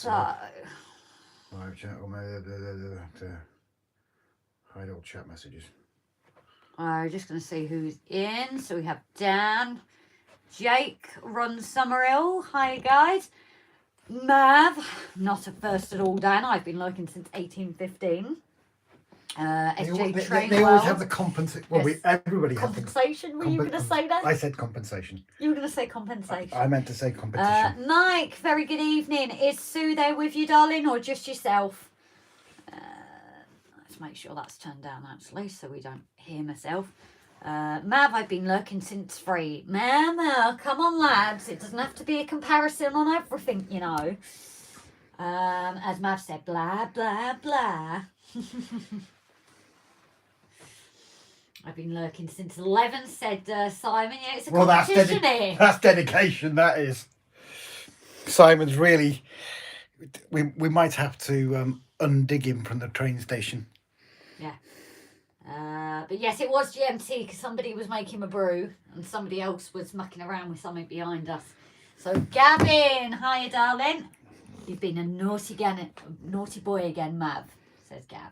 So, live chat or hide all chat messages. I'm just going to see who's in. So we have Dan, Jake runs SUMMERILL. Hi guys. Mav, not at first at all, Dan. I've been lurking since 1815. SJ TRAINWORLD. They always have the compensation. Well, Yes. everybody compensation. Were you going to say that? I said compensation. You were going to say compensation. I meant to say competition. Mike, very good evening. Is Sue there with you, darling, or just yourself? Let's make sure that's turned down, actually, so we don't hear myself. Mav, I've been lurking since 3. Mav, come on, lads. It doesn't have to be a comparison on everything, you know. As Mav said, blah, blah, blah. I've been lurking since 11, said Simon. Yeah, it's a competition here. That's dedication, that is. Simon's really... We might have to undig him from the train station. Yeah. But yes, it was GMT because somebody was making a brew and somebody else was mucking around with something behind us. So, Gavin, hiya, darling. You've been a naughty boy again, Mav, says Gav.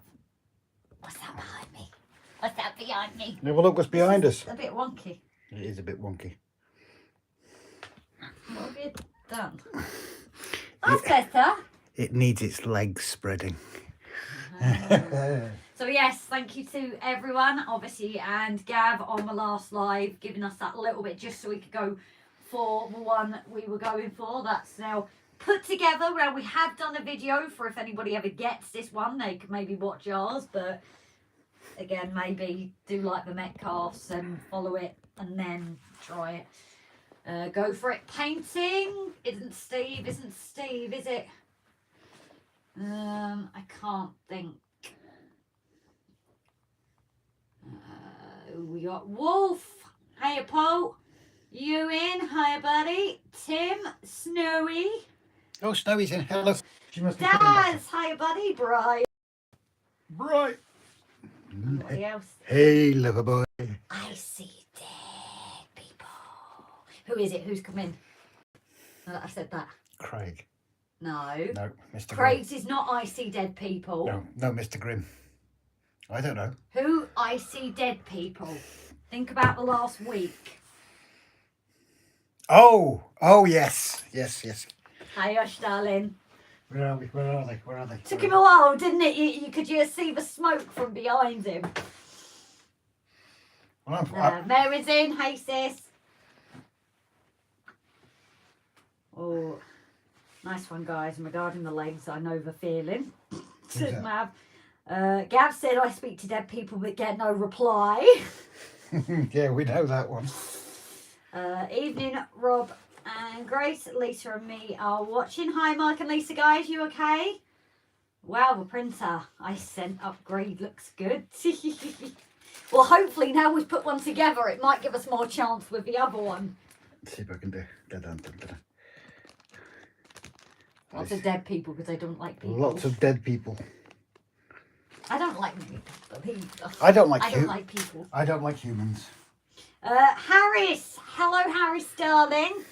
What's that behind me? What's that behind me? Have a look what's behind us. A bit wonky. It is a bit wonky. What have you done? That's better. It needs its legs spreading. So yes, thank you to everyone, obviously, and Gav on the last live, giving us that little bit just so we could go for the one we were going for. That's now put together. Well, we have done a video for if anybody ever gets this one, they could maybe watch ours, but again, maybe do like the Metcasts and follow it and then try it. Go for it. Painting isn't Steve, is it? I can't think. We got Wolf. Hiya, Paul. You in? Hiya, buddy. Tim. Snowy. Oh, Snowy's in. Hello. She must be Daz. Hiya, buddy. Brian. Right. Anybody else? Hey, lover boy. I see dead people. Who is it? Who's come in? I said that. Craig. No. No, Mr. Craig's is not I see dead people. No, Mr. Grimm. I don't know. Who I see dead people? Think about the last week. Oh, yes. Hi, Hush, darling. Where are they? Took him a while, didn't it? You could just see the smoke from behind him. Well, Mary's in. Hey, sis. Oh, nice one, guys. And regarding the legs, I know the feeling. Said Mav. Gav said, I speak to dead people but get no reply. Yeah, we know that one. Evening, Rob and Grace. Lisa and me are watching. Hi, Mark and Lisa, guys. You okay? Wow, the printer I sent upgrade looks good. Well, hopefully now we've put one together, it might give us more chance with the other one. Let's see if I can get on. Lots of dead people because I don't like people. Lots of dead people. I don't like many people. I don't like people. I don't like humans. Harris. Hello, Harris, darling.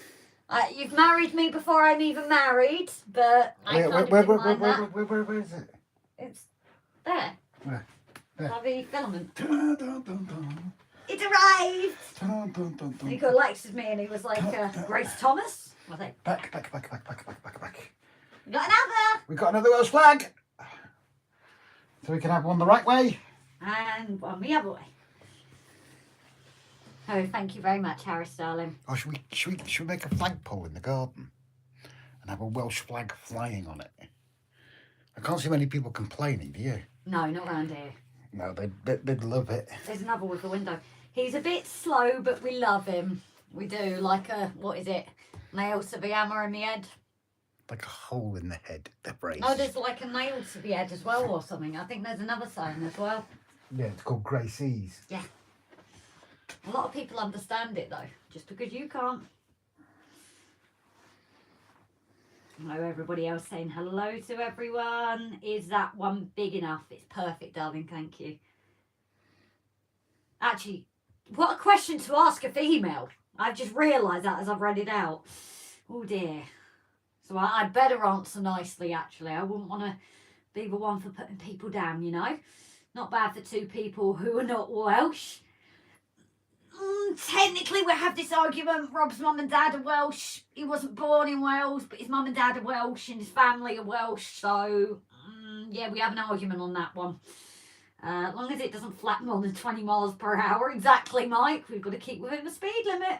You've married me before I'm even married, but I can't where is it? It's there. Where? There. Heavy filament. Dun, dun, dun, dun. It arrived. Dun, dun, dun, dun. He got Alexis me and he was like, Grace Thomas. Was it? Back. We got another. We got another Welsh flag. So we can have one the right way. And one the other way. Oh, thank you very much, Harris, darling. Oh, should we make a flagpole in the garden and have a Welsh flag flying on it? I can't see many people complaining, do you? No, not around here. No, they'd love it. There's another with the window. He's a bit slow, but we love him. We do. Like a, what is it? Nail to the hammer in the head. Like a hole in the head, the brace. No, there's like a nail to the head as well or something. I think there's another saying as well. Yeah, it's called Gracie's. Yeah. A lot of people understand it though, just because you can't. Hello, everybody else saying hello to everyone. Is that one big enough? It's perfect, darling. Thank you. Actually, what a question to ask a female. I've just realised that as I've read it out. Oh dear. So I'd better answer nicely, actually. I wouldn't want to be the one for putting people down, you know. Not bad for two people who are not Welsh. Technically, we have this argument. Rob's mum and dad are Welsh. He wasn't born in Wales, but his mum and dad are Welsh and his family are Welsh. So, yeah, we have an argument on that one. As long as it doesn't flap more than 20 miles per hour. Exactly, Mike. We've got to keep within the speed limit.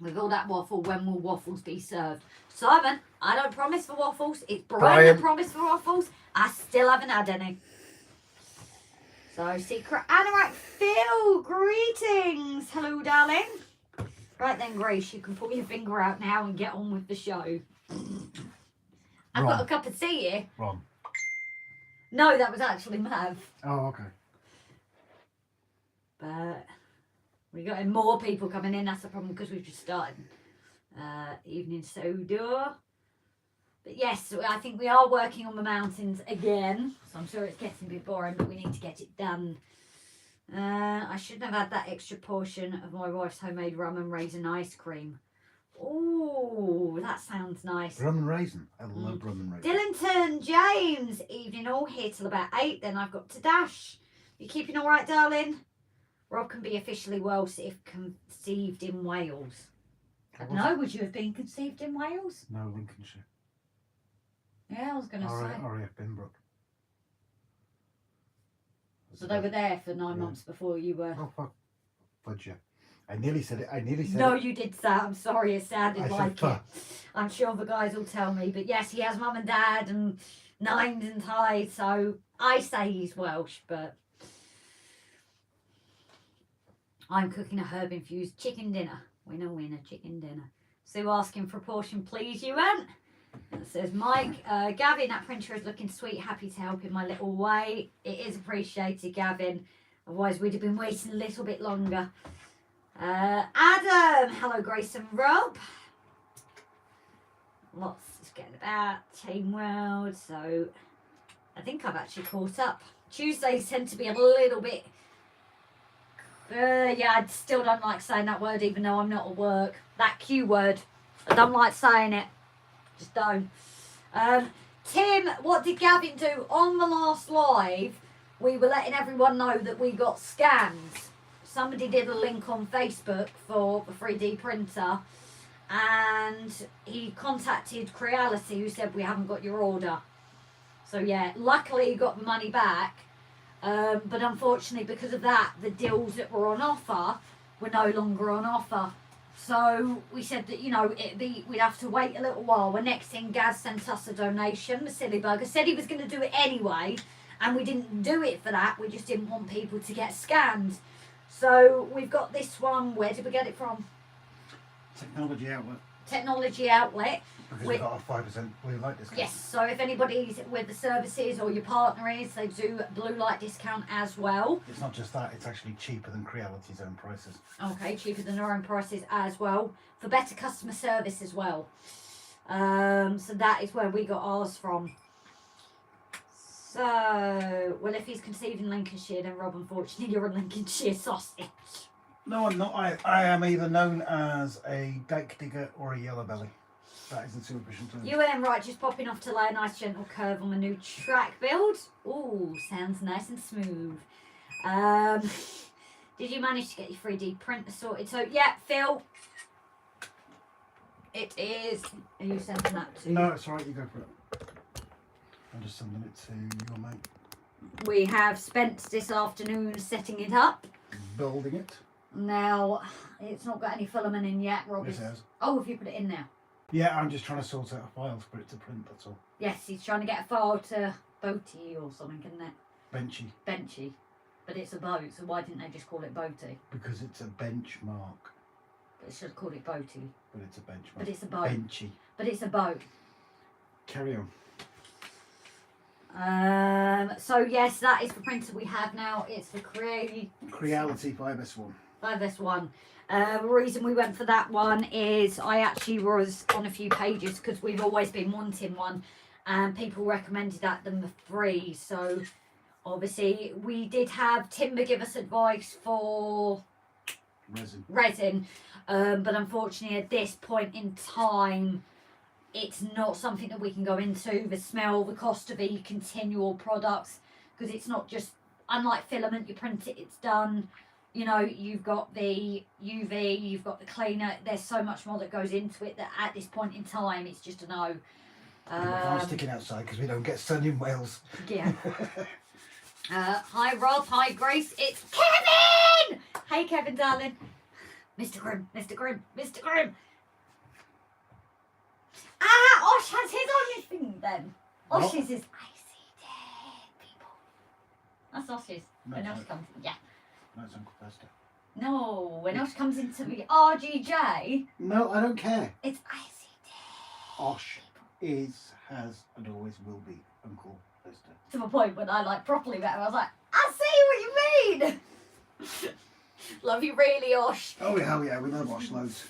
With all that waffle, when will waffles be served? Simon, I don't promise for waffles. It's Brian that promised for waffles. I still haven't had any. So, Secret Anorak Phil, greetings. Hello, darling. Right then, Grace, you can pull your finger out now and get on with the show. I've got a cup of tea here. Ron. No, that was actually Mav. Oh, okay. But we got more people coming in. That's the problem because we've just started evening soda. But yes, I think we are working on the mountains again. So I'm sure it's getting a bit boring, but we need to get it done. I shouldn't have had that extra portion of my wife's homemade rum and raisin ice cream. Oh, that sounds nice. Rum and raisin. I love rum and raisin. Dillington, James, evening all, here till about 8. Then I've got to dash. You keeping all right, darling? Rob can be officially Welsh if conceived in Wales. No, would you have been conceived in Wales? No, Lincolnshire. Yeah, I was going to say. RAF Binbrook. So they were there for 9 months before you were. Oh, fuck. Fudge you. I nearly said it. No, you did say. I'm sorry, it sounded like it. I'm sure the guys will tell me. But yes, he has mum and dad and nines and ties. So I say he's Welsh, but I'm cooking a herb-infused chicken dinner. Winner, chicken dinner. Sue asking for a portion, please, you went. It says Mike, Gavin, that printer is looking sweet, happy to help in my little way. It is appreciated, Gavin. Otherwise, we'd have been waiting a little bit longer. Adam, hello, Grace and Rob. Lots is getting about Team World, so I think I've actually caught up. Tuesdays tend to be a little bit. Yeah, I still don't like saying that word, even though I'm not at work. That Q word, I don't like saying it. Just don't. Tim, what did Gavin do on the last live? We were letting everyone know that we got scans. Somebody did a link on Facebook for the 3D printer, and he contacted Creality, who said we haven't got your order. So yeah, luckily he got the money back, but unfortunately because of that, the deals that were on offer were no longer on offer. So we said that, you know, we'd have to wait a little while. Well, next thing, Gaz sent us a donation. The silly bugger said he was going to do it anyway, and we didn't do it for that. We just didn't want people to get scammed. So we've got this one. Where did we get it from? Technology Outlet. Technology Outlet. Because we've got a 5% blue light discount. Yes, so if anybody's with the services or your partner is, they do blue light discount as well. It's not just that, it's actually cheaper than Creality's own prices. Okay, cheaper than our own prices as well. For better customer service as well. So that is where we got ours from. So, well, if he's conceived in Lincolnshire, then Rob, unfortunately, you're a Lincolnshire sausage. No, I'm not. I am either known as a dyke digger or a yellow belly. That is the two official terms. You and right, just popping off to lay a nice gentle curve on the new track build. Ooh, sounds nice and smooth. Did you manage to get your 3D printer sorted? So, yeah, Phil, it is. Are you sending that to? No, it's alright, you go for it. I'm just sending it to your mate. We have spent this afternoon setting it up. Building it. Now, it's not got any filament in yet, Rob. Yes, it has. Oh, have you put it in now? Yeah, I'm just trying to sort out a file for it to print, that's all. Yes, he's trying to get a file to Boaty or something, isn't it? Benchy. Benchy. But it's a boat, so why didn't they just call it Boaty? Because it's a benchmark. But they should have called it Boaty. But it's a benchmark. But it's a boat. Benchy. But it's a boat. Carry on. So yes, that is the printer we have now. It's the Creality 5S1. 5S1. The reason we went for that one is I actually was on a few pages because we've always been wanting one, and people recommended that them free. So obviously we did have Timber give us advice for resin, but unfortunately at this point in time it's not something that we can go into. The smell, the cost of the continual products, because it's not just, unlike filament, you print it, it's done. You know, you've got the UV, you've got the cleaner. There's so much more that goes into it that at this point in time, it's just a no. We can't stick it outside because we don't get sun in Wales. Yeah. Hi Rob, hi Grace, it's Kevin! Hey Kevin, darling. Mr. Grimm, Mr. Grimm, Mr. Grimm. Ah, Osh has his on his thing then. Osh's is icy dead, people. That's Osh's. No, When it's Osh not. comes, yeah. No, it's Uncle Fester. No, when Osh comes into the RGJ, No, I don't care. it's icy dead. Osh is, has, and always will be Uncle Fester. To the point when I like properly met him, I was like, I see what you mean. Love you really, Osh. Oh yeah, we love Osh loads.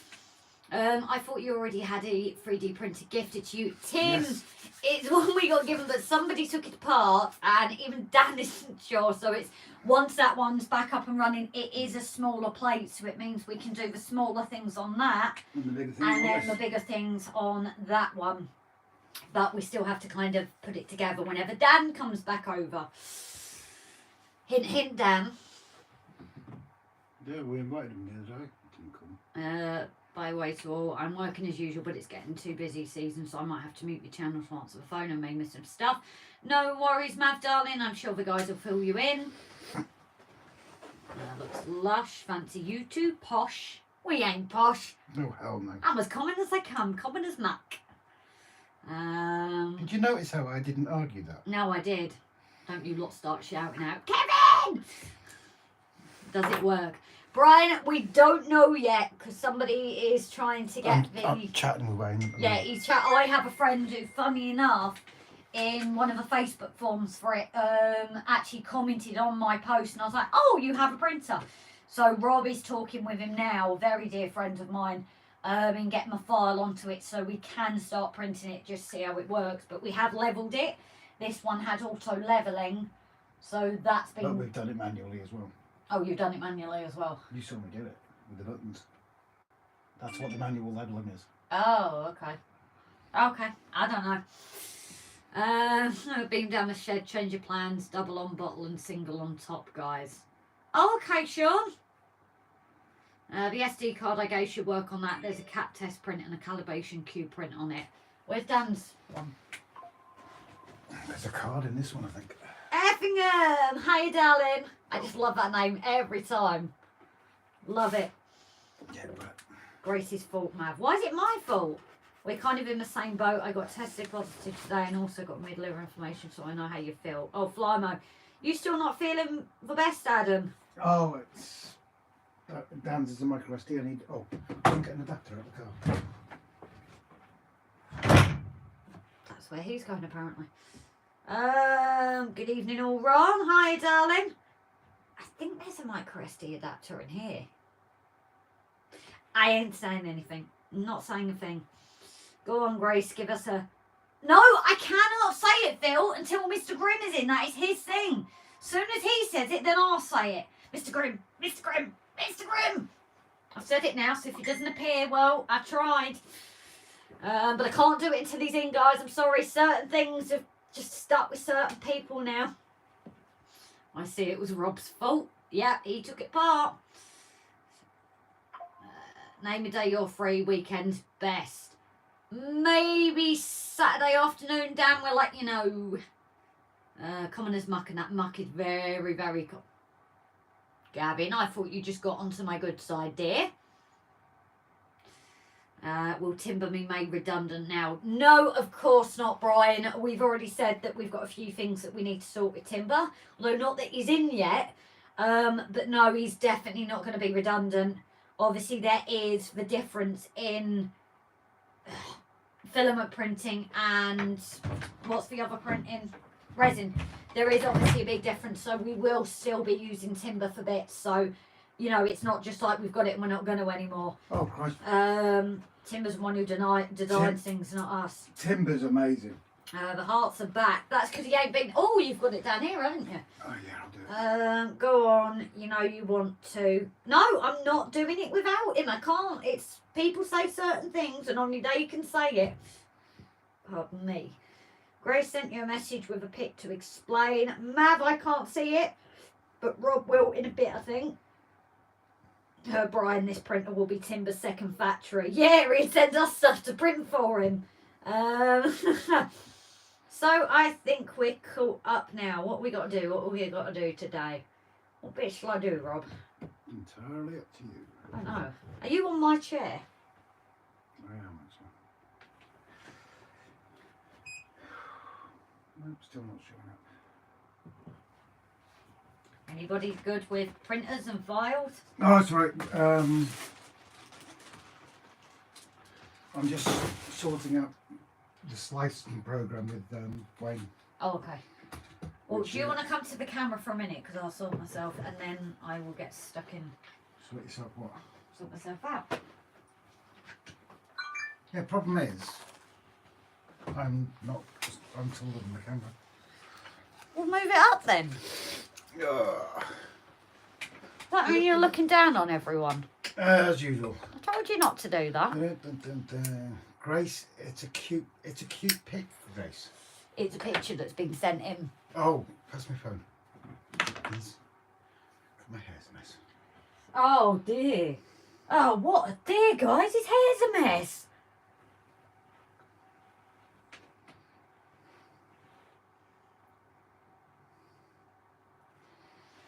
I thought you already had a 3D printer gifted to you. Tim, Yes. it's one we got given, but somebody took it apart, and even Dan isn't sure. So it's once that one's back up and running, it is a smaller plate, so it means we can do the smaller things on that, And the bigger things and on then the this. bigger things on that one. But we still have to kind of put it together whenever Dan comes back over. Hint, hint, Dan. Yeah, we invited him the other day. He didn't come. By the way to all, I'm working as usual, but it's getting too busy season, so I might have to mute your channel to answer the phone and may miss some stuff. No worries, Mav, darling. I'm sure the guys will fill you in. Looks lush. Fancy you two. Posh. We ain't posh. No, hell no. I'm as common as I come. Common as muck. Did you notice how I didn't argue that? No, I did. Don't you lot start shouting out, Kevin! Does it work? Brian, we don't know yet because somebody is trying to get I'm chatting with Wayne. Yeah, he's I have a friend who, funny enough, in one of the Facebook forums for it, actually commented on my post, and I was like, "Oh, you have a printer." So Rob is talking with him now, a very dear friend of mine, and getting a file onto it so we can start printing it, just see how it works. But we have levelled it. This one had auto levelling, so that's been. But we've done it manually as well. Oh, you've done it manually as well. You saw me do it with the buttons. That's what the manual leveling is. Oh, okay. Okay, I don't know. Beam down the shed, change your plans, double on bottle and single on top, guys. Oh, okay, Sean. The SD card I gave should work on that. There's a cat test print and a calibration cube print on it. Where's Dan's one? There's a card in this one, I think. Effingham! Hiya, darling. I just love that name every time. Love it. Yeah, but Grace's fault, Mav. Why is it my fault? We're kind of in the same boat. I got tested positive today and also got mid-liver inflammation, so I know how you feel. Oh, Flymo. You still not feeling the best, Adam? oh, it's Dan's is a micro SD. I need. Oh, I'm getting an adapter out of the car. That's where he's going, apparently. Good evening, all. Ron. Hi, darling. I think there's a micro SD adapter in here. I ain't saying anything. Not saying a thing. Go on, Grace. Give us a... No, I cannot say it, Phil, until Mr. Grimm is in. That is his thing. Soon as he says it, then I'll say it. Mr. Grimm, Mr. Grimm, Mr. Grimm. I've said it now, so if he doesn't appear, well, I tried. But I can't do it until he's in, guys. I'm sorry. Certain things have just stuck with certain people now. I see it was Rob's fault. Yeah, he took it apart. Name a day you're free. Weekends best. Maybe Saturday afternoon, Dan. We'll let you know. Common as muck, and that muck is very, very cool. Gavin, I thought you just got onto my good side, dear. Will timber be made redundant now? No, of course not, Brian. We've already said that we've got a few things that we need to sort with timber. Although not that he's in yet. But no, he's definitely not going to be redundant. Obviously, there is the difference in filament printing and what's the other printing? Resin. There is obviously a big difference, so we will still be using timber for bits. So, you know, it's not just like we've got it and we're not going to anymore. Oh, Christ. Timber's one who denies things, not us. Timber's amazing. The hearts are back. That's because he ain't been... Oh, you've got it down here, haven't you? Oh, yeah, I'll do it. Go on. You know you want to. No, I'm not doing it without him. I can't. It's... People say certain things and only they can say it. Pardon me. Grace sent you a message with a pic to explain. Mav, I can't see it, but Rob will in a bit, I think. Brian, this printer will be Timber's second factory. Yeah, he sends us stuff to print for him. So I think we're caught up now. What we got to do? What we got to do today? What bit shall I do, Rob? Entirely up to you. I know. Are you on my chair? I am actually. Nope, still not showing up. Anybody good with printers and files? Oh, that's right. I'm just sorting out the slicing program with Wayne. Oh, okay. Well, do you want to come to the camera for a minute? Because I'll sort myself and then I will get stuck in. Sort yourself what? Sort myself out. Yeah, problem is, I'm taller than the camera. We'll move it up then. That mean you're looking down on everyone? As usual. I told you not to do that. Grace, it's a cute pic, Grace. It's a picture that's been sent in. Oh, pass my phone. Please. My hair's a mess. Oh dear. Oh, what a dear, guys. His hair's a mess.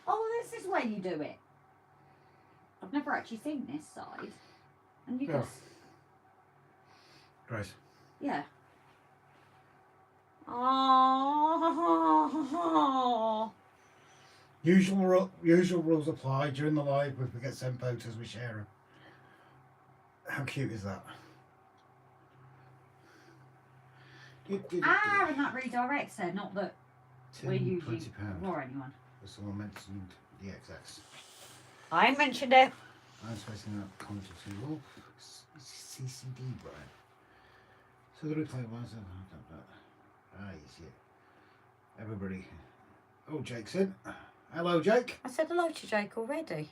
Oh, this is where you do it. I've never actually seen this side. And you Yeah. just... Grace. Yeah. Oh. Usual rules apply during the live. If we get sent photos, we share them. How cute is that? And that redirects there, not that we're usually £20 for anyone. Someone mentioned the XX. I ain't mentioned it. I'm spacing out comments to Wolf CCD Brian. So the reply was yes, yeah. Everybody. Oh, Jake's in. Hello, Jake. I said hello to Jake already.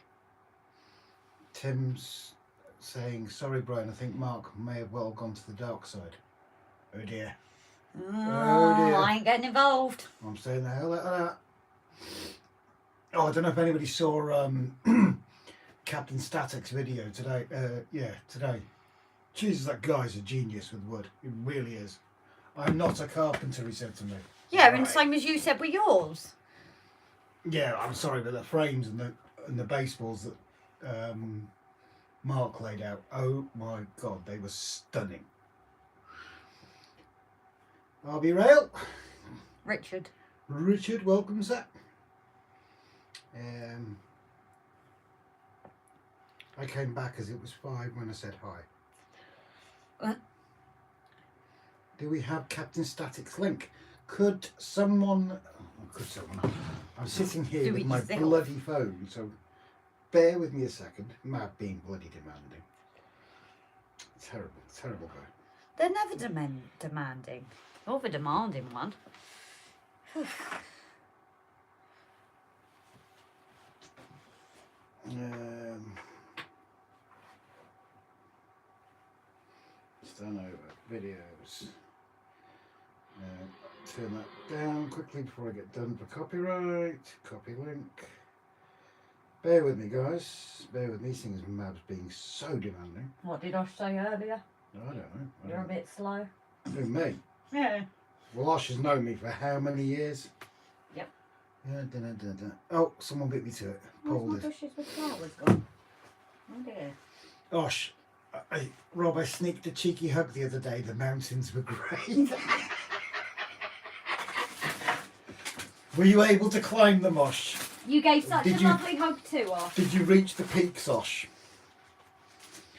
Tim's saying, sorry, Brian, I think Mark may have well gone to the dark side. Oh dear. Oh dear. I ain't getting involved. I'm saying the hell out of that. Oh, I don't know if anybody saw Captain Static's video today. Today. Jesus, that guy's a genius with wood. He really is. I'm not a carpenter, he said to me. Yeah, Right. and same as you said with yours. Yeah, I'm sorry, but the frames and the baseballs that Mark laid out, oh my God, they were stunning. RB Rail. Richard, welcome, sir. I came back as it was 5 when I said hi. Do we have Captain Static's link? Could someone... I'm sitting here with my bloody phone, so bear with me a second. Matt being bloody demanding. Terrible guy. they're never demanding. Or the demanding one. Done over videos. Turn that down quickly before I get done for copyright. Copy link. Bear with me, guys. Bear with me, seeing as Mab's being so demanding. What did I say earlier? I don't know. You're a bit slow. Who, me? Yeah. Well, Osh has known me for how many years? Yep. Oh, someone beat me to it. Where's my bushes with flowers gone? Oh dear. Osh, Rob, I sneaked a cheeky hug the other day. The mountains were great. Were you able to climb them, Osh? You gave such a lovely hug too, Osh. Did you reach the peaks, Osh?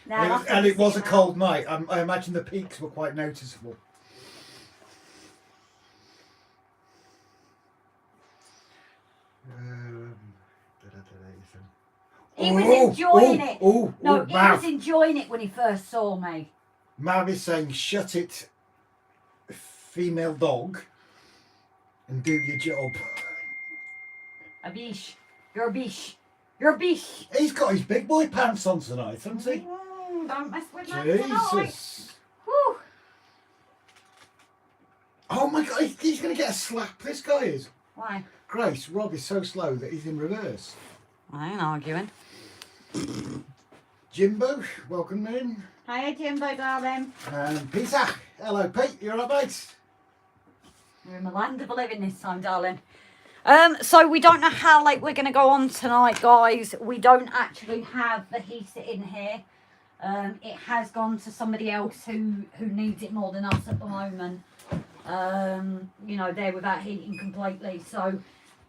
No, and it was a cold night. I imagine the peaks were quite noticeable. He was enjoying it. He Mav. was enjoying it when he first saw me. Mav is saying, shut it, female dog, and do your job. A biche. You're a biche. You're a biche. He's got his big boy pants on tonight, hasn't he? Don't mess with me tonight. Jesus. Whew. Oh my God, he's going to get a slap. This guy is. Why? Grace, Rob is so slow that he's in reverse. I ain't arguing. Jimbo, welcome in. Hiya, Jimbo, darling. And Peter. Hello, Pete. You all right, mate? We're in the land of the living this time, darling. So we don't know how late we're going to go on tonight, guys. We don't actually have the heater in here. It has gone to somebody else who needs it more than us at the moment. You know, they're without heating completely. So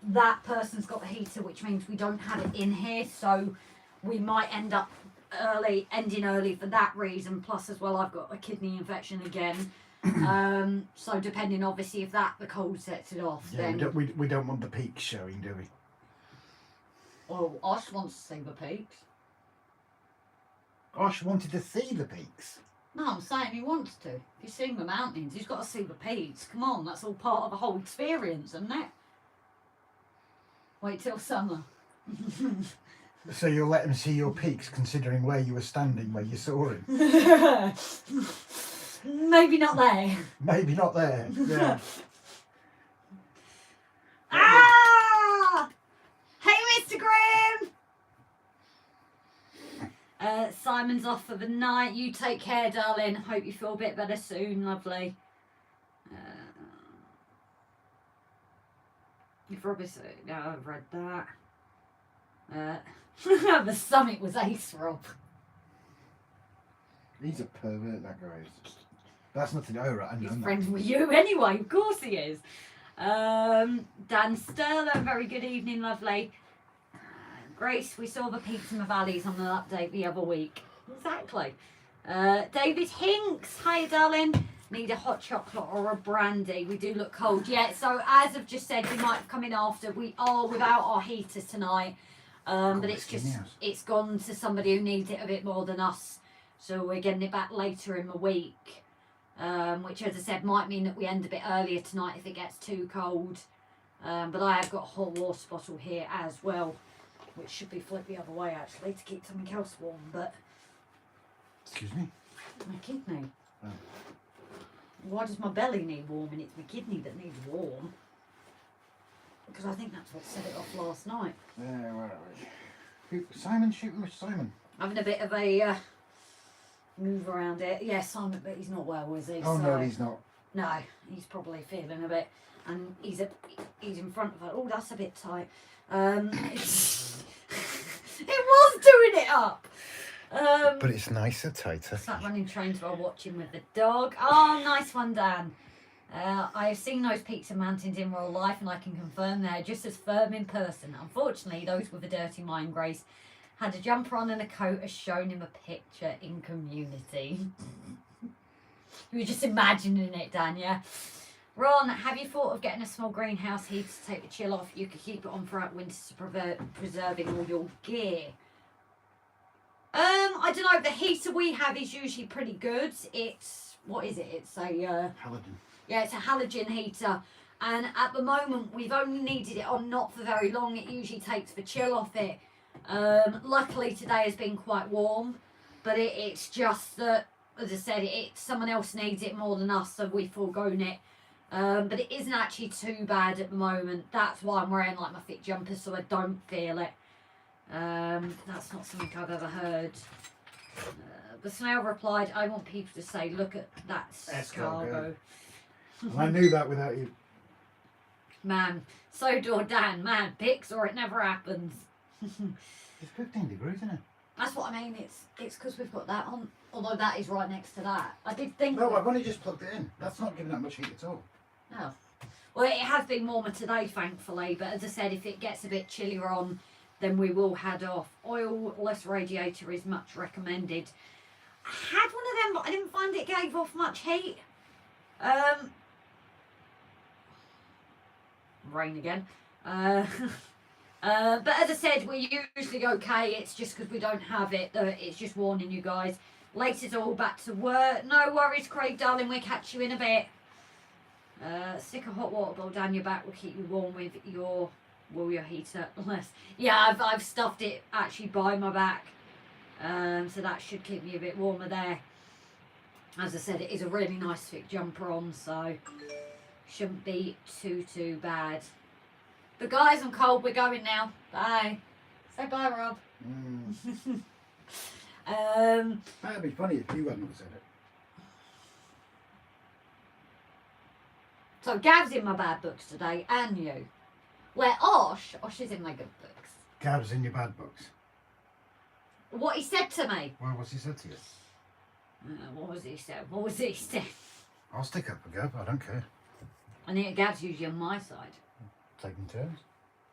that person's got the heater, which means we don't have it in here. So we might end up ending early for that reason. Plus, as well, I've got a kidney infection again. So depending, obviously, if the cold sets it off, Yeah, then we don't want the peaks showing, do we? well, Osh wants to see the peaks. Osh wanted to see the peaks. No, I'm saying he wants to. If he's seeing the mountains, he's got to see the peaks. Come on, that's all part of the whole experience, isn't it? Wait till summer. So you'll let him see your peaks, considering where you were standing, where you saw him. Maybe not there. Maybe not there. Yeah. Ah! Hey, Mr. Graham! Simon's off for the night. You take care, darling. Hope you feel a bit better soon, lovely. You've obviously... No, I've read that. The summit was ace, Rob. He's a pervert, that guy is. That's nothing. Oh, right, I know He's that. friends with you anyway, of course he is. Dan Sterler, very good evening, lovely. Grace, we saw the peaks and the valleys on the update the other week. Exactly. David Hinks, hi darling. Need a hot chocolate or a brandy? We do look cold. Yeah, so as I've just said, we might come in after. We are without our heater tonight. But it's gone to somebody who needs it a bit more than us. So we're getting it back later in the week. Which, as I said, might mean that we end a bit earlier tonight if it gets too cold. But I have got a hot water bottle here as well, which should be flipped the other way actually to keep something else warm. But excuse me, my kidney. Oh. Why does my belly need warming? It's my kidney that needs warm. Because I think that's what set it off last night. Where are we? Simon, shoot with Simon. Having a bit of a move around it. Yeah, Simon, but he's not well, is he? Oh, so, no, he's not. No, he's probably feeling a bit, and he's in front of her. Oh, that's a bit tight. It was doing it up. But it's nicer, tighter. Sat running trains while watching with the dog. Oh, nice one, Dan. I have seen those peaks and mountains in real life, and I can confirm they're just as firm in person. Unfortunately, those with a dirty mind, Grace, had a jumper on and a coat as shown in the picture in Community. You were just imagining it, Dan, yeah? Ron, have you thought of getting a small greenhouse heater to take the chill off? You could keep it on throughout winter to preserving all your gear. I don't know. The heater we have is usually pretty good. It's, what is it? It's a... Halogen. Yeah, it's a halogen heater. And at the moment, we've only needed it on not for very long. It usually takes the chill off it. Luckily, today has been quite warm. But it's just that, as I said, someone else needs it more than us, so we've foregone it. But it isn't actually too bad at the moment. That's why I'm wearing like my thick jumper, so I don't feel it. That's not something I've ever heard. The snail replied, I want people to say, look at that escargot. I knew that without you. Man, so do Dan. Man, pics or it never happens. It's 15 degrees, isn't it? That's what I mean. It's because we've got that on. Although that is right next to that. I did think... No, I've only just plugged it in. That's not giving that much heat at all. Oh. Well, it has been warmer today, thankfully. But as I said, if it gets a bit chillier on, then we will head off. Oil-less radiator is much recommended. I had one of them, but I didn't find it gave off much heat. Rain again. But as I said, we're usually okay. It's just because we don't have it. It's just warning you guys. Latest all back to work. No worries, Craig, darling. We'll catch you in a bit. Stick a hot water bottle down your back will keep you warm with your heater. Yeah, I've stuffed it actually by my back. So that should keep me a bit warmer there. As I said, it is a really nice thick jumper on, so shouldn't be too bad. But guys, I'm cold. We're going now. Bye. Say bye, Rob. That'd be funny if you hadn't said it. So Gav's in my bad books today, and you. Where Osh is in my good books. Gav's in your bad books. What he said to me. Well, what's he said to you? What was he said? What was he said? I'll stick up for Gav, I don't care. I think Gav's usually on my side. Taking turns.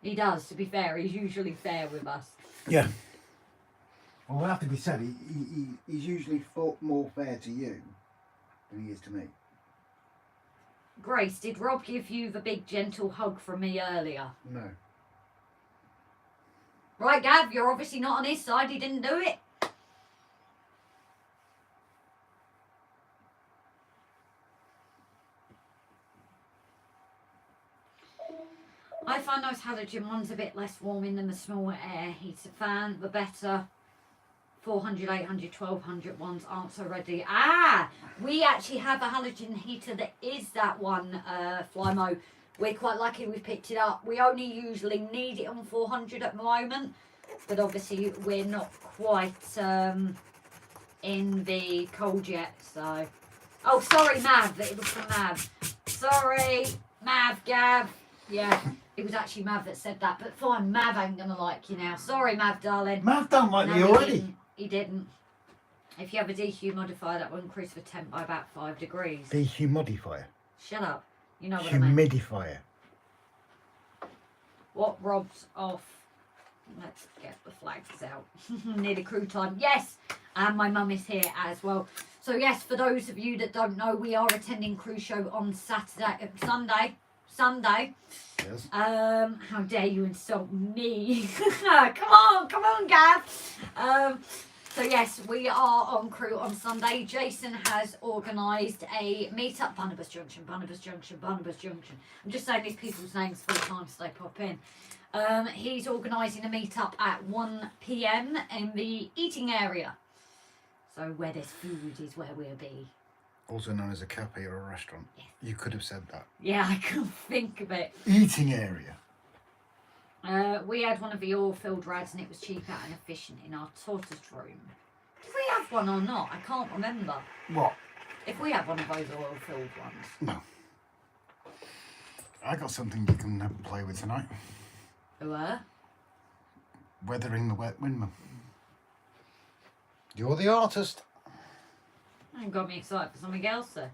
He does, to be fair. He's usually fair with us. Yeah. Well, we'll have to be said, he's usually more fair to you than he is to me. Grace, did Rob give you the big gentle hug from me earlier? No. Right, Gav, you're obviously not on his side. He didn't do it. I find those halogen ones a bit less warming than the smaller air heater fan. The better 400, 800, 1200 ones aren't so ready. Ah, we actually have a halogen heater that is that one, Flymo. We're quite lucky we've picked it up. We only usually need it on 400 at the moment, but obviously we're not quite in the cold yet. So, oh, sorry, Mav. It was from Mav. Sorry, Mav, Gav. Yeah, it was actually Mav that said that. But fine, Mav ain't gonna like you now. Sorry, Mav, darling. Mav don't like No, me already. He didn't. If you have a dehumidifier, that will increase the temp by about 5 degrees. Dehumidifier. Shut up. You know what I mean. Humidifier. What robs off? Let's get the flags out. Nearly crew time. Yes, and my mum is here as well. So yes, for those of you that don't know, we are attending crew show on Sunday. Yes. How dare you insult me? come on, Gav. So yes, we are on crew on Sunday. Jason has organised a meet-up. Barnabas Junction. I'm just saying these people's names 4 times so they pop in. He's organising a meet-up at 1 PM in the eating area. So where there's food is where we'll be. Also known as a cafe or a restaurant. Yes. You could have said that. Yeah, I couldn't think of it. Eating area. We had one of the oil-filled rads and it was cheaper and efficient in our tortoise room. Did we have one or not? I can't remember. What? If we have one of those oil-filled ones. No. I got something you can have a play with tonight. Weathering the wet windmill. You're the artist. That got me excited for something else there.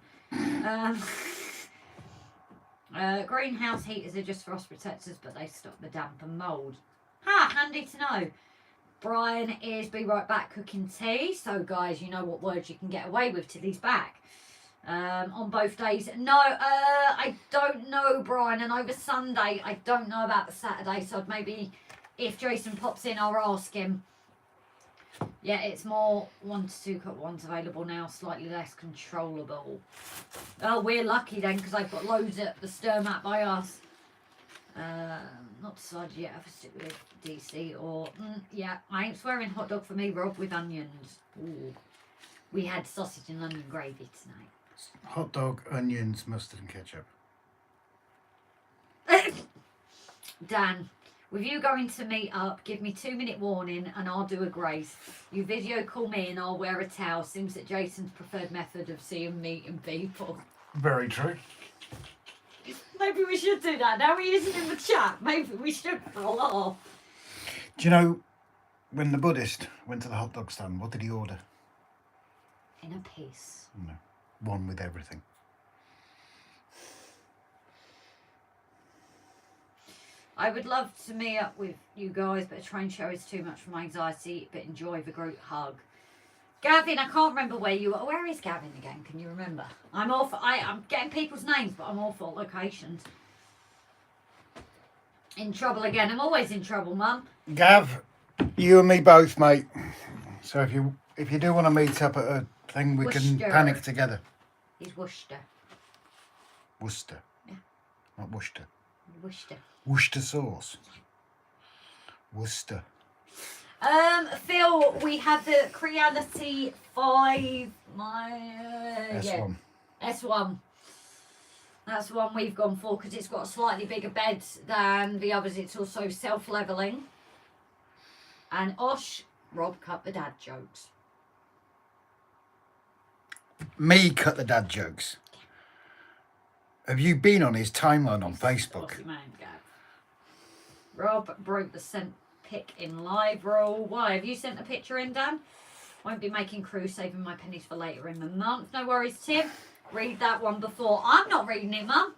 Greenhouse heaters are just frost protectors, but they stop the damp and mould. Handy to know. Brian is be right back cooking tea. So guys, you know what words you can get away with till he's back. On both days. No, I don't know, Brian. And over Sunday, I don't know about the Saturday. So maybe if Jason pops in, I'll ask him. Yeah, it's more 1 to 2 cup ones available now, slightly less controllable. Oh, we're lucky then, because I've got loads at the stir mat by us. Not decided yet if I stick with DC or... yeah, I ain't swearing hot dog for me, Rob, with onions. Ooh. We had sausage and onion gravy tonight. Hot dog, onions, mustard and ketchup. Dan, with you going to meet up, give me 2-minute warning and I'll do a grace. You video call me and I'll wear a towel. Seems that Jason's preferred method of seeing meeting people. Very true. Maybe we should do that. Now he isn't in the chat. Maybe we should pull off. Do you know, when the Buddhist went to the hot dog stand, what did he order? In a piece. No. One with everything. I would love to meet up with you guys, but a train show is too much for my anxiety, but enjoy the group hug. Gavin, I can't remember where you are. Where is Gavin again? Can you remember? I'm getting people's names, but I'm awful at locations. In trouble again. I'm always in trouble, Mum. Gav, you and me both, mate. So if you do want to meet up at a thing, we can panic together. He's Worcester. Worcester. Yeah. Not Worcester. Worcester. Worcester sauce. Worcester. Phil, we have the Creality 5. S1. Yeah, S1. That's the one we've gone for because it's got a slightly bigger bed than the others. It's also self-levelling. And Osh, Rob cut the dad jokes. Me cut the dad jokes. Have you been on his timeline on Facebook? Bossy man, Gav. Rob broke the sent pic in live roll. Why? Have you sent the picture in, Dan? Won't be making crew, saving my pennies for later in the month. No worries, Tim. Read that one before. I'm not reading it, Mum.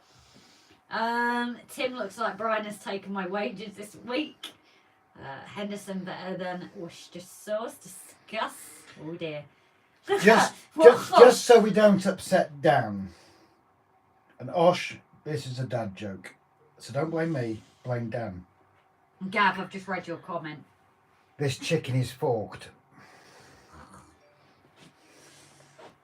Tim looks like Brian has taken my wages this week. Henderson better than Worcester sauce. Discuss. Oh dear. Just so we don't upset Dan. And Osh, this is a dad joke. So don't blame me, blame Dan. Gav, I've just read your comment. This chicken is forked.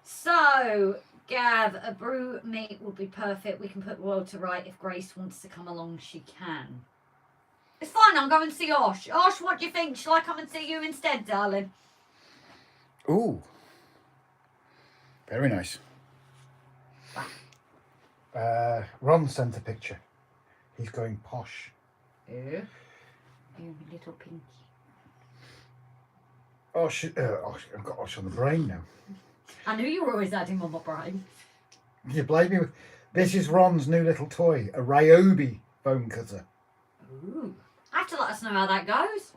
So, Gav, a brew meat would be perfect. We can put the world to right. If Grace wants to come along, she can. It's fine, I'll go and see Osh. Osh, what do you think? Shall I come and see you instead, darling? Ooh. Very nice. Ron sent a picture. He's going posh. Yeah. You little pinky. Osh, I've got Osh on the brain now. I knew you were always adding on my brain. You blame me? This is Ron's new little toy, a Ryobi foam cutter. Ooh. Have to let us know how that goes.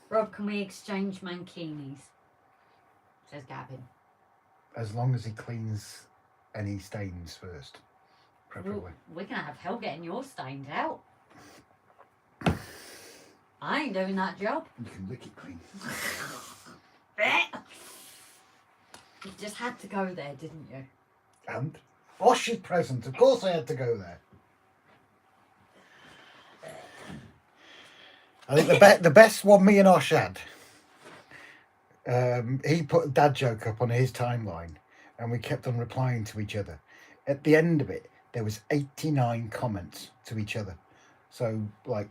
Rob, can we exchange mankinis? Says Gavin. As long as he cleans any stains first, preferably. We're going to have hell getting your stains out. I ain't doing that job. You can lick it clean. You just had to go there, didn't you? And Osh's present. Of course I had to go there. I think the best one me and Osh had, he put a dad joke up on his timeline and we kept on replying to each other. At the end of it, there was 89 comments to each other. So, like,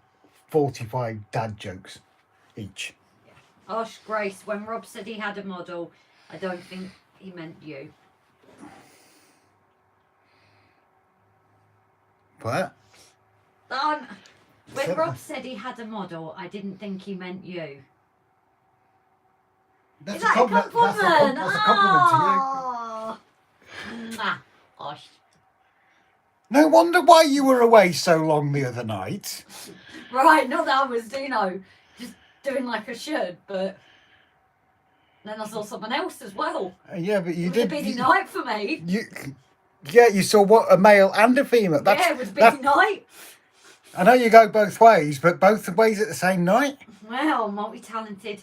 45 dad jokes each. Osh, Grace, when Rob said he had a model, I don't think he meant you. What? When Rob said he had a model, I didn't think he meant you. That's Is that a compliment? That's a compliment to you. Mwah. Osh. No wonder why you were away so long the other night. Right, not that I was, just doing like I should, but then I saw someone else as well. Yeah, but you It was did. a busy night for me. You saw what, a male and a female. Yeah, it was a busy night. I know you go both ways, but both ways at the same night? Well, multi-talented.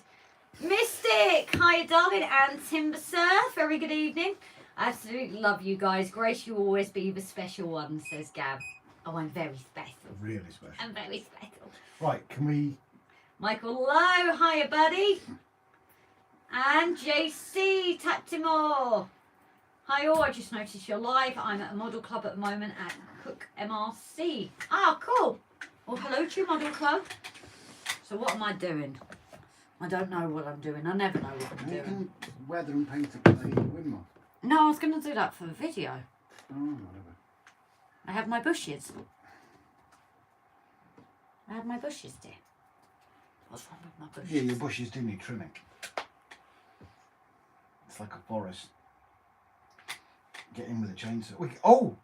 Mystic, hiya darling, and Timber Surf, very good evening. I absolutely love you guys. Grace, you'll always be the special one, says Gav. Oh, I'm very special. Really special. I'm very special. Right, can we... Michael Lowe, hiya buddy. And JC Taptimore. Hi all, I just noticed you're live. I'm at a model club at the moment at Cook MRC. Ah, cool. Well, hello to you, model club. So what am I doing? I don't know what I'm doing. I never know what I'm doing. Can weather and paint a windmill. No, I was going to do that for the video. Oh, whatever. I have my bushes. I have my bushes, dear. What's wrong with my bushes? Yeah, your bushes do need trimming. It's like a forest. Get in with a chainsaw. Oh!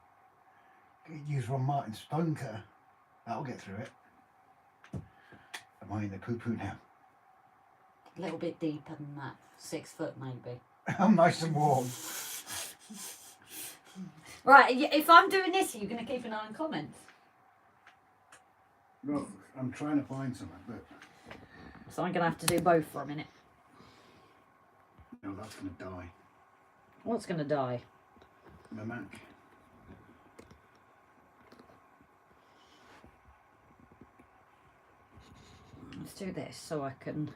You could use Ron Martin's stone cutter. That'll get through it. Am I in the poo-poo now? A little bit deeper than that. 6 foot maybe. I'm nice and warm. Right, if I'm doing this, are you going to keep an eye on comments? Well, I'm trying to find something, but... So I'm going to have to do both for a minute. No, that's going to die. What's going to die? My Mac. Let's do this so I can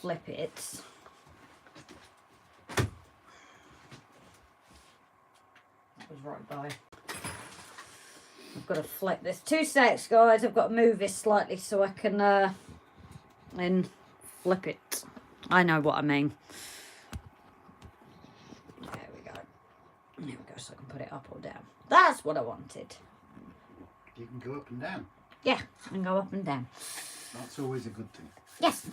flip it. That was right by. I've got to flip this. 2 secs, guys. I've got to move this slightly so I can then flip it. I know what I mean. There we go. There we go. So I can put it up or down. That's what I wanted. You can go up and down. Yeah, and go up and down. That's always a good thing. Yes.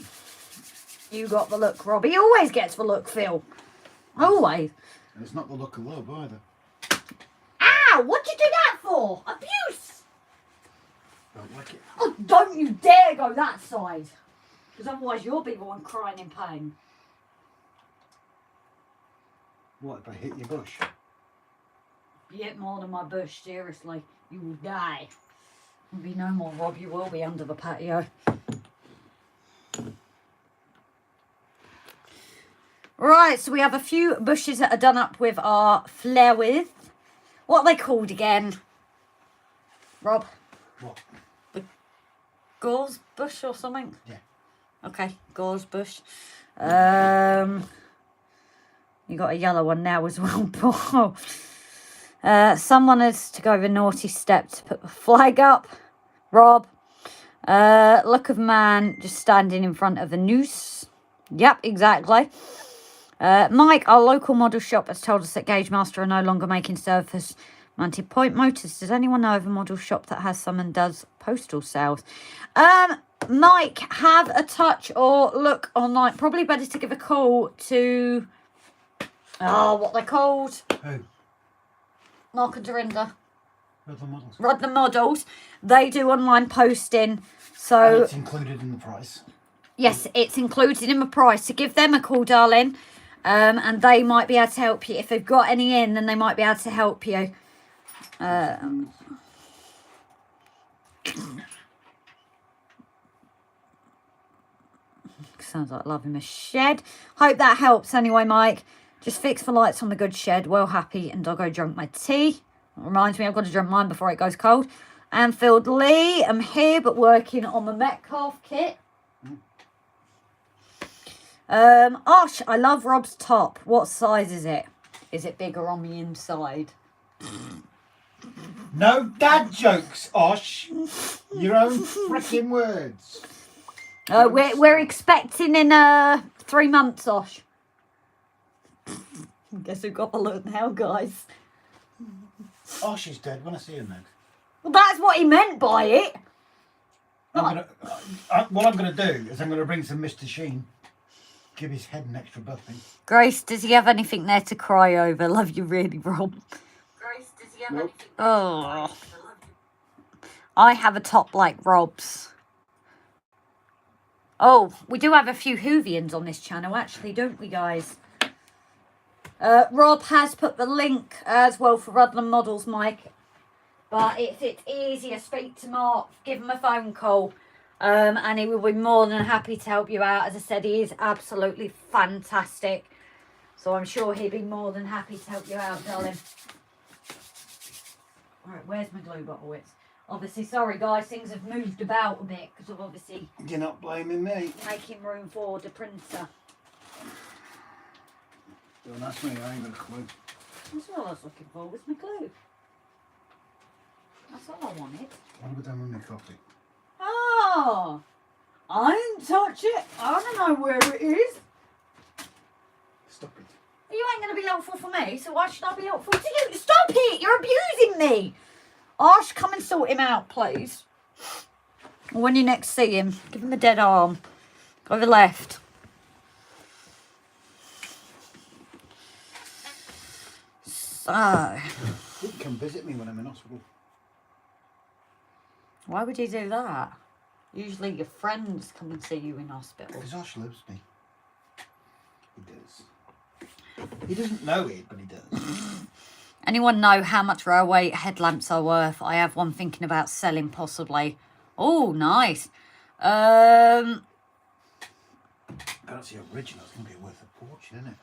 You got the look, Rob. He always gets the look, Phil. Always. And it's not the look of love either. Ow! What'd you do that for? Abuse! Don't like it. Oh, don't you dare go that side. Because otherwise you'll be the one crying in pain. What if I hit your bush? You hit more than my bush, seriously. You will die. There'll be no more, Rob. You will be under the patio. Right, so we have a few bushes that are done up with our flowers. What are they called again? Rob? What? The gauze bush or something? Yeah. Okay, gauze bush. You got a yellow one now as well, Paul. Someone has to go the naughty step to put the flag up. Rob. Look of man just standing in front of a noose. Yep, exactly. Mike, our local model shop, has told us that Gauge Master are no longer making surface mounted point motors. Does anyone know of a model shop that has some and does postal sales? Mike, have a touch or look online. Probably better to give a call to... Oh, what they're called? Who? Mark and Dorinda. Rudland Models. Rudland Models. They do online posting. So And it's included in the price. yes, it's included in the price. So give them a call, darling. And they might be able to help you. If they've got any in, then they might be able to help you. Sounds like loving a shed. Hope that helps anyway, Mike. Just fix the lights on the good shed. Well happy, and Doggo drunk my tea. Reminds me, I've got to drink mine before it goes cold. Anfield Lee, I'm here but working on the Metcalf kit. Osh, I love Rob's top. What size is it? Is it bigger on the inside? No dad jokes, Osh. Your own freaking words. We're expecting in 3 months, Osh. Guess who got the look now, guys? Osh is dead when I see him next. Well, that's what he meant by it. What I'm going to do is I'm going to bring some Mr. Sheen. Give his head an extra buffing. Grace, does he have anything there to cry over? Love you really, Rob. Grace, does he have anything there to cry over? I have a top like Rob's. Oh, we do have a few Whovians on this channel, actually, don't we, guys? Rob has put the link as well for Rudland Models, Mike. But if it's easier, speak to Mark, give him a phone call. And he will be more than happy to help you out. As I said, he is absolutely fantastic. So I'm sure he'd be more than happy to help you out, darling. Alright, where's my glue bottle? It's obviously, sorry guys, things have moved about a bit because of obviously... You're not blaming me. Making room for the printer. Don't ask me, I ain't got a clue. That's what I was looking for, was my glue. That's all I wanted. What have I done with my coffee? Oh, I didn't touch it. I don't know where it is. Stop it. You ain't going to be helpful for me, so why should I be helpful to you? Stop it! You're abusing me. Ash, come and sort him out, please. When you next see him, give him a dead arm. Go to the left. So. He'd come visit me when I'm in hospital. Why would you do that? Usually your friends come and see you in hospital. Because Osh loves me. He does. He doesn't know it, but he does. Anyone know how much railway headlamps are worth? I have one thinking about selling possibly. Oh, nice. That's the original. It's going to be worth a fortune, isn't it?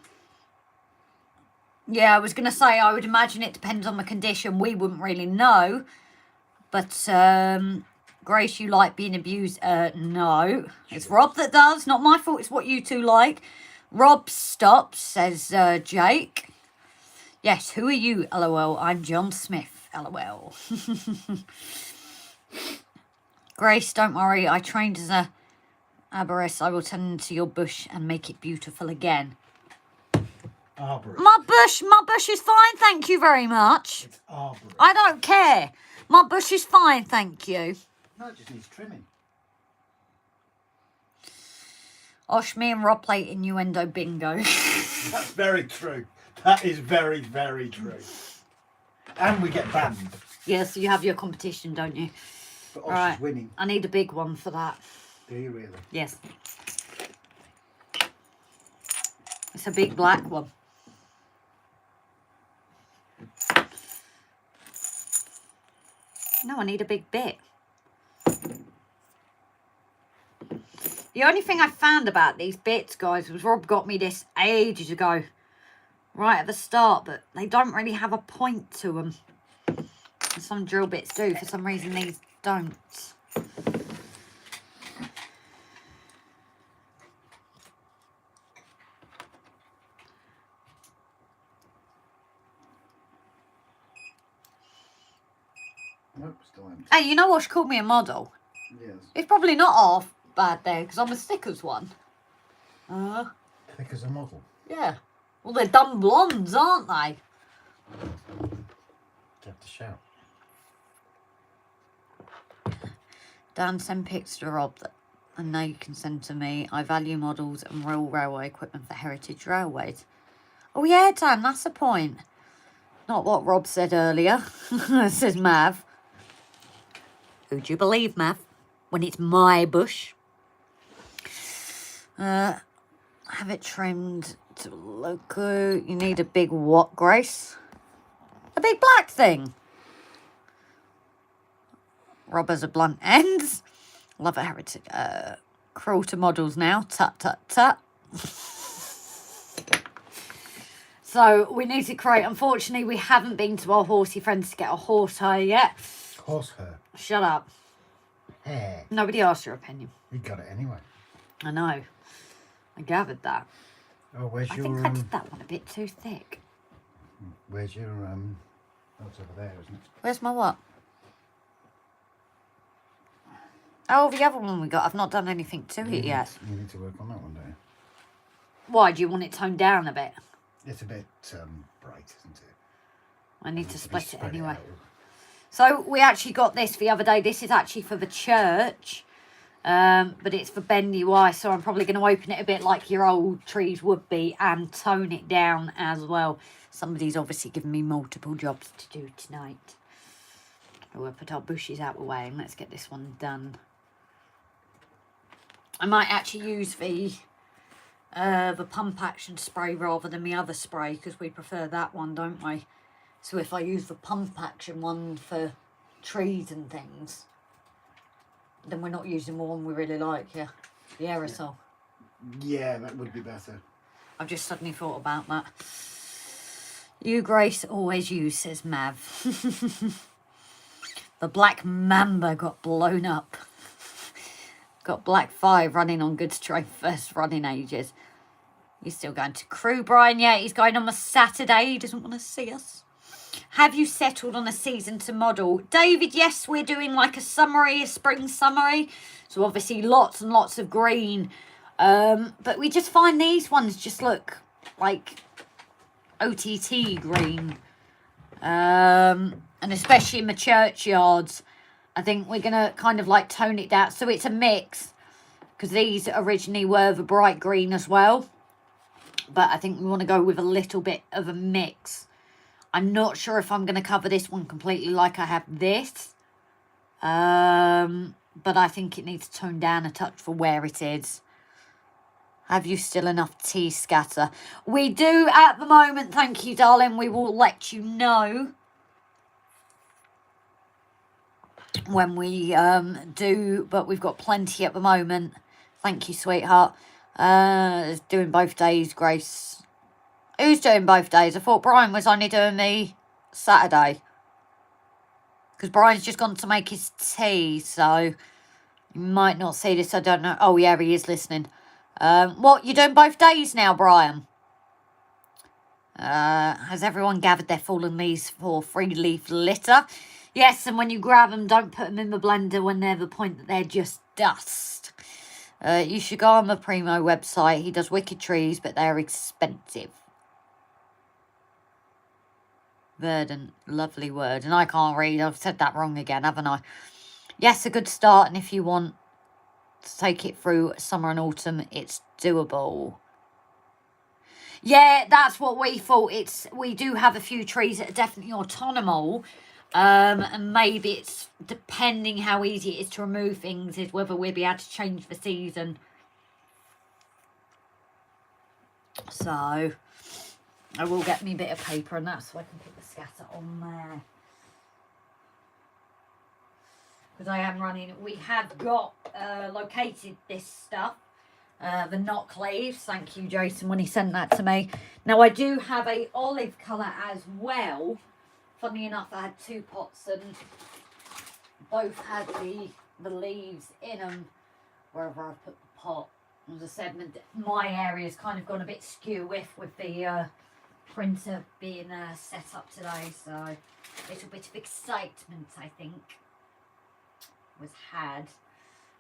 Yeah, I was going to say, I would imagine it depends on the condition. We wouldn't really know. But, Grace, you like being abused? No. It's Rob that does. Not my fault. It's what you two like. Rob stops, says Jake. Yes, who are you, LOL? I'm John Smith, LOL. Grace, don't worry. I trained as a arborist. I will tend to your bush and make it beautiful again. Arborist. My bush is fine, thank you very much. It's arborist. I don't care. My bush is fine, thank you. No, it just needs trimming. Osh, me and Rob play innuendo bingo. That's very true. That is very, very true. And we get banned. Yeah, so you have your competition, don't you? But Osh Right. is winning. I need a big one for that. Do you really? Yes. It's a big black one. No, I need a big bit. The only thing I found about these bits, guys, was Rob got me this ages ago. Right at the start, but they don't really have a point to them. Some drill bits do. For some reason, these don't. Nope, still empty. Hey, you know what's called me a model? Yes. It's probably not half bad there, because I'm a stickers one. Thick as a model. Yeah. Well, they're dumb blondes, aren't they? You have to shout. Dan, send pics to Rob that I know you can send to me. I value models and Royal Railway equipment for heritage railways. Oh yeah, Dan, that's the point. Not what Rob said earlier. Says Mav. Who'd you believe, Mav? When it's my bush. Have it trimmed to loco. You need a big what, Grace? A big black thing. Rob has a blunt ends. Love a heritage. Cruel to models now. Tut, tut, tut. So we need to create. Unfortunately, we haven't been to our horsey friends to get a horse hair yet. Horse hair. Shut up. Hair. Nobody asked your opinion. You got it anyway. I know. I gathered that. Oh, where's I your... think I did that one a bit too thick. Where's your... Oh, it's over there, isn't it? Where's my what? Oh, the other one we got. I've not done anything to it yet. You need to work on that one, don't you? Why? Do you want it toned down a bit? It's a bit bright, isn't it? I need to split it Spread anyway. out. So we actually got this the other day. This is actually for the church. But it's for Ben UI. So I'm probably going to open it a bit like your old trees would be and tone it down as well. Somebody's obviously given me multiple jobs to do tonight. We'll put our bushes out the way and let's get this one done. I might actually use the pump action spray rather than the other spray because we prefer that one, don't we? So if I use the pump action one for trees and things, then we're not using the one we really like, yeah? The aerosol. Yeah, that would be better. I've just suddenly thought about that. You, Grace, always use, says Mav. The Black Mamba got blown up. Got Black 5 running on goods train, first run in ages. He's still going to crew, Brian. Yeah, he's going on a Saturday. He doesn't want to see us. Have you settled on a season to model? David, yes, we're doing like a summary, a spring summary. So obviously lots and lots of green. But we just find these ones just look like OTT green. And especially in the churchyards. I think we're going to kind of like tone it down. So it's a mix. Because these originally were the bright green as well. But I think we want to go with a little bit of a mix. I'm not sure if I'm going to cover this one completely like I have this. But I think it needs to tone down a touch for where it is. Have you still enough tea scatter? We do at the moment, thank you, darling. We will let you know when we do, but we've got plenty at the moment. Thank you, sweetheart. Doing both days, Grace. Who's doing both days? I thought Brian was only doing the Saturday. Because Brian's just gone to make his tea, so you might not see this, I don't know. Oh, yeah, he is listening. What, you're doing both days now, Brian? Has everyone gathered their fallen leaves for free-leaf litter? Yes, and when you grab them, don't put them in the blender when they're the point that they're just dust. You should go on the Primo website. He does wicked trees, but they're expensive. Verdant, lovely word. And I can't read. I've said that wrong again, haven't I? Yes, a good start. And if you want to take it through summer and autumn, it's doable. Yeah, that's what we thought. We do have a few trees that are definitely autonomous. And maybe it's depending how easy it is to remove things, is whether we'll be able to change the season. So I will get me a bit of paper and that so I can put the scatter on there. Because I am running, we have got located this stuff, the knock leaves. Thank you, Jason, when he sent that to me. Now I do have a olive colour as well. Funny enough, I had 2 pots and both had the leaves in them wherever I put the pot. As I said, my area's kind of gone a bit skew with the printer being set up today, so a little bit of excitement, I think, was had.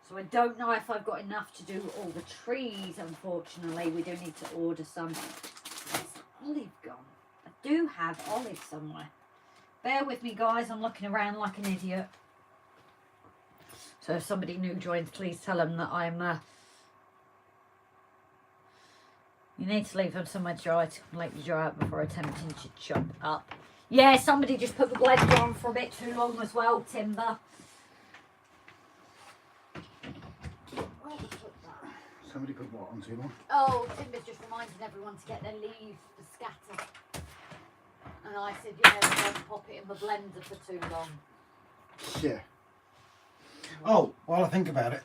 So I don't know if I've got enough to do all the trees, unfortunately. We do need to order some. Where's the olive gone? I do have olive somewhere. Bear with me, guys. I'm looking around like an idiot. So if somebody new joins, please tell them that I'm... You need to leave them somewhere dry to completely dry out before attempting to chop up. Yeah, somebody just put the blender on for a bit too long as well, Timber. Somebody put what on too long? Oh, Timber's just reminding everyone to get their leaves for scatter. And I said, yeah, don't pop it in the blender for too long. Yeah. Oh, while I think about it,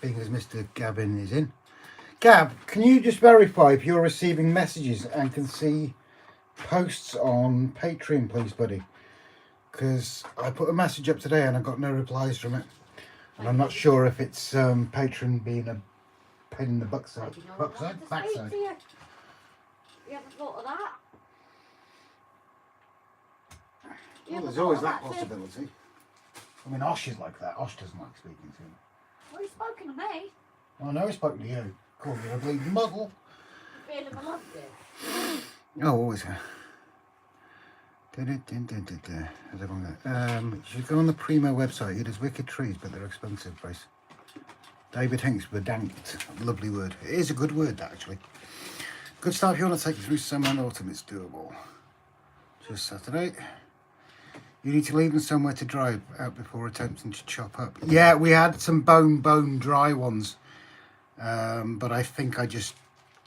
being as Mr. Gavin is in. Gav, can you just verify if you're receiving messages and can see posts on Patreon, please, buddy? Because I put a message up today and I got no replies from it. And I'm not sure if it's Patreon being a pain in the backside. Backside. You haven't thought of that? Well, there's always that possibility. I mean, Osh is like that. Osh doesn't like speaking to him. Well, he's spoken to me. Oh, no, he's spoken to you. Called you a bleeding muddle. Feeling I loved it. Oh, always. You should go on the Primo website. It is wicked trees, but they're expensive, Grace. David Hinks, verdankt. Lovely word. It is a good word, that, actually. Good start if you want to take it through summer and autumn. It's doable. Just Saturday. You need to leave them somewhere to dry out before attempting to chop up. Yeah, we had some bone dry ones. But I think I just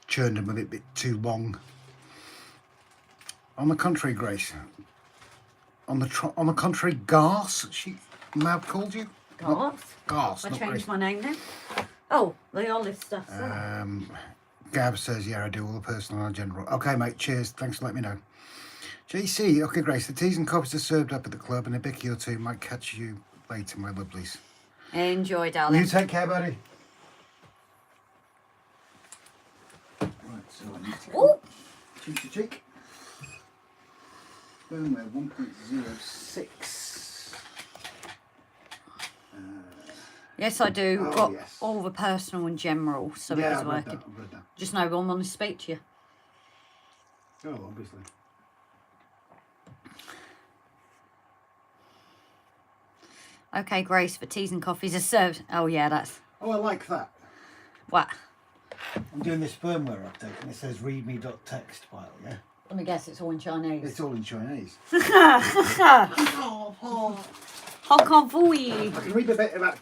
churned them a bit too long. On the contrary, Grace. On the contrary, Garth, she Mav called you? Garth? Garth, I not changed Grace. my name then. Oh, the olive stuff. Gav says, yeah, I do all the personal and general. Okay, mate, cheers. Thanks for letting me know. JC, okay, Grace, the teas and coffees are served up at the club and a bicky or two might catch you later, my lovelies. Enjoy, darling. You take care, buddy. Right, so I need to go cheek to cheek. Firmware 1.06. Yes, I do. Oh, Got yes. all the personal and general, so it is working. I've read that. Just know one want to speak to you. Oh, obviously. Okay, Grace, the teas and coffees are served. Oh, yeah, that's... Oh, I like that. What? I'm doing this firmware update and it says readme.txt file, yeah? Let me guess, it's all in Chinese. It's all in Chinese. Hong Kong Fooey. I can read a bit about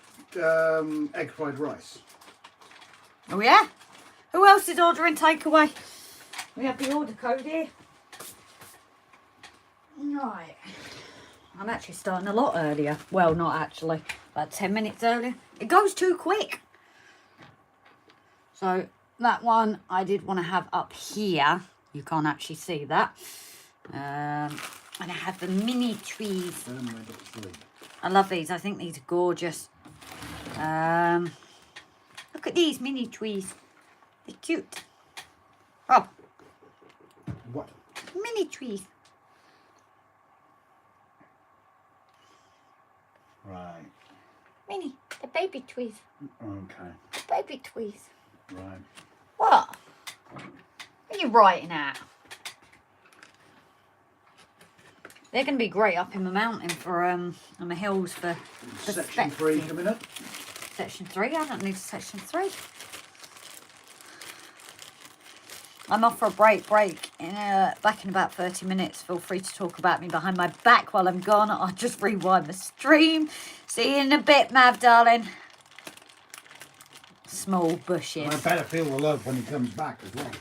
egg fried rice. Oh, yeah? Who else is ordering takeaway? We have the order code here. Right. I'm actually starting a lot earlier. Well, not actually. About 10 minutes earlier. It goes too quick. So, that one I did want to have up here. You can't actually see that. And I have the mini trees. I love these. I think these are gorgeous. Look at these mini trees. They're cute. Oh. What? Mini trees. Right. Mini. The baby trees. Okay. Baby trees. Right. What? What are you writing at? They're going to be great up in the mountain for on the hills for Section 3 coming up. Section 3? I don't need Section 3. I'm off for a break in back in about 30 minutes. Feel free to talk about me behind my back while I'm gone. I'll just rewind the stream. See you in a bit, Mav, darling. Small bushes. And I better feel the love when he comes back as well.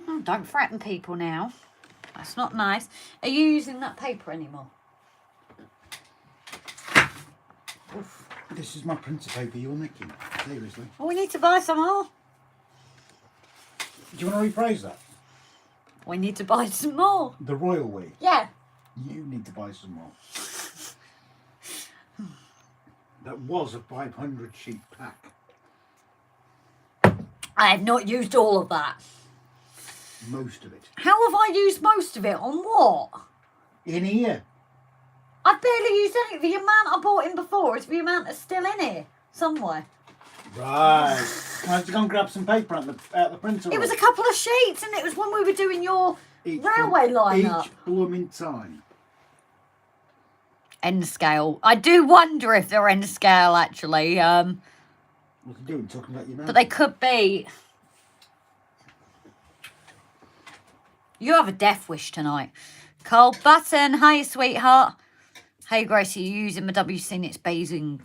Oh, don't threaten people now. That's not nice. Are you using that paper anymore? Oof. This is my printer paper you're nicking. Seriously. Well, we need to buy some more. Do you want to rephrase that? We need to buy some more. The royal way. Yeah. You need to buy some more. That was a 500 sheet pack. I have not used all of that. Most of it. How have I used most of it? On what? In here. I've barely used any. The amount I bought in before is the amount that's still in here. Somewhere. Right. I have to go and grab some paper out the printer. It was a couple of sheets and it was when we were doing your railway lineup. Each blooming time. End scale. I do wonder if they're end scale actually. What are you doing? Talking about your man? But they could be. You have a death wish tonight. Cold Button, hi sweetheart. Hey Gracie, are you using the SCENICS basing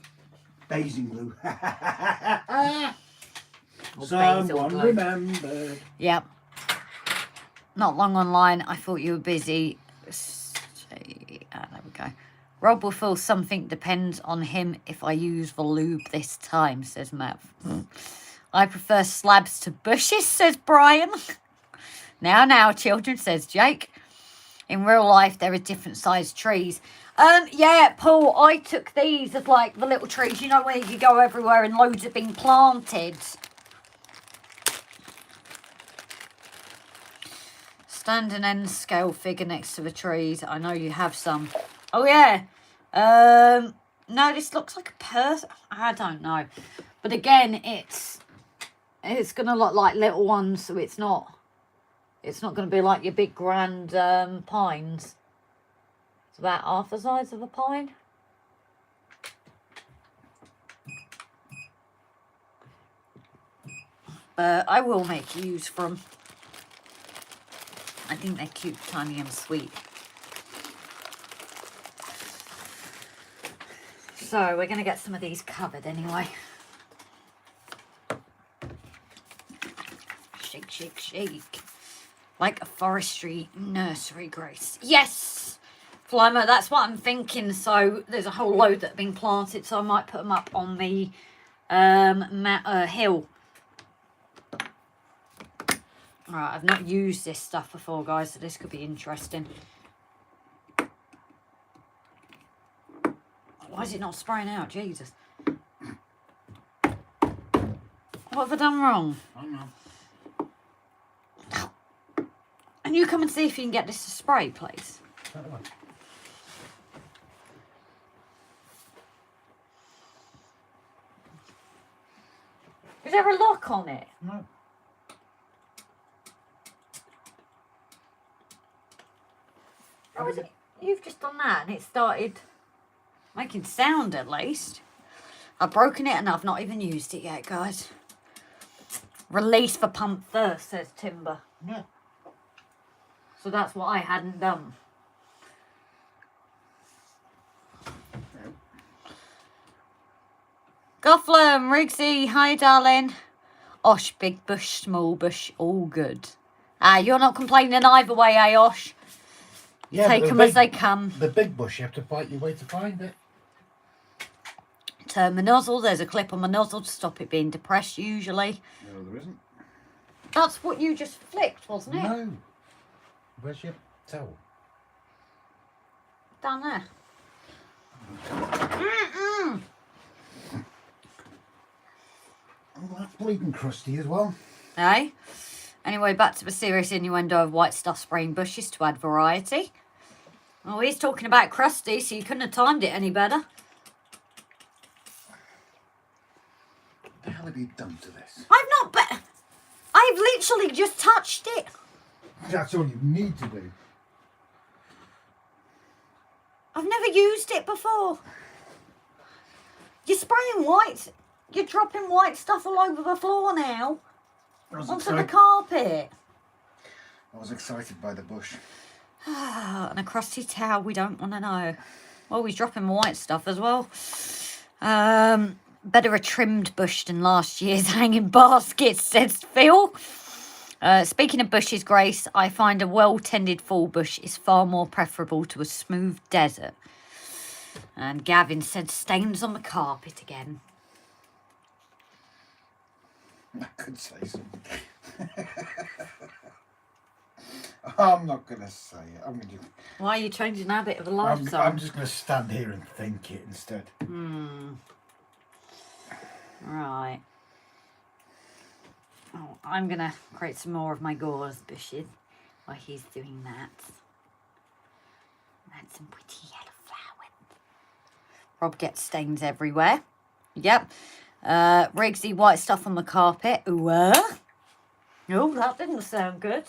glue. Or Someone basil glue. remembered. Yep. Not long online. I thought you were busy. There we go. Rob will feel something depends on him if I use the lube this time, says Mav. I prefer slabs to bushes, says Brian. Now, children, says Jake. In real life, there are different sized trees. Yeah, Paul, I took these as like the little trees, you know, where you go everywhere and loads have been planted. Stand an end scale figure next to the trees. I know you have some. Oh, yeah. No, this looks like a person. I don't know. But again, it's going to look like little ones, so it's not going to be like your big grand pines. It's about half the size of a pine. I will make use from. I think they're cute, tiny and sweet. So we're going to get some of these covered anyway. Shake, shake, shake. Like a forestry nursery, Grace. Yes! Flymo, that's what I'm thinking. So there's a whole load that have been planted. So I might put them up on the hill. Alright, I've not used this stuff before, guys. So this could be interesting. Why is it not spraying out? Jesus. What have I done wrong? I don't know. And you come and see if you can get this to spray, please. Is there a lock on it? No. How is it? You've just done that and it started making sound at least. I've broken it and I've not even used it yet, guys. Release for pump first, says Timber. Yeah. So that's what I hadn't done. Gotham, Riggsy, hi darling. Osh, big bush, small bush, all good. You're not complaining either way, Osh? Yeah, take them as they come. The big bush, you have to fight your way to find it. Turn the nozzle. There's a clip on the nozzle to stop it being depressed usually. No, there isn't. That's what you just flicked, wasn't it? No. Where's your towel? Down there. Oh, that's bleeding crusty as well. Hey? Anyway, back to the serious innuendo of white stuff spraying bushes to add variety. Oh, he's talking about crusty, so you couldn't have timed it any better. What the hell have you done to this? I've literally just touched it. That's all you need to do. I've never used it before. You're spraying white. You're dropping white stuff all over the floor now. Onto the carpet. I was excited by the bush. And a crusty towel we don't want to know. Well, he's dropping white stuff as well. Better a trimmed bush than last year's hanging basket, says Phil. Speaking of bushes, Grace, I find a well-tended fall bush is far more preferable to a smooth desert. And Gavin said stains on the carpet again. I could say something. I'm not going to say it. I'm going to. Why are you changing that bit of a life song? I'm just going to stand here and think it instead. Right. Oh, I'm going to create some more of my gauze bushes while he's doing that. And some pretty yellow flowers. Rob gets stains everywhere. Yep. Riggsy white stuff on the carpet. Ooh, oh, that didn't sound good.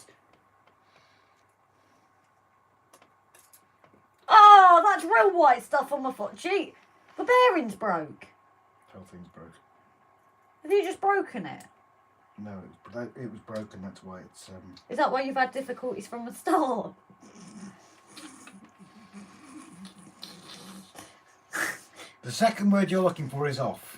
Oh, that's real white stuff on my foot. Gee, the bearing's broke. The whole thing's broke. Have you just broken it? No, it was broken. That's why it's. Is that why you've had difficulties from the start? The second word you're looking for is off.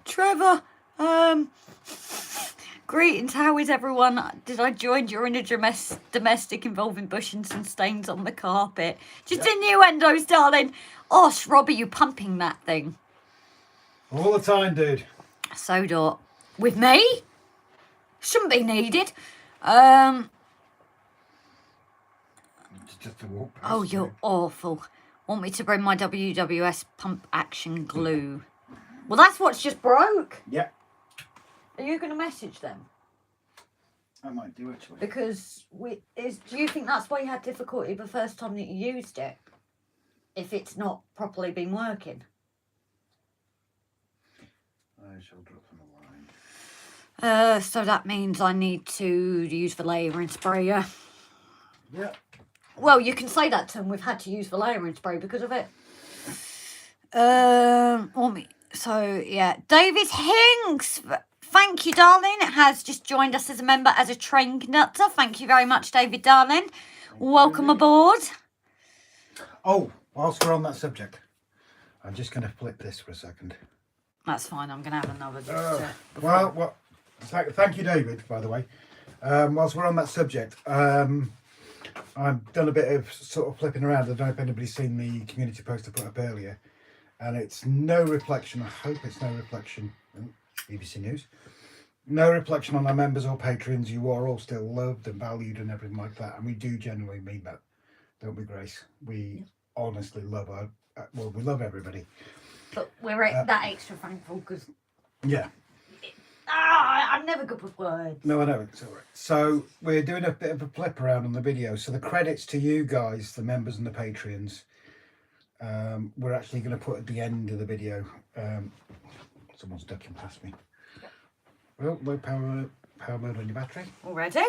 Trevor, greetings, how is everyone? Did I join during a domestic involving bushings and stains on the carpet? Just innuendos, darling. Oh, Rob, are you pumping that thing? All the time, dude. So do. With me? Shouldn't be needed. Just to walk past. Oh, you're awful. Want me to bring my WWS pump action glue? Well, that's what's just broke. Yeah. Are you going to message them? I might do, actually. Because do you think that's why you had difficulty the first time that you used it? If it's not properly been working? I shall drop them a line. So that means I need to use the layering sprayer. Yeah. Well, you can say that to them. We've had to use the layering spray because of it. So, yeah. David Hinks, thank you, darling. It has just joined us as a member as a train conductor. Thank you very much, David, darling. Welcome aboard. Oh, whilst we're on that subject, I'm just going to flip this for a second. That's fine. I'm going to have another. Thank you, David, by the way. Whilst we're on that subject, I've done a bit of sort of flipping around. I don't know if anybody's seen the community post I put up earlier. And it's no reflection, I hope it's no reflection, BBC News, no reflection on our members or patrons. You are all still loved and valued and everything like that. And we do genuinely mean that, don't we, Grace? We honestly love we love everybody. But we're that extra thankful because... Yeah. I'm never good with words. No, I know. It's all right. So we're doing a bit of a flip around on the video. So the credits to you guys, the members and the Patreons, we're actually going to put at the end of the video. Someone's ducking past me. Well, low power mode on your battery. Already?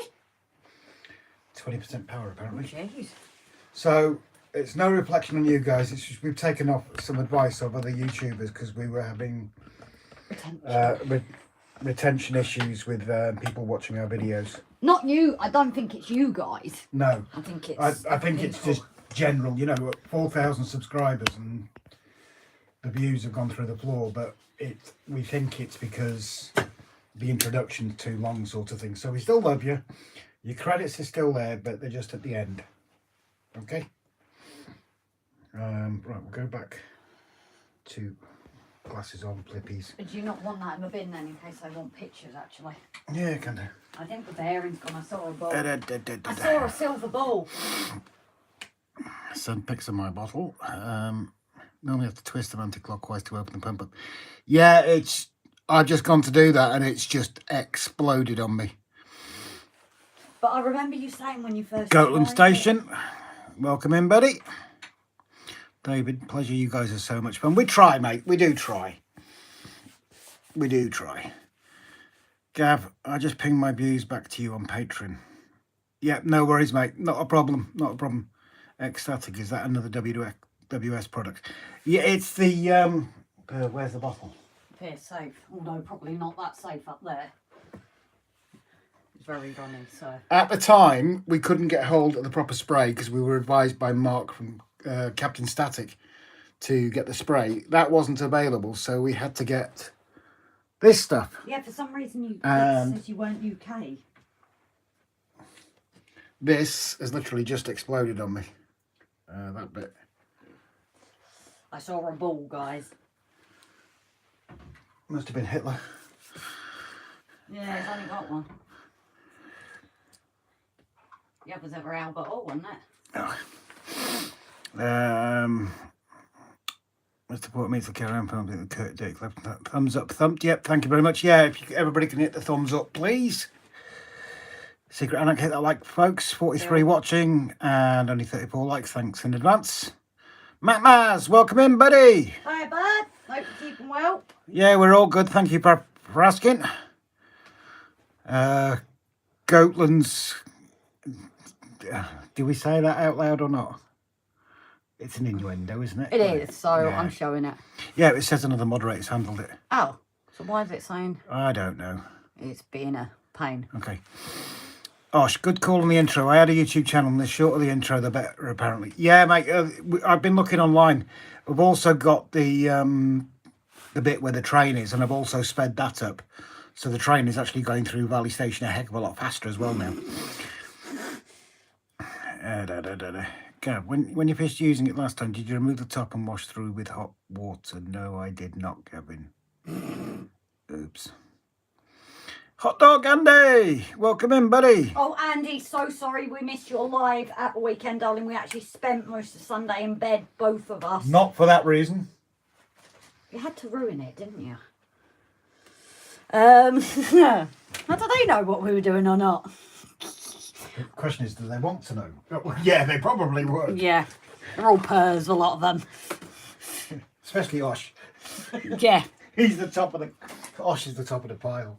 20% power apparently. Jeez. So it's no reflection on you guys. It's just we've taken off some advice of other YouTubers because we were having retention issues with people watching our videos. Not you. I don't think it's you guys. No. I think it's... I think it's just general, you know, 4,000 subscribers and the views have gone through the floor, but we think it's because the introduction's too long, sort of thing. So we still love you. Your credits are still there, but they're just at the end. Okay? Right, we'll go back to glasses on, flippies. But do you not want that in the bin then, in case I want pictures, actually? Yeah, kind of. I think the bearing's gone. I saw a ball. I saw a silver ball. Son picks up my bottle. Normally have to twist them anti-clockwise to open the pump up. Yeah, I've just gone to do that and it's just exploded on me. But I remember you saying when you first... Goatland Station. Welcome in, buddy. David, pleasure. You guys are so much fun. We try, mate. We do try. We do try. Gav, I just pinged my views back to you on Patreon. Yeah, no worries, mate. Not a problem. Not a problem. Ecstatic, is that another WS product? Yeah, it's the where's the bottle? Appears safe, although probably not that safe up there. It's very runny, so. At the time, we couldn't get hold of the proper spray because we were advised by Mark from Captain Static to get the spray. That wasn't available, so we had to get this stuff. Yeah, for some reason it says you weren't UK. This has literally just exploded on me. That bit. I saw a ball, guys. Must have been Hitler. Yeah, it's only got one. The others ever Albert Hall, wasn't it? Oh. Mr. Port meets the Karen Pump, Kurt Dick left. Thumbs up, thumped. Yep, thank you very much. Yeah, if everybody can hit the thumbs up, please. Secret Anarch, hit that like, folks. 43 watching and only 34 likes. Thanks in advance. Matt Maz, welcome in, buddy. Hi, bud. Hope you're keeping well. Yeah, we're all good. Thank you for asking. Goatlands. Do we say that out loud or not? It's an innuendo, isn't it? It is, so yeah. I'm showing it. Yeah, it says another moderator's handled it. Oh, so why is it saying? I don't know. It's being a pain. Okay. Osh, good call on the intro. I had a YouTube channel and the shorter the intro, the better, apparently. Yeah, mate, I've been looking online. We've also got the bit where the train is, and I've also sped that up. So the train is actually going through Valley Station a heck of a lot faster as well now. Gav, when you finished using it last time, did you remove the top and wash through with hot water? No, I did not, Gavin. Oops. Hot Dog Andy, welcome in, buddy. Oh, Andy, so sorry we missed your live at the weekend, darling. We actually spent most of Sunday in bed, both of us. Not for that reason. You had to ruin it, didn't you? How do they know what we were doing or not? The question is, do they want to know? Oh, yeah, they probably would. Yeah, they're all purrs, a lot of them. Especially Osh. Yeah. He's the top of the... Osh is the top of the pile.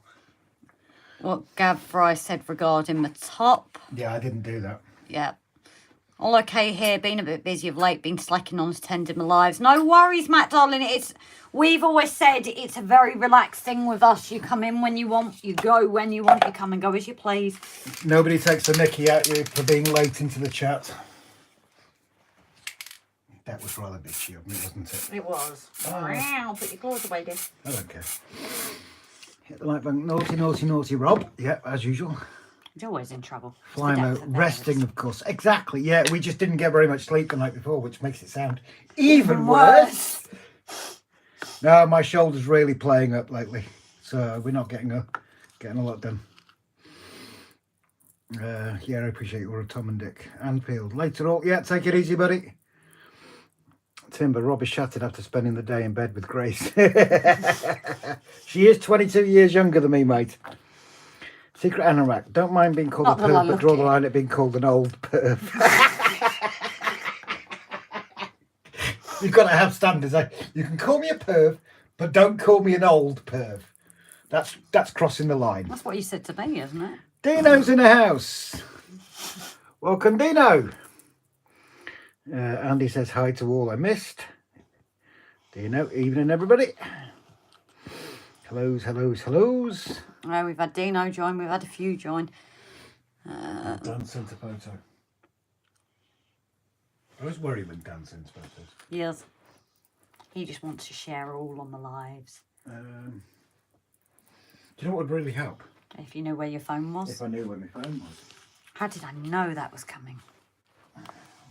What Gav Fry said regarding the top. Yeah, I didn't do that. Yeah. All okay here, been a bit busy of late, been slacking on attending my lives. No worries, Matt, darling. We've always said it's a very relaxed thing with us. You come in when you want, you go when you want, you come and go as you please. Nobody takes the mickey out you for being late into the chat. That was rather bitchy of me, wasn't it? It was. Wow, put your claws away, dear. I don't care. Hit the like button. Naughty, naughty, naughty, Rob. Yeah, as usual. He's always in trouble. Fly mode, resting, of course. Exactly, yeah. We just didn't get very much sleep the night before, which makes it sound even worse. No, my shoulder's really playing up lately, so we're not getting a lot done. Yeah, I appreciate you, Tom and Dick. And Peeled. Later all. Yeah, take it easy, buddy. Timber, Rob is shattered after spending the day in bed with Grace. She is 22 years younger than me, mate. Secret Anorak. Don't mind being called a perv, but draw the line at being called an old perv. You've got to have standards. Eh? You can call me a perv, but don't call me an old perv. That's crossing the line. That's what you said to me, isn't it? Dino's in the house. Welcome, Dino. Andy says hi to all I missed. Dino, evening, everybody. Hellos, hellos, hellos. We've had Dino join, we've had a few join. Dan sent a photo. I always worry when Dan sends photos. Yes. He just wants to share all on the lives. Do you know what would really help? If you knew where your phone was. If I knew where my phone was. How did I know that was coming?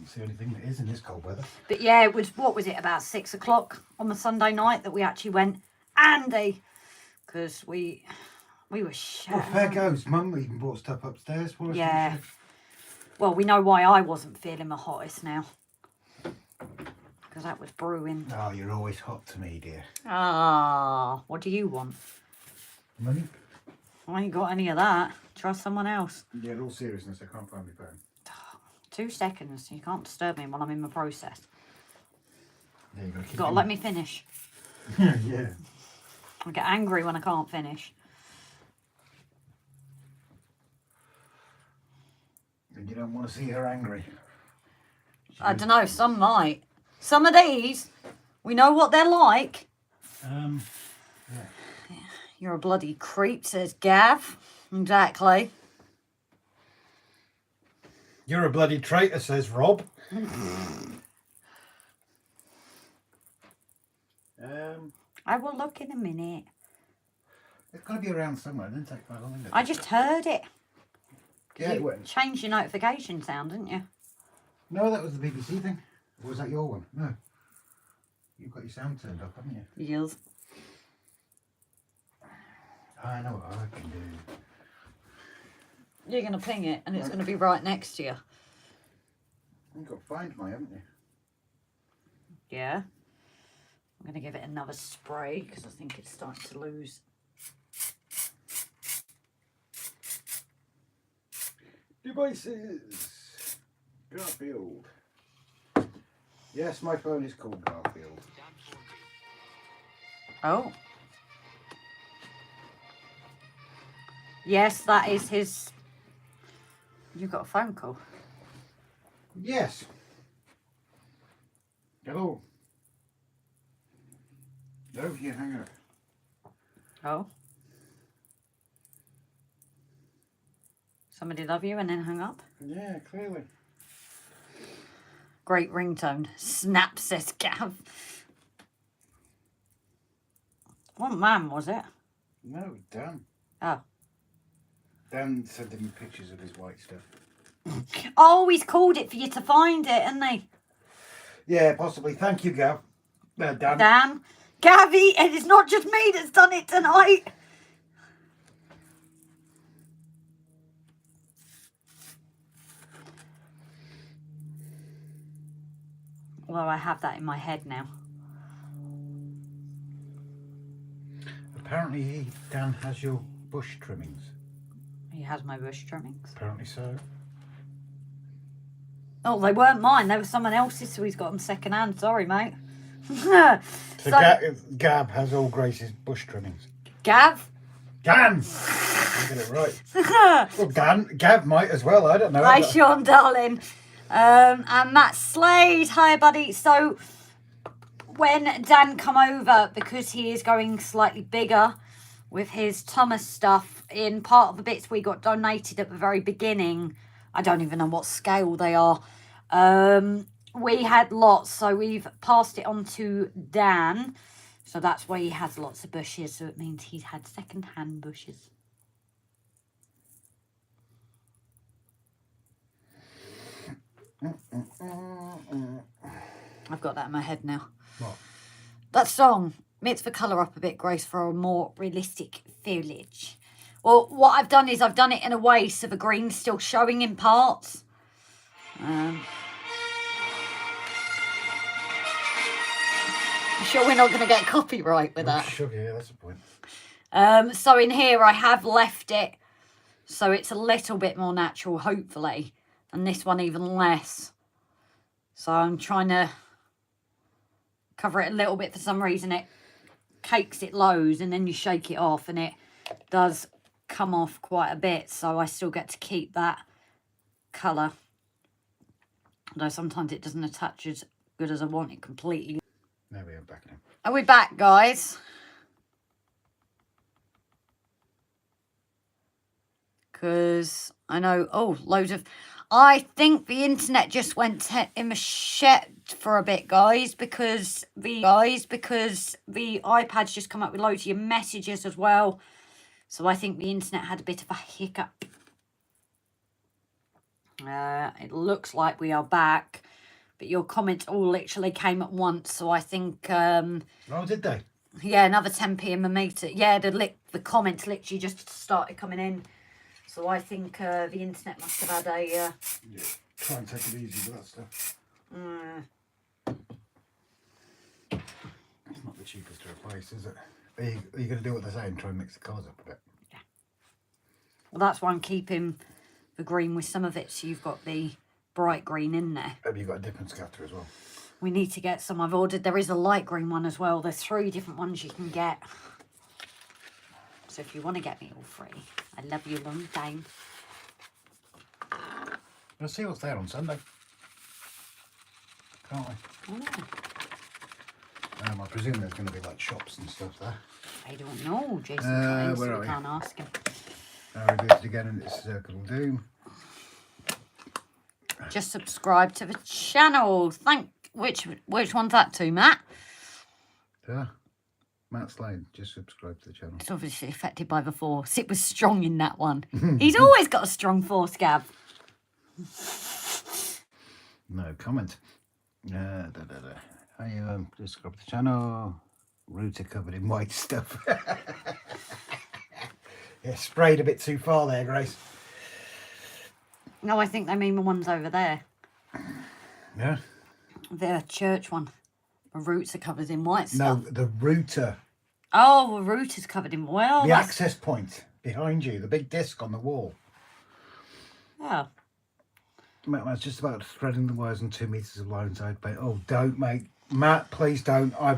It's the only thing that is in this cold weather. But yeah, it was, what was it, about 6 o'clock on the Sunday night that we actually went, Andy, because we were shattered. Well, fair goes. Mum even brought stuff upstairs for us. Yeah. Well, we know why I wasn't feeling my hottest now. Because that was brewing. Oh, you're always hot to me, dear. Ah, what do you want? Money? I ain't got any of that. Trust someone else. Yeah, in all seriousness, I can't find my phone. 2 seconds. You can't disturb me while I'm in my process. Yeah, you've You've got to let me finish. Yeah. I get angry when I can't finish. And you don't want to see her angry. I don't know, some might. Some of these, we know what they're like. Yeah. You're a bloody creep, says Gav. Exactly. You're a bloody traitor, says Rob. I will look in a minute. It's got to be around somewhere. It didn't take that long, did it? I just heard it. Yeah, it went. Changed your notification sound, didn't you? No, that was the BBC thing. Or was that your one? No. You've got your sound turned up, haven't you? Yes. I know what I can do. You're going to ping it and it's going to be right next to you. You've got Find My, haven't you? Yeah. I'm going to give it another spray because I think it's starting to lose. Devices. Garfield. Yes, my phone is called Garfield. Oh. Yes, that is his... You got a phone call? Yes. Hello. No, you hang up. Oh. Somebody love you and then hung up? Yeah, clearly. Great ringtone. Snap, says Gav. What man was it? No, Dan. Oh. Dan sent me pictures of his white stuff. Oh, he's called it for you to find it, hasn't he? Yeah, possibly. Thank you, Gav. Dan. Dan. Gavi, and it's not just me that's done it tonight. Well, I have that in my head now. Apparently, Dan has your bush trimmings. He has my bush trimmings. Apparently so. Oh, they weren't mine. They were someone else's, so he's got them second hand. Sorry, mate. So Gab has all Grace's bush trimmings. Gav? Dan! I get it right. Well, Gav might as well. I don't know. Hi, Sean, darling. And Matt Slade. Hi, buddy. So, when Dan come over, because he is going slightly bigger with his Thomas stuff, in part of the bits we got donated at the very beginning, I don't even know what scale they are. We had lots, so we've passed it on to Dan. So that's why he has lots of bushes. So it means he's had second-hand bushes. I've got that in my head now. What? That song. Mix the colour up a bit, Grace, for a more realistic foliage. Well, what I've done is I've done it in a way so the green's still showing in parts. You sure we're not going to get copyright with that? Sugar, yeah, that's the point. So in here I have left it so it's a little bit more natural, hopefully, and this one even less. So I'm trying to cover it a little bit. For some reason it cakes it loads and then you shake it off and it does come off quite a bit, so I still get to keep that colour. Although sometimes it doesn't attach as good as I want it completely. There we are, back now. Are we back, guys? Because I know, oh, loads of... I think the internet just went in the shit for a bit, guys, because the iPad's just come up with loads of your messages as well. So I think the internet had a bit of a hiccup. It looks like we are back. But your comments all literally came at once, so I think... oh, did they? Yeah, another 10p in my meter. Yeah, the comments literally just started coming in. So I think the internet must have had a... Yeah, try and take it easy with that stuff. It's not the cheapest to replace, is it? Are you going to do what they're saying, try and mix the colours up a bit? Yeah. Well, that's why I'm keeping the green with some of it, so you've got the bright green in there. Have you got a dip and scatter as well? We need to get some. I've ordered. There is a light green one as well. There's 3 different ones you can get. So if you want to get me all 3, I love you long time. We'll see what's there on Sunday. Can't we? Oh, I presume there's going to be like shops and stuff there. I don't know. Jason can't, where so are we we? can't ask him. We do it again, and it's Circle of Doom. Just subscribe to the channel. Which one's that to, Matt? Yeah. Matt Slade, just subscribe to the channel. It's obviously affected by the force. It was strong in that one. He's always got a strong force, Gav. No comment. How you just subscribe to the channel? Router covered in white stuff. Yeah, sprayed a bit too far there, Grace. No, I think they mean the ones over there. Yeah? The church one. The roots are covered in white stuff. No, the router. Oh, the root is covered in... Well, The access point behind you. The big disc on the wall. Yeah. Matt, that's just about threading the wires on 2 metres of line side paint. Oh, don't, mate. Matt, please don't. I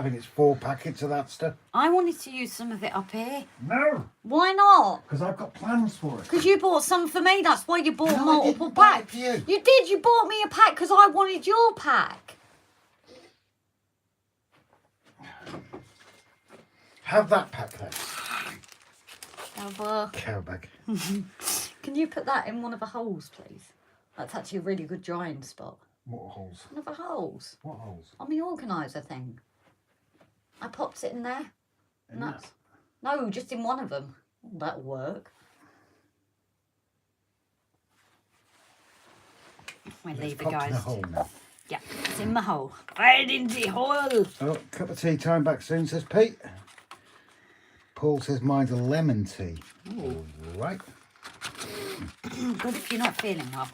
think it's 4 packets of that stuff. I wanted to use some of it up here. No. Why not? Because I've got plans for it. Because you bought some for me. That's why you bought No, I multiple didn't buy it packs. for you. You did. You bought me a pack because I wanted your pack. Have that pack then. Cow bag. Can you put that in one of the holes, please? That's actually a really good drying spot. What holes? One of the holes. What holes? On the organiser thing. I popped it in there. In And that's... No, just in one of them. Oh, that'll work. We'll leave it, guys. In a hole now. Yeah, it's in the hole. Right in the hole. Oh, cup of tea time back soon, says Pete. Paul says mine's a lemon tea. All right. Good if you're not feeling well.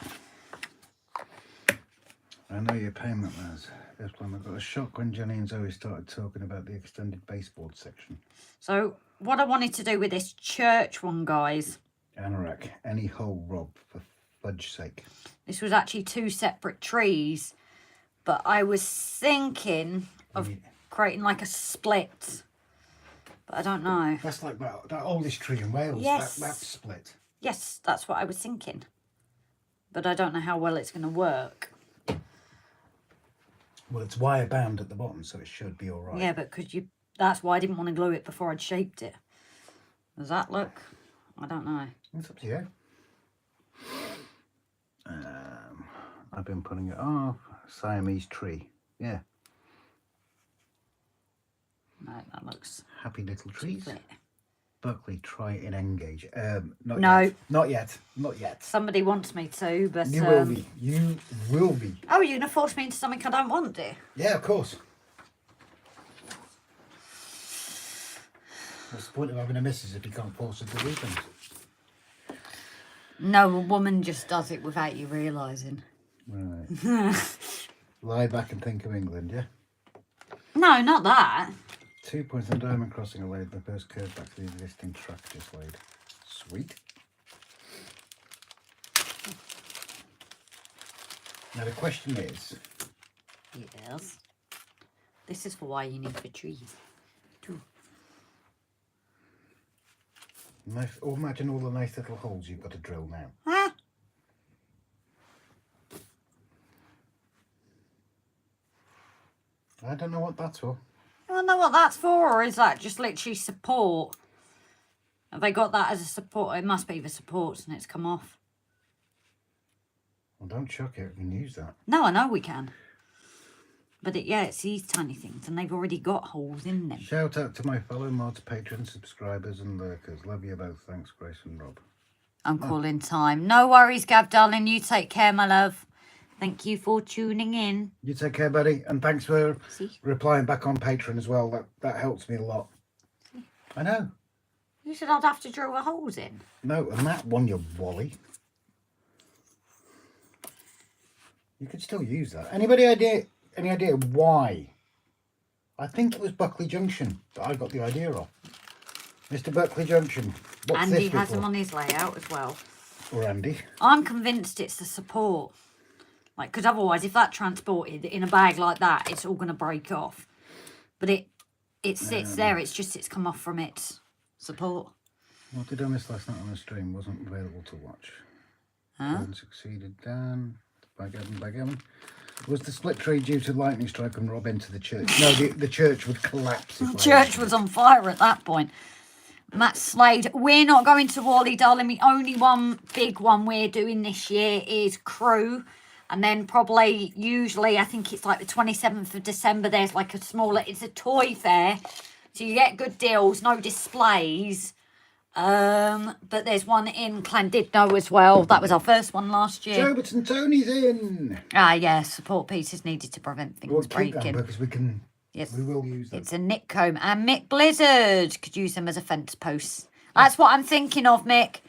I know your payment, lads. First time I got a shock when Johnny and Zoe started talking about the extended baseboard section. So, what I wanted to do with this church one, guys. Anorak, any hole, Rob, for fudge's sake. This was actually 2 separate trees. But I was thinking of creating like a split. But I don't know. That's like that oldest tree in Wales. Yes. That's split. Yes, that's what I was thinking. But I don't know how well it's going to work. Well, it's wire bound at the bottom, so it should be all right. Yeah, but could you... That's why I didn't want to glue it before I'd shaped it. Does that look? I don't know. It's up to you. I've been putting it off. Siamese tree. Yeah. No, that looks... Happy little trees. split. Buckley, try and engage. Not No. yet. Not yet. Not yet. Somebody wants me to, but... You will be. You will be. Oh, you're going to force me into something I don't want, dear? Yeah, of course. What's the point of having a missus if you can't force her to do things? No, a woman just does it without you realising. Right. Lie back and think of England, yeah? No, not that. 2 points on diamond crossing a laid. The first curve back to the existing track just laid. Sweet. Now the question is... Yes. This is for why you need the trees. Too. Nice, oh, imagine all the nice little holes you've got to drill now. Huh? I don't know what that's for. I don't know what that's for, or is that just literally support? Have they got that as a support? It must be the supports and it's come off. Well, don't chuck it. We can use that. No, I know we can. But it's these tiny things and they've already got holes in them. Shout out to my fellow mods, patrons, subscribers and lurkers. Love you both. Thanks, Grace and Rob. I'm calling time. No worries, Gav, darling. You take care, my love. Thank you for tuning in. You take care, buddy. And thanks for See? replying back on Patreon as well. That helps me a lot. See? I know. You said I'd have to drill the holes in. No, and that one, you wally. You could still use that. Any idea why? I think it was Buckley Junction that I got the idea of. Mr. Buckley Junction. What's Andy this has for? them on his layout as well. Or Andy. I'm convinced it's the support. Like, because otherwise, if that transported in a bag like that, it's all going to break off. But it sits there. It's come off from its support. What did I miss last night on the stream? Wasn't available to watch. Dan succeeded Dan. By Gavin. Was the split tree due to lightning strike and rob into the church? No, the church would collapse. The church was on fire at that point. Matt Slade, we're not going to Wally, darling. The only one big one we're doing this year is Crew. And then probably, usually, I think it's like the 27th of December, there's like a smaller, it's a toy fair. So you get good deals, no displays. But there's one in Llandudno as well. That was our first one last year. Choberton Tony's in. Ah, yeah, support pieces needed to prevent things breaking. Because we can. Yes, we will use them. It's a Nick Combe and Mick Blizzard could use them as a fence post. That's what I'm thinking of, Mick.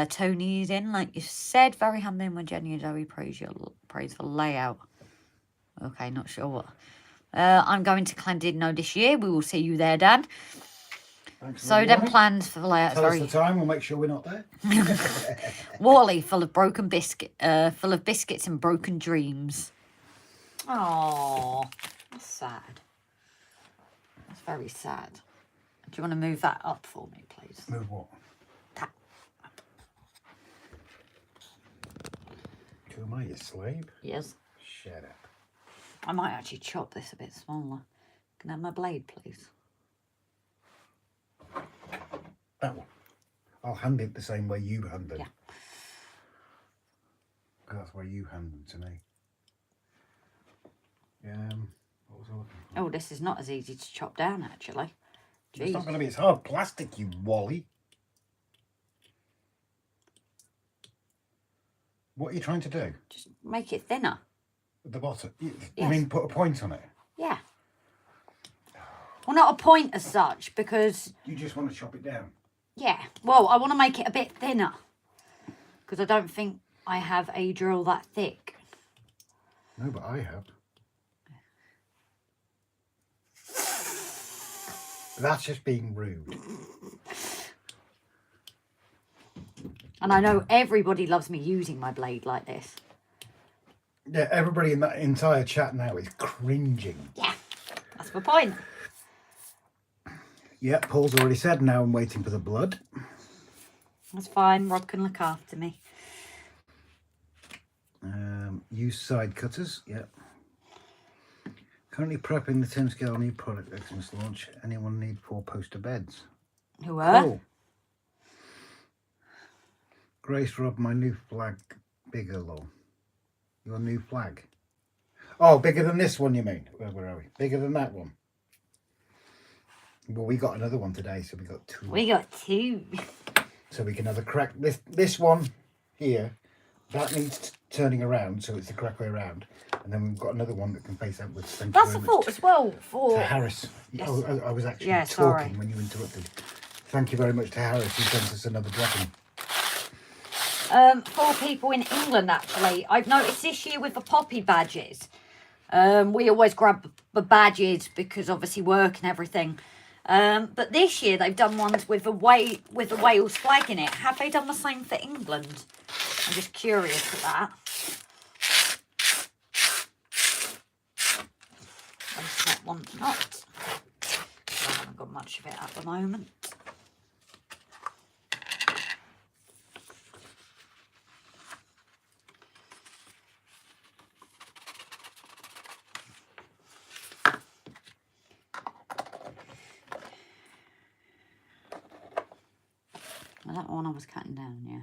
Tony's in, like you said, very humbling when Jenny and Zoe praise the layout. Okay, not sure what. I'm going to Llandudno this year. We will see you there, Dan. Thanks So then plans for the layout. Tell us the time. We'll make sure we're not there. Wally, full of biscuits and broken dreams. Oh, that's sad. That's very sad. Do you want to move that up for me, please? Move what? That. Who am I, your slave? Yes. Shut up. I might actually chop this a bit smaller. Can I have my blade, please? That one. I'll hand it the same way you hand it. Yeah. Because that's why you hand them to me. What was I looking for? Oh, this is not as easy to chop down, actually. Jeez. It's not going to be. It's hard plastic, you Wally. What are you trying to do? Just make it thinner. At the bottom? You Yes. mean put a point on it? Yeah. Well, not a point as such, because... You just want to chop it down? Yeah. Well, I want to make it a bit thinner. Because I don't think I have a drill that thick. No, but I have. That's just being rude. And I know everybody loves me using my blade like this. Yeah, everybody in that entire chat now is cringing. Yeah, that's my point. Yeah, Paul's already said now I'm waiting for the blood. That's fine. Rod can look after me. Use side cutters. Yeah. Currently prepping the 10 scale new product Xmas launch. Anyone need 4 poster beds? Who are? Cool. Grace Rob, my new flag bigger, lol. Your new flag. Oh, bigger than this one, you mean? Where are we? Bigger than that one. Well, we got another one today, so we got 2. We got 2. So we can have a crack. This one here, that needs turning around, so it's the correct way around. And then we've got another one that can face outwards. Thank you That's very a much thought as well for... to Harris. Yes. Oh, I was actually Yeah, talking sorry. when you interrupted. Thank you very much to Harris, who sent us another dragon. 4 people in England, actually. I've noticed this year with the poppy badges. We always grab the badges because obviously work and everything. But this year they've done ones with the Wales flag in it. Have they done the same for England? I'm just curious at that. That one's not. I haven't got much of it at the moment. Well, that one I was cutting down, yeah.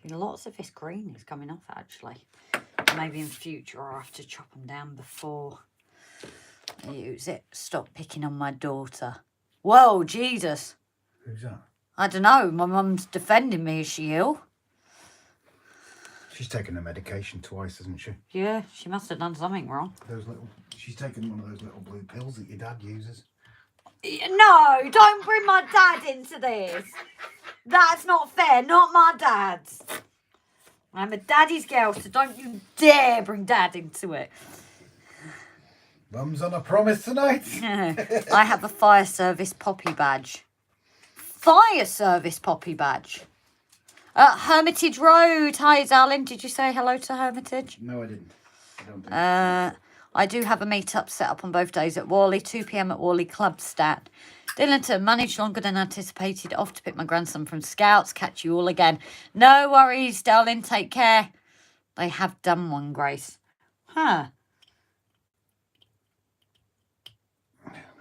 Lots of this green is coming off, actually. Maybe in future I'll have to chop them down before I use it. Stop picking on my daughter. Whoa, Jesus. Who's that? I don't know. My mum's defending me. Is she ill? She's taken her medication twice, hasn't she? Yeah, she must have done something wrong. She's taken one of those little blue pills that your dad uses. No, don't bring my dad into this. That's not fair. Not my dad's. I'm a daddy's girl, so don't you dare bring dad into it. Mum's on a promise tonight. I have a fire service poppy badge. Fire service poppy badge. Hermitage Road. Hi, darling. Did you say hello to Hermitage? No, I didn't. I don't think I do have a meet-up set up on both days at Whalley, 2 p.m. at Whalley Clubstat. Dillington, managed longer than anticipated. Off to pick my grandson from Scouts. Catch you all again. No worries, darling. Take care. They have done one, Grace. Huh.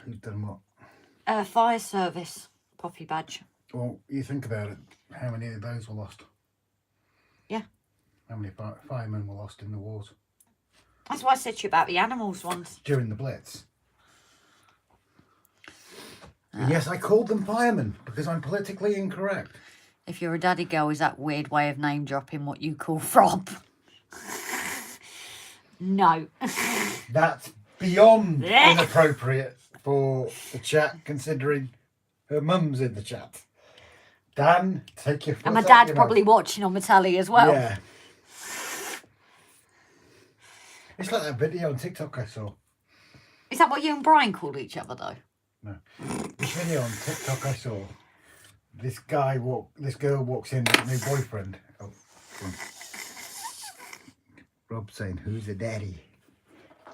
Who's done what? Fire service. Poppy badge. Well, you think about it. How many of those were lost? Yeah. How many firemen were lost in the wars? That's what I said to you about the animals once. During the Blitz. And yes, I called them firemen because I'm politically incorrect. If you're a daddy girl, is that weird way of name dropping what you call Frob? No. That's beyond inappropriate for the chat, considering her mum's in the chat. Dan, take your foot And my out dad's your probably mouth. watching on my telly as well. Yeah. It's like that video on TikTok I saw. Is that what you and Brian called each other, though? No. This video on TikTok I saw. This girl walks in with a new boyfriend. Oh, Rob saying, "Who's the daddy?"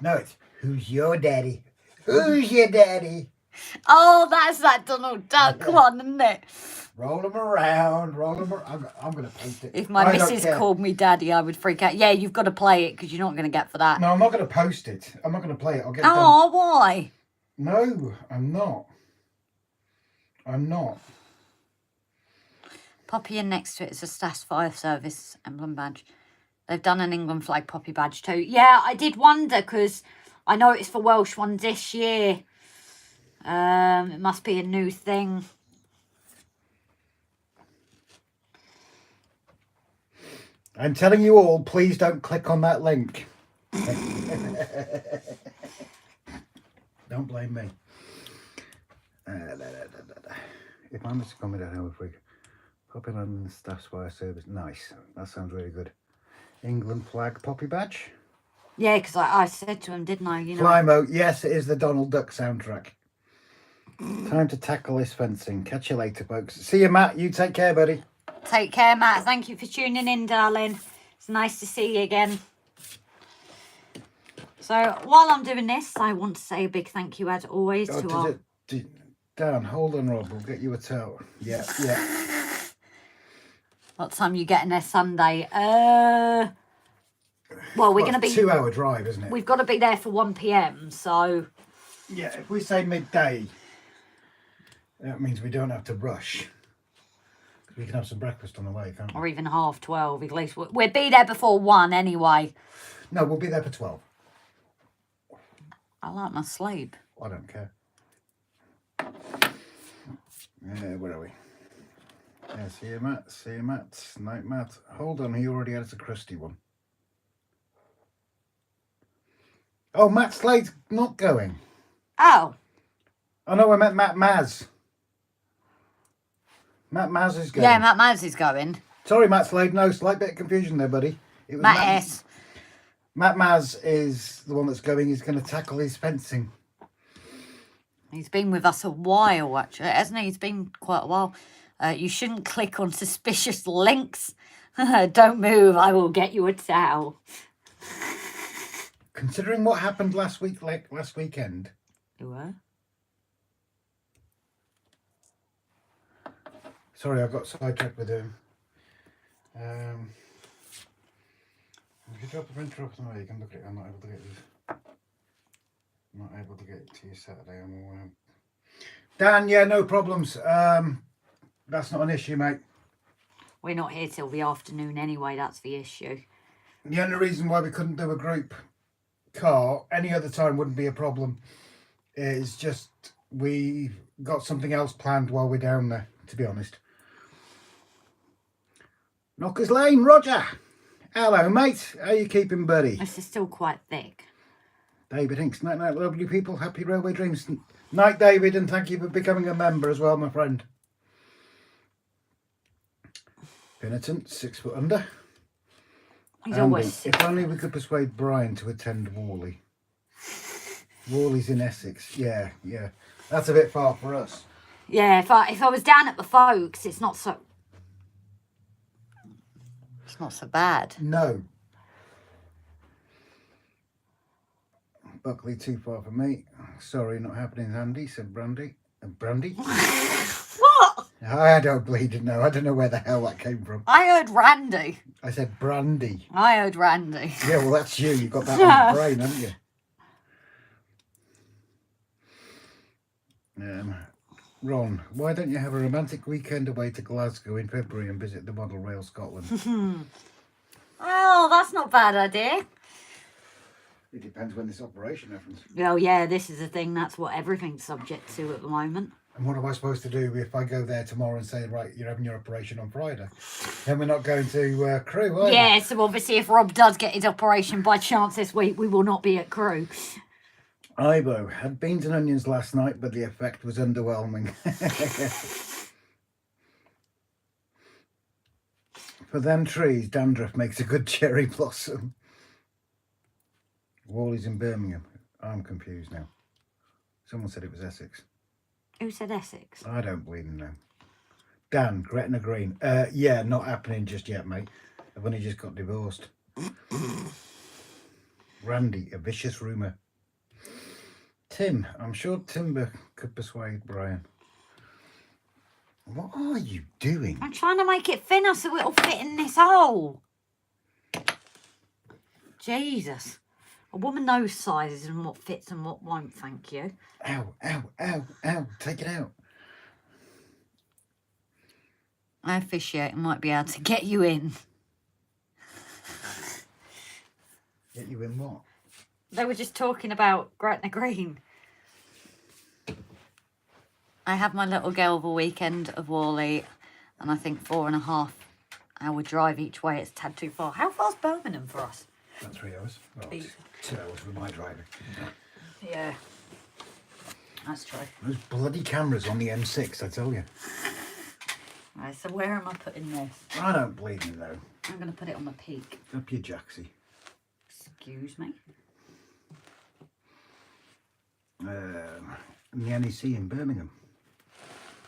No, it's "Who's your daddy?" Who's your daddy? Oh, that's that Donald Duck one, isn't it? Roll them around, roll them around. I'm going to post it. If my I don't missus care. called me daddy, I would freak out. Yeah, you've got to play it because you're not going to get for that. No, I'm not going to post it. I'm not going to play it. I'll get it done. Oh, why? No, I'm not. I'm not. Poppy in next to it is a Stas Fire Service emblem badge. They've done an England flag poppy badge too. Yeah, I did wonder because I know it's for Welsh ones this year. It must be a new thing. I'm telling you all, please don't click on that link. Don't blame me. If I must comment on how a freak. Poppy on the Staff's Fire Service. Nice. That sounds really good. England flag poppy badge. Yeah, because I said to him, didn't I? You know. Flymo. Yes, it is the Donald Duck soundtrack. Time to tackle this fencing. Catch you later, folks. See you, Matt. You take care, buddy. Take care, Matt. Thank you for tuning in, darling. It's nice to see you again. So while I'm doing this, I want to say a big thank you as always to our... Dan, hold on, Rob. We'll get you a towel. Yeah, yeah. What time you getting there Sunday? Well, we're going to be... 2 hour drive, isn't it? We've got to be there for 1 p.m, so... Yeah, if we say midday, that means we don't have to rush. We can have some breakfast on the way, can't we? Or even 12:30, at least. We'll be there before 1 anyway. No, we'll be there for 12. I like my sleep. I don't care. Where are we? Yeah, see you, Matt. See you, Matt. Night, Matt. Hold on, he already had a crusty one. Oh, Matt Slade's not going. Oh. Oh, no, I meant Matt Maz. Matt Maz is going. Yeah, Matt Maz is going. Sorry, Matt Slade. No, slight bit of confusion there, buddy. It was Matt S. Matt Maz is the one that's going. He's going to tackle his fencing. He's been with us a while, actually, hasn't he? He's been quite a while. You shouldn't click on suspicious links. Don't move. I will get you a towel. Considering what happened last weekend. You were? Sorry, I got sidetracked with him. If you drop the printer off somewhere, you can look at it. I'm not able to get this. I'm not able to get it to you Saturday. Dan, yeah, no problems. That's not an issue, mate. We're not here till the afternoon anyway. That's the issue. The only reason why we couldn't do a group car any other time wouldn't be a problem. It's just we got something else planned while we're down there, to be honest. Knockers Lane, Roger. Hello, mate. How you keeping, buddy? This is still quite thick. David Hinks. Night, night, lovely people. Happy railway dreams. Night, David, and thank you for becoming a member as well, my friend. Penitent, 6 foot under. He's Andy, always... if only we could persuade Brian to attend Whalley. Whalley's in Essex. Yeah, yeah. That's a bit far for us. Yeah, if I was down at the Folks, it's not so... It's not so bad. No. Buckley too far for me. Sorry, not happening, Andy, said Brandy. Brandy? What? I don't bleed know. I don't know where the hell that came from. I heard Randy. I said Brandy. I heard Randy. Yeah, well, that's you. You've got that on your brain, haven't you? Ron, why don't you have a romantic weekend away to Glasgow in February and visit the Model Rail Scotland? Oh, that's not a bad idea. It depends when this operation happens. Well, yeah, this is the thing. That's what everything's subject to at the moment. And what am I supposed to do if I go there tomorrow and say, right, you're having your operation on Friday? Then we're not going to Crewe, are we? Yeah, so obviously if Rob does get his operation by chance this week, we will not be at Crewe. Ibo, had beans and onions last night, but the effect was underwhelming. For them trees, dandruff makes a good cherry blossom. Wally's in Birmingham. I'm confused now. Someone said it was Essex. Who said Essex? I don't believe him now. Dan, Gretna Green. Yeah, not happening just yet, mate. I've only just got divorced. Randy, a vicious rumour. Tim, I'm sure Timber could persuade Brian. What are you doing? I'm trying to make it thinner so it'll fit in this hole. Jesus. A woman knows sizes and what fits and what won't, thank you. Ow, ow, ow, ow. Take it out. I officiate and might be able to get you in. Get you in what? They were just talking about Gretna Green. I have my little girl of a weekend of Wally, and I think 4.5 hour drive each way. It's a tad too far. How far's Birmingham for us? About 3 hours. Well, it's 2 hours with my driving. Yeah, that's true. Those bloody cameras on the M6, I tell you. Right, so where am I putting this? I don't believe you, though. I'm going to put it on the peak. Up your jacksie. Excuse me. In the NEC in Birmingham.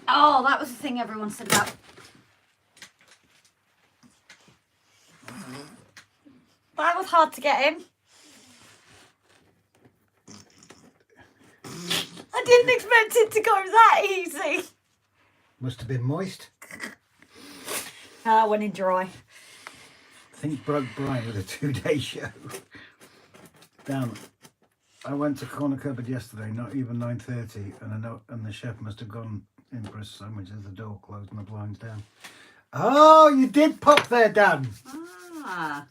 Oh, that was the thing everyone said about. That was hard to get in. I didn't expect it to go that easy. Must have been moist. I went in dry. Think broke Brian with a 2-day show. Damn. I went to Corner Cupboard yesterday, not even 9:30, and the chef must have gone in for a sandwich as the door closed and the blinds down. Oh, you did pop there, Dan. Ah.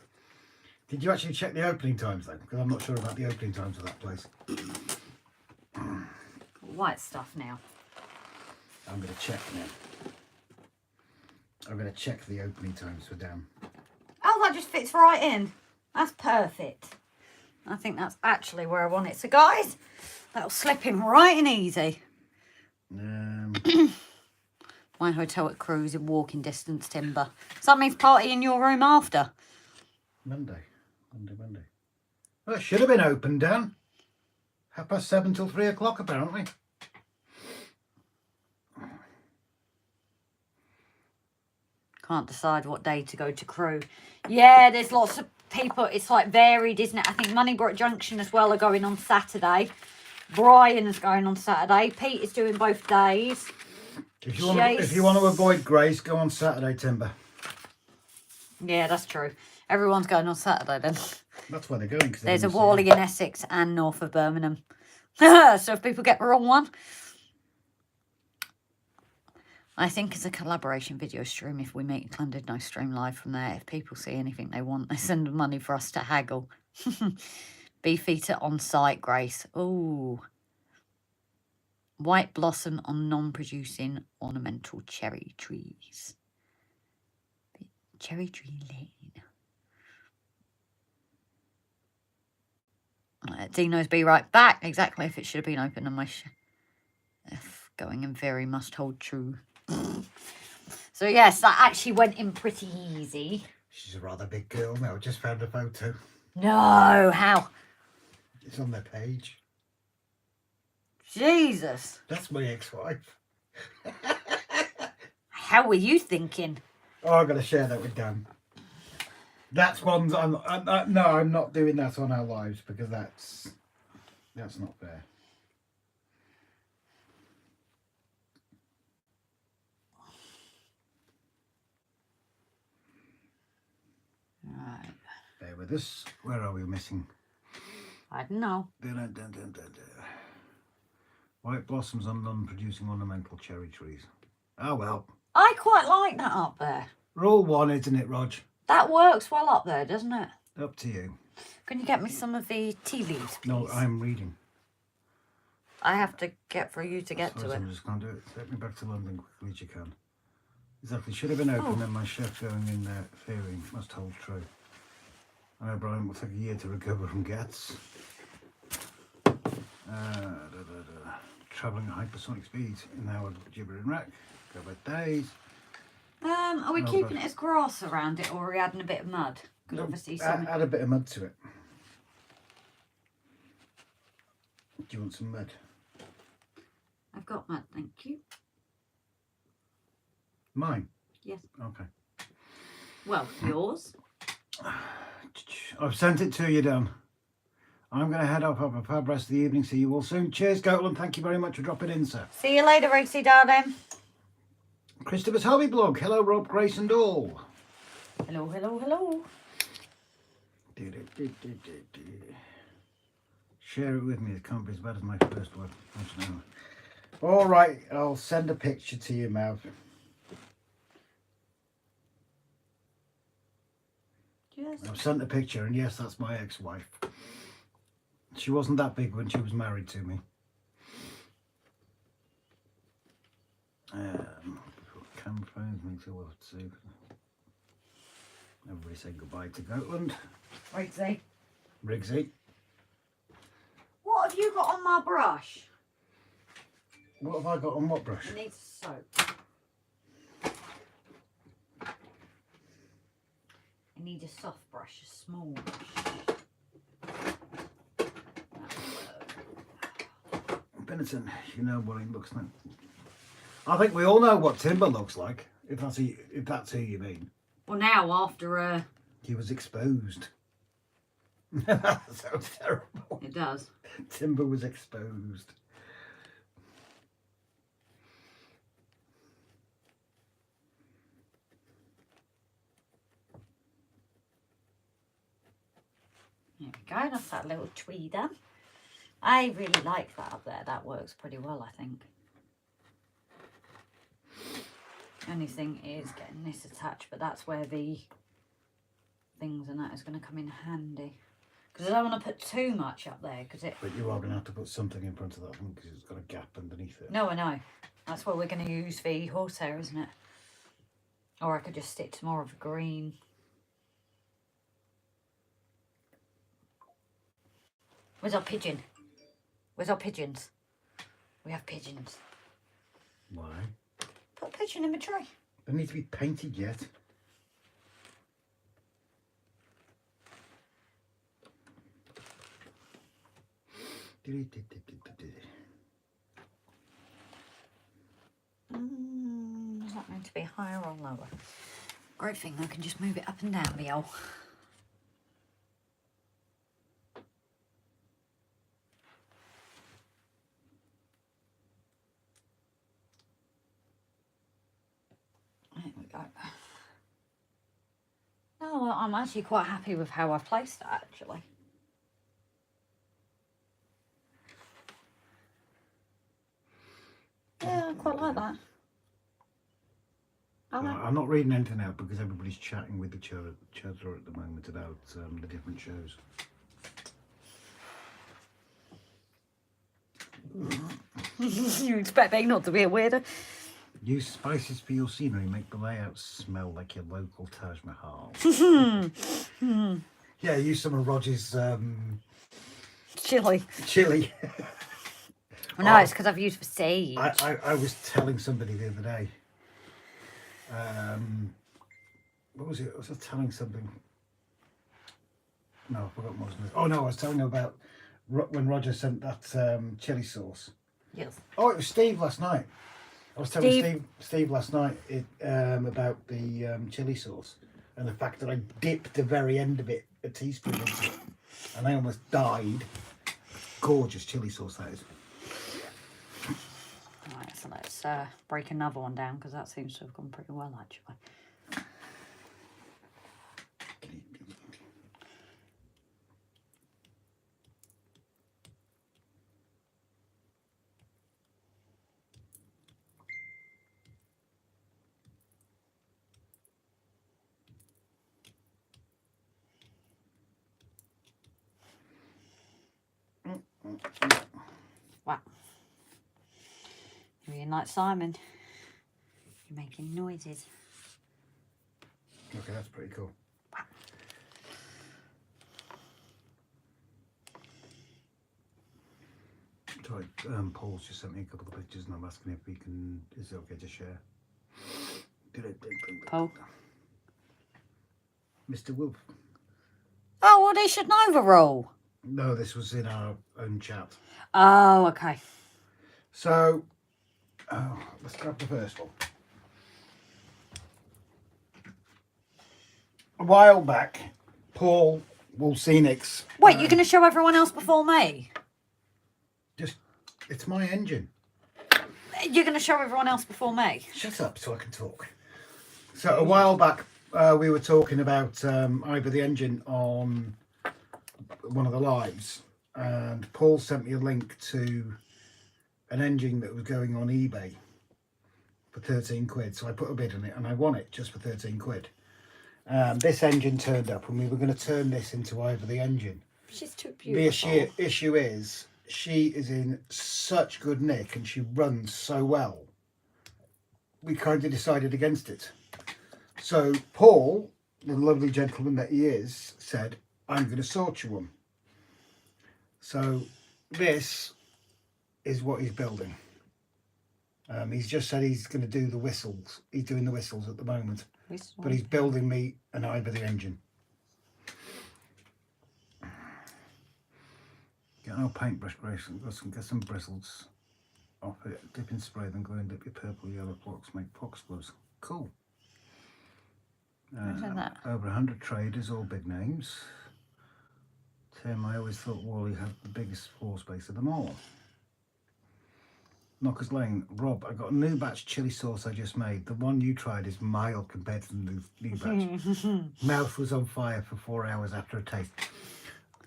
Did you actually check the opening times then? Because I'm not sure about the opening times of that place. White stuff now. I'm going to check now. I'm going to check the opening times for Dan. Oh, that just fits right in. That's perfect. I think that's actually where I want it. So, guys, that'll slip in right and easy. My hotel at Crewe is in walking distance, Timber. So that means party in your room after. Monday. Well, it should have been open, Dan. 7:30 till 3 o'clock, apparently. Can't decide what day to go to Crewe. Yeah, there's lots of people. It's like varied, isn't it? I think MONEYBROOK Junction as well are going on Saturday. Brian is going on Saturday. Pete is doing both days. If you want to avoid Grace, go on Saturday, Timber. Yeah, that's true. Everyone's going on Saturday then. That's where they're going. There's a Wally in Essex and north of Birmingham. So if people get the wrong one. I think it's a collaboration video stream. If we make Clandid stream live from there, if people see anything they want, they send money for us to haggle. Beefeater on site, Grace. Ooh. White blossom on non-producing ornamental cherry trees. Cherry tree lane. Dino's be right back. Exactly. If it should have been open on my if going in very must hold true. So yes, that actually went in pretty easy. She's a rather big girl now. I just found a photo. No, how? It's on their page. Jesus. That's my ex-wife. How were you thinking? Oh, I'm going to share that with Dan. That's one that no, I'm not doing that on our lives because that's not fair. Right. Bear with us. Where are we missing? I don't know. White blossoms on non-producing ornamental cherry trees. Oh well. I quite like that up there. Rule 1, isn't it, Rog? That works well up there, doesn't it? Up to you. Can you get me some of the tea leaves, please? No, I'm reading. I have to get for you to get to it. I'm just going to do it. Take me back to London quickly as you can. Exactly. Should have been open, then my chef going in there fearing must hold true. I know Brian will take a year to recover from GATS. Travelling at hypersonic speeds in our gibbering rack. Go by days. Are we keeping it as grass around it, or are we adding a bit of mud? Because obviously add a bit of mud to it. Do you want some mud? I've got mud, thank you. Mine? Yes. Okay. Well, yours. I've sent it to you, Dan. I'm going to head up a pub rest of the evening. See you all soon. Cheers, Scotland. Thank you very much for dropping in, sir. See you later, Rosie, darling. Christopher's Hobby Blog. Hello, Rob, Grace and all. Hello, hello, hello. Share it with me. It can't be as bad as my first one. All right, I'll send a picture to you, Mav. Yes. I've sent a picture, and yes, that's my ex-wife. She wasn't that big when she was married to me. Camera phones makes it well to see. Everybody say goodbye to Goatland. Rigsy. Rigsy. What have you got on my brush? What have I got on what brush? It needs soap. I need a soft brush, a small brush. Benetton, you know what it looks like. I think we all know what Timber looks like, if that's who you mean. Well, now after he was exposed. That sounds terrible. It does. Timber was exposed. There we go, that's that little tree done. I really like that up there. That works pretty well, I think. Only thing is getting this attached, but that's where the things and that is going to come in handy. Because I don't want to put too much up there, because it... But you are going to have to put something in front of that one, because it's got a gap underneath it. No, I know. That's what we're going to use the horsehair, isn't it? Or I could just stick to more of a green. Where's our pigeon? Where's our pigeons? We have pigeons. Why? Put a pigeon in the tray. They need to be painted yet. Is that meant to be higher or lower? Great thing, I can just move it up and down, Bill. There we go. Oh, well, I'm actually quite happy with how I've placed that, actually. Yeah, I quite like that. I'm not reading anything out because everybody's chatting with each other at the moment about the different shows. You expect me not to be a weirdo? Use spices for your scenery. Make the layout smell like your local Taj Mahal. Yeah, use some of Roger's Chili. chili. Well, no, it's because I've used for sage. I was telling somebody the other day. What was it? Was I telling something? No, I forgot what I was going to. Oh no, I was telling her about when Roger sent that chili sauce. Yes. Oh, it was Steve last night. I was telling Steve last night about the chili sauce, and the fact that I dipped the very end of it, a teaspoon into it, and I almost died. Gorgeous chili sauce that is. Right, so let's break another one down because that seems to have gone pretty well actually. Wow. You're being like Simon. You're making noises. Okay, that's pretty cool. Wow. Sorry, Paul's just sent me a couple of pictures and I'm asking if he can, is it okay to share? Paul? Mr. Wolf. Oh, well, they should know the rule. No, this was in our own chat. Oh, okay. So, let's grab the first one. A while back, Paul WOLFSEC. Wait, you're going to show everyone else before me? Just, it's my engine. You're going to show everyone else before me? Shut up so I can talk. So, a while back, we were talking about either the engine on one of the lives, and Paul sent me a link to an engine that was going on eBay for 13 quid. So I put a bid on it and I won it just for 13 quid. This engine turned up and we were going to turn this into either the engine. She's too beautiful. The issue is she is in such good nick and she runs so well. We kind of decided against it. So Paul, the lovely gentleman that he is, said, I'm going to sort you one. So this is what he's building. He's just said he's going to do the whistles. He's doing the whistles at the moment. But he's building me an either the engine. Get an old paintbrush bracelet, get some bristles off it, dip in spray, then go and dip your purple yellow flocks, make fox gloves. Cool. Over 100 traders, all big names. Tim, I always thought Wally had the biggest floor space of them all. Knockers Lane, Rob, I got a new batch chili sauce I just made. The one you tried is mild compared to the new batch. Mouth was on fire for 4 hours after a taste.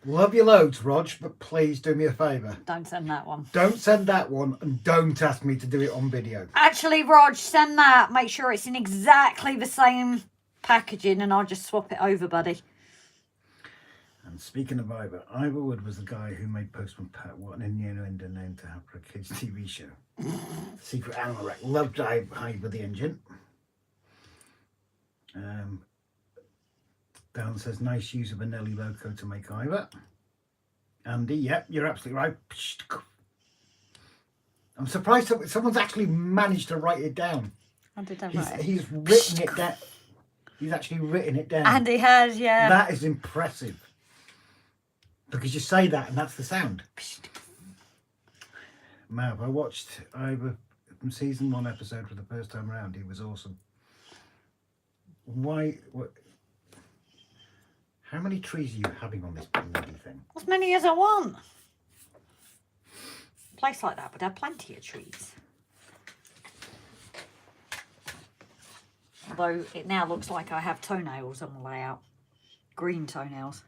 Love you loads, Rog, but please do me a favour. Don't send that one. Don't send that one and don't ask me to do it on video. Actually, Rog, send that. Make sure it's in exactly the same packaging and I'll just swap it over, buddy. And speaking of Ivor, Ivor Wood was the guy who made Postman Pat. What an innuendo name to have for a kids' TV show. Secret Animal Wreck. Loved Ivor the engine. Dan says, nice use of a Nelly loco to make Ivor. Andy, yep, you're absolutely right. I'm surprised someone's actually managed to write it down. I did that right. He's written it down. He's actually written it down. And he has, yeah. That is impressive. Because you say that and that's the sound. Mav, I watched Ivor from season 1 episode for the first time around. He was awesome. Why? What? How many trees are you having on this bloody thing? As many as I want. A place like that would have plenty of trees. Although it now looks like I have toenails on the layout. Green toenails.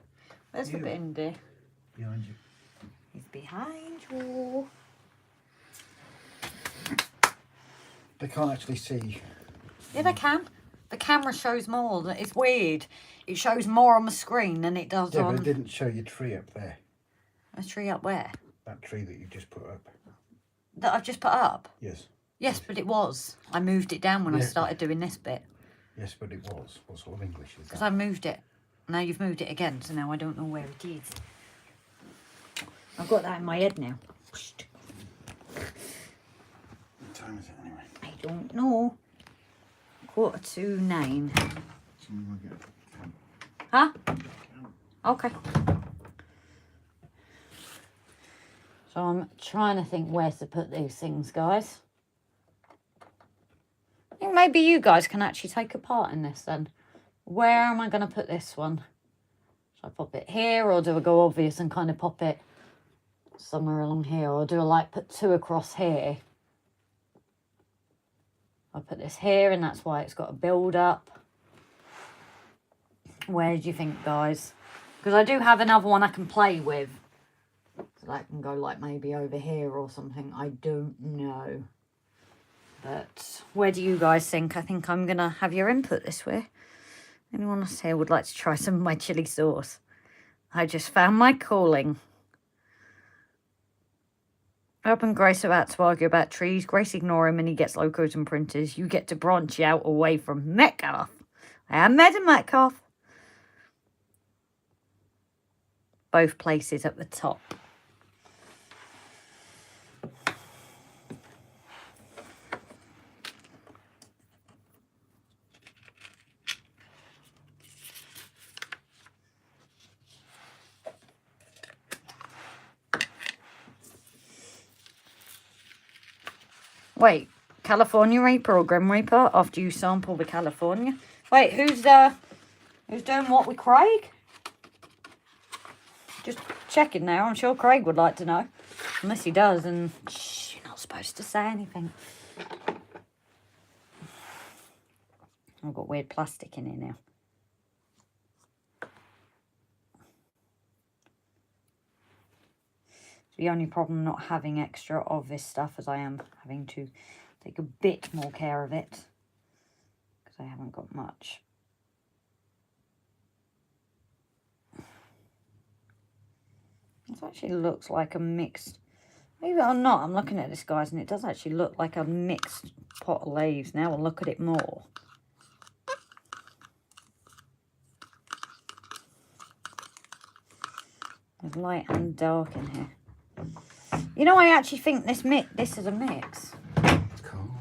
Where's the bin, dear? Behind you. He's behind you. They can't actually see. Yeah, they can. The camera shows more. It's weird. It shows more on the screen than it does on... Yeah, but it didn't show your tree up there. A tree up where? That tree that you just put up. That I've just put up? Yes. Yes, but it was. I moved it down when I started doing this bit. Yes, but it was. What sort of English is that? Because I moved it. Now you've moved it again, so now I don't know where it is. I've got that in my head now. What time is it anyway? I don't know. 9:45. Someone will get it. Huh? Okay. So I'm trying to think where to put these things, guys. I think maybe you guys can actually take a part in this then. Where am I going to put this one? Should I pop it here, or do I go obvious and kind of pop it somewhere along here, or do I like put 2 across here? I put this here, and that's why it's got a build up. Where do you think, guys? Because I do have another one I can play with. So that can go like maybe over here or something. I don't know. But where do you guys think? I think I'm going to have your input this way. Anyone else here would like to try some of my chilli sauce? I just found my calling. Up and Grace about to argue about trees. Grace ignore him and he gets locos and printers. You get to branch out away from Metcalf. I am Metcalf. Both places at the top. Wait, California Reaper or Grim Reaper after you sample the California? Wait, who's doing what with Craig? Just checking now. I'm sure Craig would like to know. Unless he does, and shh, you're not supposed to say anything. I've got weird plastic in here now. The only problem not having extra of this stuff is I am having to take a bit more care of it because I haven't got much. This actually looks like a mixed, maybe or not, I'm looking at this, guys, and it does actually look like a mixed pot of leaves. Now I'll look at it more. There's light and dark in here. You know, I actually think this is a mix.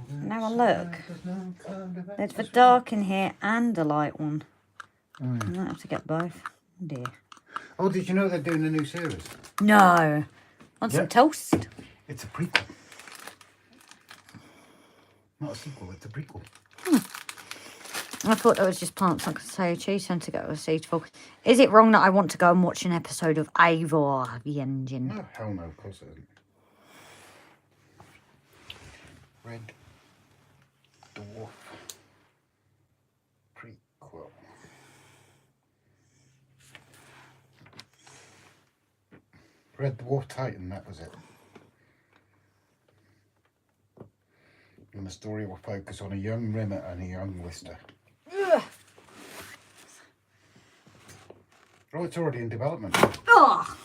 Now I look. There's the dark in here and a light one. Oh, yeah. I might have to get both. Oh dear. Oh, did you know they're doing a new series? No. Want some toast? It's a prequel. Not a sequel, it's a prequel. I thought that was just plants like I say. Cheese tend to go with seed fog. Is it wrong that I want to go and watch an episode of Eivor, the engine? No, hell no, of course it isn't. Red Dwarf prequel. Red Dwarf Titan, that was it. And the story will focus on a young Rimmer and a young Lister. Oh, it's already in development. Oh,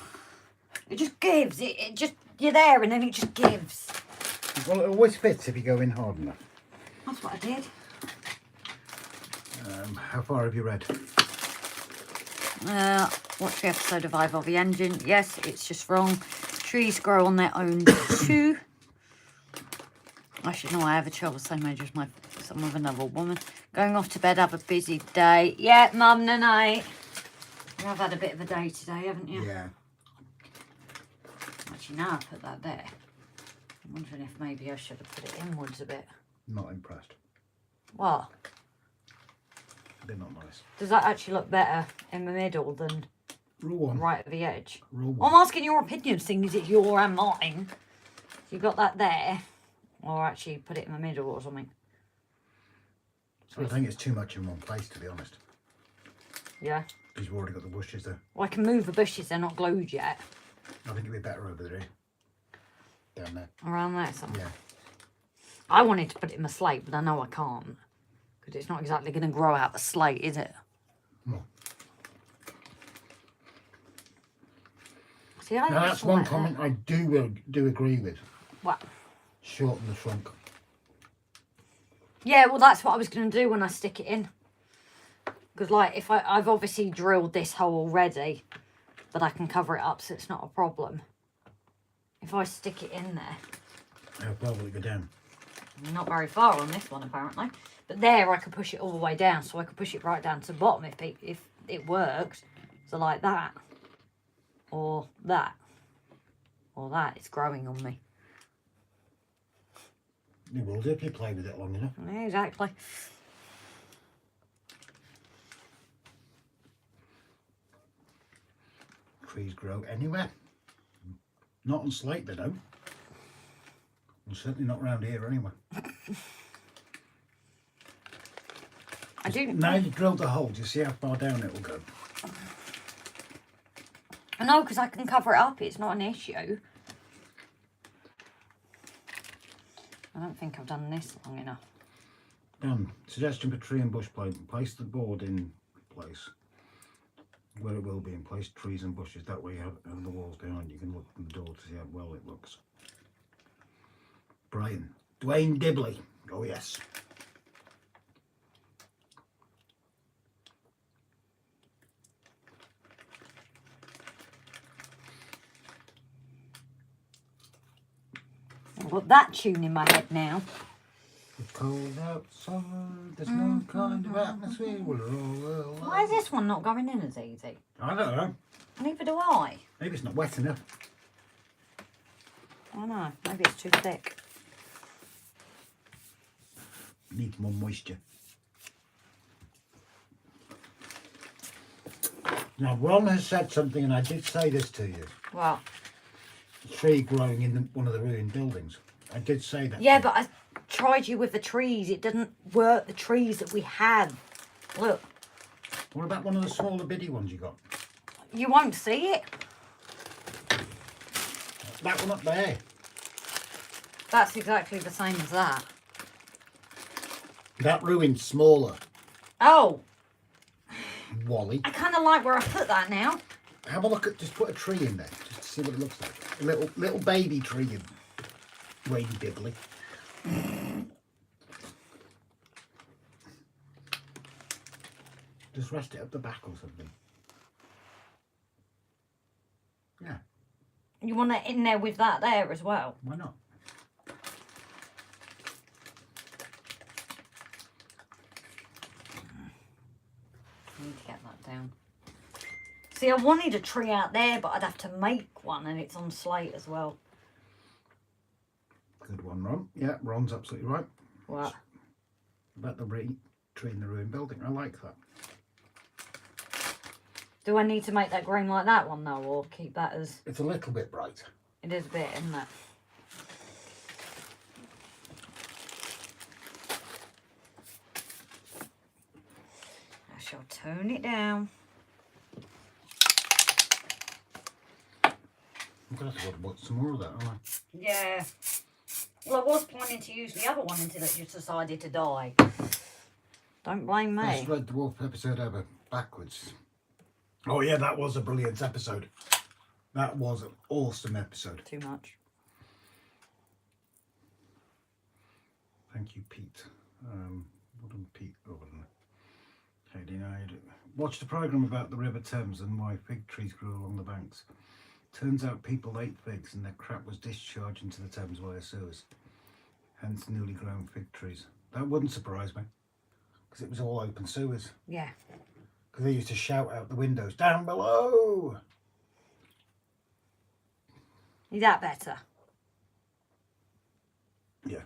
it just gives. It just, you're there and then it just gives. Well, it always fits if you go in hard enough. That's what I did. How far have you read? Watch the episode of Eivor the Engine. Yes, it's just wrong. Trees grow on their own too. I should know I have a child the same age as my son with another woman. Going off to bed, have a busy day. Yeah, mum, night. You have had a bit of a day today, haven't you? Yeah. Actually, now I put that there. I'm wondering if maybe I should have put it inwards a bit. Not impressed. What? They're not nice. Does that actually look better in the middle than Rule one. right at the edge? Rule Well, one. I'm asking your opinion, seeing as it's your and mine. You got that there, or actually put it in the middle or something? I think it's too much in one place, to be honest. Yeah. Because you've already got the bushes there. Well, I can move the bushes, they're not glued yet. I think it'd be better over there. Down there. Around there somewhere. Yeah. I wanted to put it in the slate, but I know I can't. Because it's not exactly going to grow out the slate, is it? No. See, I Now, that's just one like comment that. I do agree with. What? Shorten the trunk. Yeah, well, that's what I was going to do when I stick it in. Because, like, if I've obviously drilled this hole already, but I can cover it up so it's not a problem. If I stick it in there... How far will it go down? Not very far on this one, apparently. But there, I could push it all the way down, so I could push it right down to the bottom if it works. So, like that. Or that. Or that. It's growing on me. You will do if you play with it long enough. Yeah, exactly. trees grow anywhere. Not on slate they don't. And certainly not around here anyway. I do. Now you drilled the hole, do you see how far down it will go? I know, because I can cover it up. It's not an issue. I don't think I've done this long enough. Suggestion for tree and bush plate. Place the board in place where it will be in place. Trees and bushes. That way you have the walls behind. You can look from the door to see how well it looks. Brian. Dwayne Dibley. Oh yes. I've got that tune in my head now. It's cold outside, there's no kind of atmosphere. We're all Why is this one not going in as easy? I don't know. Neither do I. Maybe it's not wet enough. I don't know. Maybe it's too thick. Needs more moisture. Now, Ron has said something, and I did say this to you. What? A tree growing in one of the ruined buildings. I did say that. Yeah, but I tried you with the trees. It didn't work. The trees that we had. Look. What about one of the smaller bitty ones you got? You won't see it. That one up there. That's exactly the same as that. That ruined smaller. Oh. Wally. I kind of like where I put that now. Have a look at, just put a tree in there, just to see what it looks like. A little baby tree in Wayne Dibley. Just rest it up the back or something. Yeah. You want it in there with that there as well? Why not? I need to get that down. See, I wanted a tree out there, but I'd have to make one, and it's on slate as well. Good one, Ron. Yeah, Ron's absolutely right. What? About the tree in the ruined building. I like that. Do I need to make that green like that one, though, or keep that as... It's a little bit bright. It is a bit, isn't it? I shall tone it down. I'm going to have to watch some more of that, aren't I? Yeah. Well, I was planning to use the other one until it just decided to die. Don't blame me. Best Red Dwarf episode ever. Backwards. Oh yeah, that was a brilliant episode. That was an awesome episode. Too much. Thank you, Pete. What did Pete go on? How denied it. Watched a programme about the River Thames and why fig trees grew along the banks. Turns out people ate figs and their crap was discharged into the Thames via sewers. Hence newly grown fig trees. That wouldn't surprise me. Because it was all open sewers. Yeah. Because they used to shout out the windows, down below! Is that better? Yeah.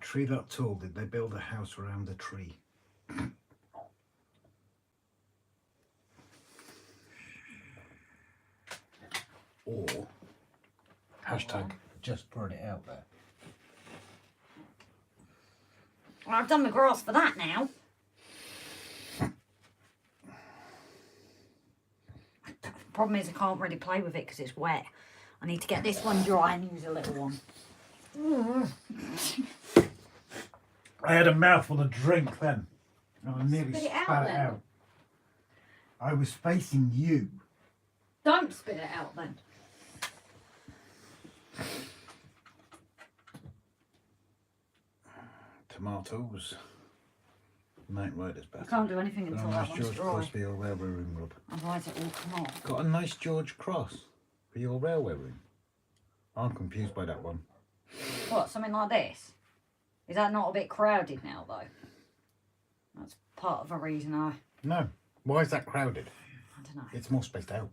Tree that tall, did they build a house around the tree? Or hashtag just put it out there. Well, I've done the grass for that now. Problem is I can't really play with it because it's wet. I need to get this one dry and use a little one. I had a mouthful of drink then. And I nearly Spit it spat out it then. out. I was facing you. Don't spit it out then. Tomatoes. Night Rider's better. I can't do anything Got until a that nice one's George dry. Cross for your railway room, Rob. Otherwise it will come off. Got a nice George Cross for your railway room. I'm confused by that one. What, something like this? Is that not a bit crowded now though? That's part of a reason I No. Why is that crowded? don't know. It's more spaced out.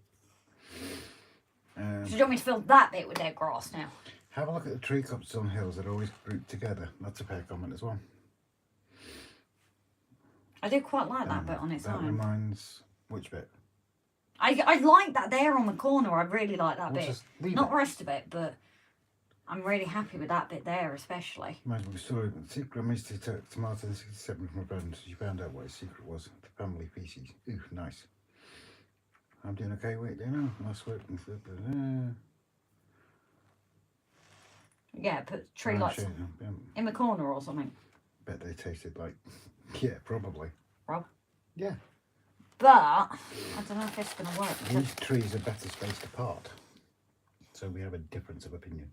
So do you want me to fill that bit with dead grass now? Have a look at the tree cups on hills. They're always grouped together. That's a fair comment as well. I do quite like that bit on its that own. reminds... Which bit? I like that there on the corner. I really like that We'll bit. just leave Not it. the rest of it, but I'm really happy with that bit there, especially. Reminds me of a story. The secret mystery took tomato in 67 from a friend. She found out what his secret was. The family feces. Ooh, nice. I'm doing okay. Wait, do you know? Last week. Yeah, put tree lights in the corner or something. Bet they tasted like... Yeah, probably. Rob? Yeah. But I don't know if it's going to work. These trees are better spaced apart. So we have a difference of opinion.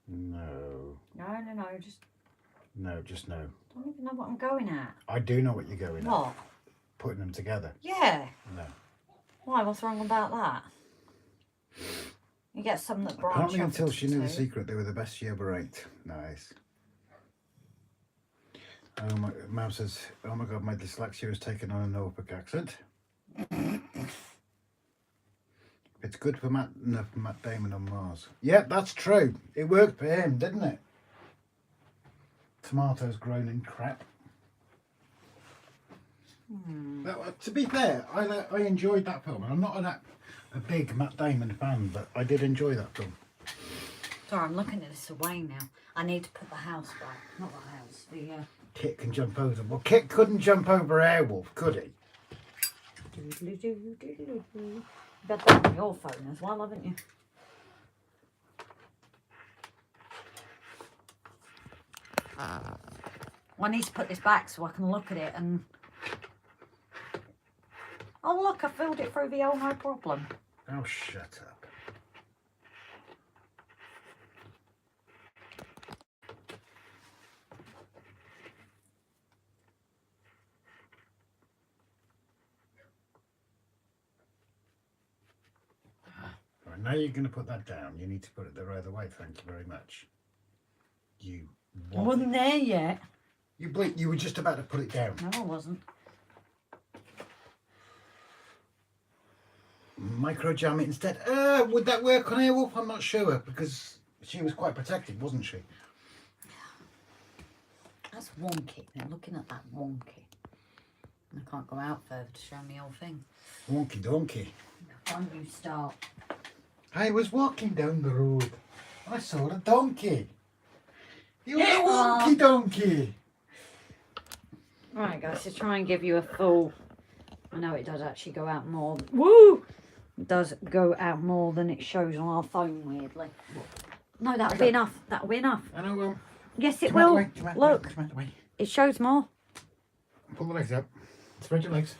No. No, just... No, just no. I don't even know what I'm going at. I do know what you're going at. What? Putting them together. Yeah. No. Why? What's wrong about that? You get some that branch Apparently off until she knew the too. secret, they were the best she ever ate. Nice. Oh my, Mum says, oh my God, my dyslexia has taken on a Norfolk accent. It's good for Matt Damon on Mars. Yep, that's true. It worked for him, didn't it? Tomatoes grown in crap. To be fair, I enjoyed that film. I'm not a big Matt Damon fan, but I did enjoy that film. Sorry, I'm looking at this away now. I need to put the house back. Not the house, the... Kit can jump over. Well, Kit couldn't jump over Airwolf, could he? You've had that on your phone as well, haven't you? I need to put this back so I can look at it and... Oh look, I filled it through VEAIL, no problem. Oh, shut up. Right, now you're going to put that down. You need to put it the other way. Thank you very much. You I wasn't there yet. You were just about to put it down. No, I wasn't. Micro jam it instead. Would that work on Airwolf? I'm not sure, because she was quite protected, wasn't she? That's wonky. Now looking at that wonky. I can't go out further to show me the whole thing. Wonky donkey. When you start. I was walking down the road. I saw a donkey. He was a Yeah. wonky donkey. Right, guys, to try and give you a full... I know it does actually go out more. Woo! It does go out more than it shows on our phone, weirdly. No, that'll be enough. That'll be enough. I know. Yes, it Come out will. the way, come out the Look, way, come out the way. it shows more. Pull the legs up. Spread your legs.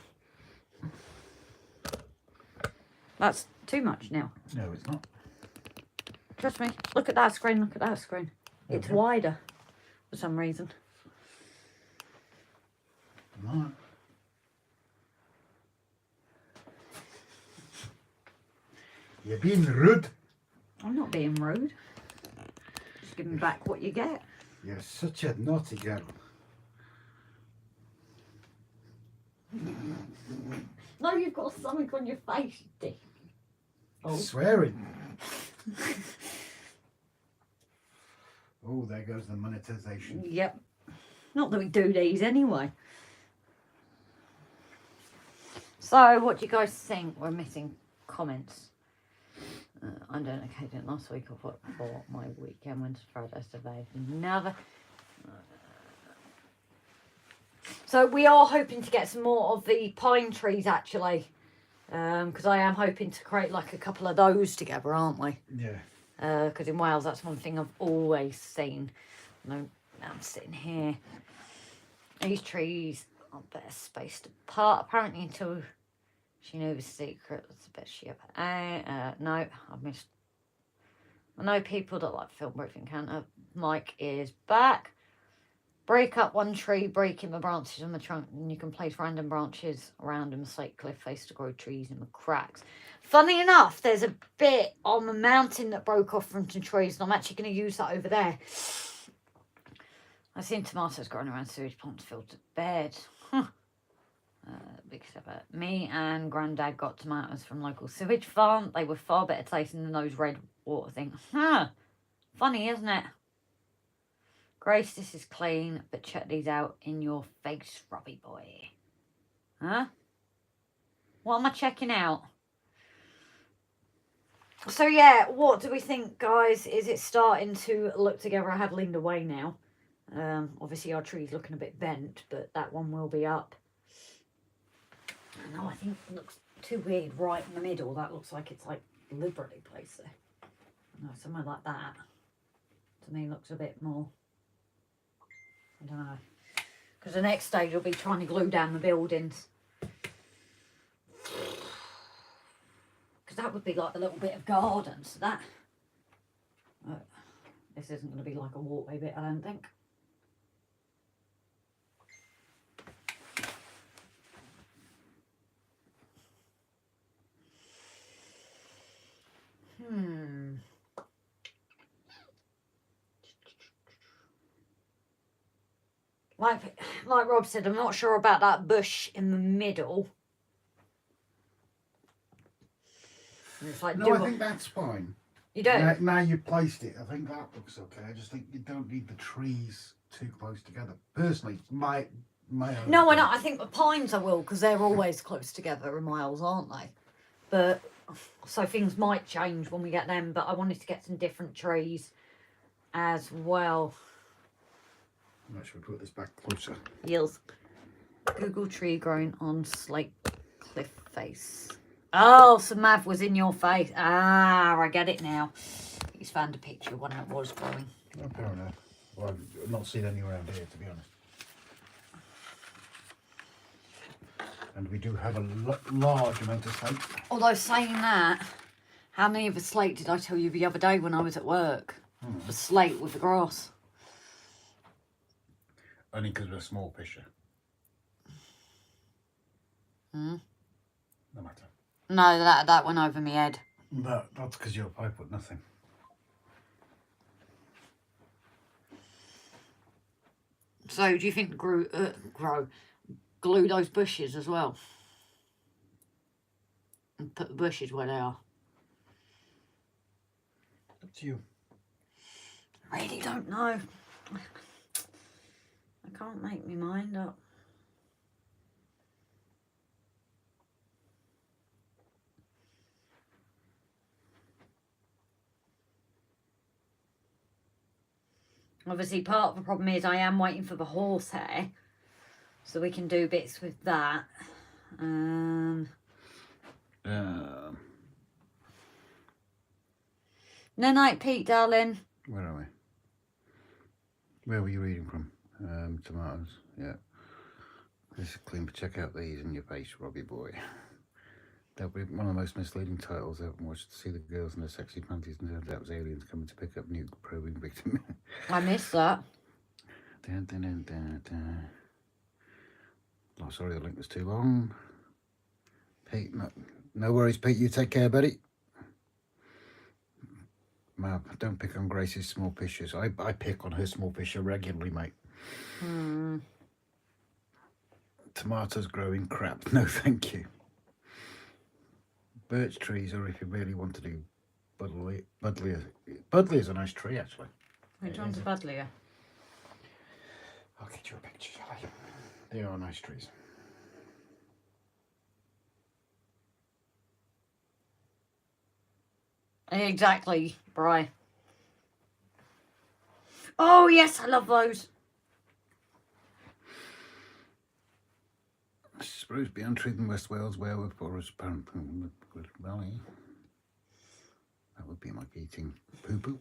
That's too much now. No, it's not. Trust me. Look at that screen. Look at that screen. It's Okay. wider for some reason. Right. You're being rude. I'm not being rude. Just give me back what you get. You're such a naughty girl. No, you've got something on your face, you dick. Oh. Swearing. Oh, there goes the monetization. Yep. Not that we do these anyway. So, what do you guys think? We're missing comments. I don't know, Kate, last week I thought for my weekend went to Friday survey. Never. So we are hoping to get some more of the pine trees actually. Because I am hoping to create like a couple of those together, aren't we? Yeah. Because in Wales that's one thing I've always seen. Now I'm sitting here. These trees are better spaced apart apparently until she knew the secret. That's the best she ever no, I've missed. I know people that like film brief encounter. Mike is back. Break up one tree, breaking the branches on the trunk, and you can place random branches around a slate cliff face to grow trees in the cracks. Funny enough, there's a bit on the mountain that broke off from some trees, and I'm actually going to use that over there. I've seen tomatoes growing around sewage plants filled to bed. Huh. Big step. Me and Grandad got tomatoes from local sewage farm. They were far better tasting than those red water things. Huh. Funny, isn't it? Grace, this is clean, but check these out in your face, Robbie boy. Huh? What am I checking out? So yeah, what do we think, guys? Is it starting to look together? I have leaned away now. Obviously our tree's looking a bit bent, but that one will be up. No, I think it looks too weird right in the middle. That looks like it's like deliberately placed there. No, somewhere like that. To me looks a bit more, I don't know. Because the next stage will be trying to glue down the buildings. Because that would be like a little bit of garden. So that, this isn't going to be like a walkway bit, I don't think. Like Rob said, I'm not sure about that bush in the middle. It's like, no, I think that's fine. You don't? Now you've placed it, I think that looks okay. I just think you don't need the trees too close together. Personally, my own No, I know. I think the pines I will, because they're always close together in Wales, aren't they? But, so things might change when we get them, but I wanted to get some different trees as well. Should we put this back closer? Yes. Google tree growing on slate cliff face. Oh, so Mav was in your face. Ah, I get it now. He's found a picture when it was growing. Oh, fair enough. Well, I've not seen any around here, to be honest. And we do have a large amount of slate. Although saying that, how many of a slate did I tell you the other day when I was at work? The slate with the grass. Only because we're a small fisher. No matter. No, that went over my head. No, that's because you're 5'0". So do you think glue those bushes as well? And put the bushes where they are? Up to you. I really don't know. I can't make my mind up. Obviously, part of the problem is I am waiting for the horsehair, so we can do bits with that. No night, Pete, darling. Where are we? Where were you reading from? Tomatoes, yeah. This is clean, but check out these in your face, Robbie boy. That'll be one of the most misleading titles I've watched. To see the girls in their sexy panties and turns out was aliens coming to pick up nuke probing victim. I missed that. Dun, dun, dun, dun, dun. Oh, sorry, the link was too long. Pete, no worries, Pete. You take care, buddy. Mab, don't pick on Grace's small fishes. I pick on her small fisher regularly, mate. Tomatoes growing crap. No, thank you. Birch trees, or if you really want to do Budleigh. Budleigh is a nice tree, actually. Which one's a Budleigh? I'll get you a picture, shall I? They are nice trees. Exactly, Bri. Oh, yes, I love those. Spruce beyond trees in West Wales, werewolf forest, valley. That would be like eating poo-poo.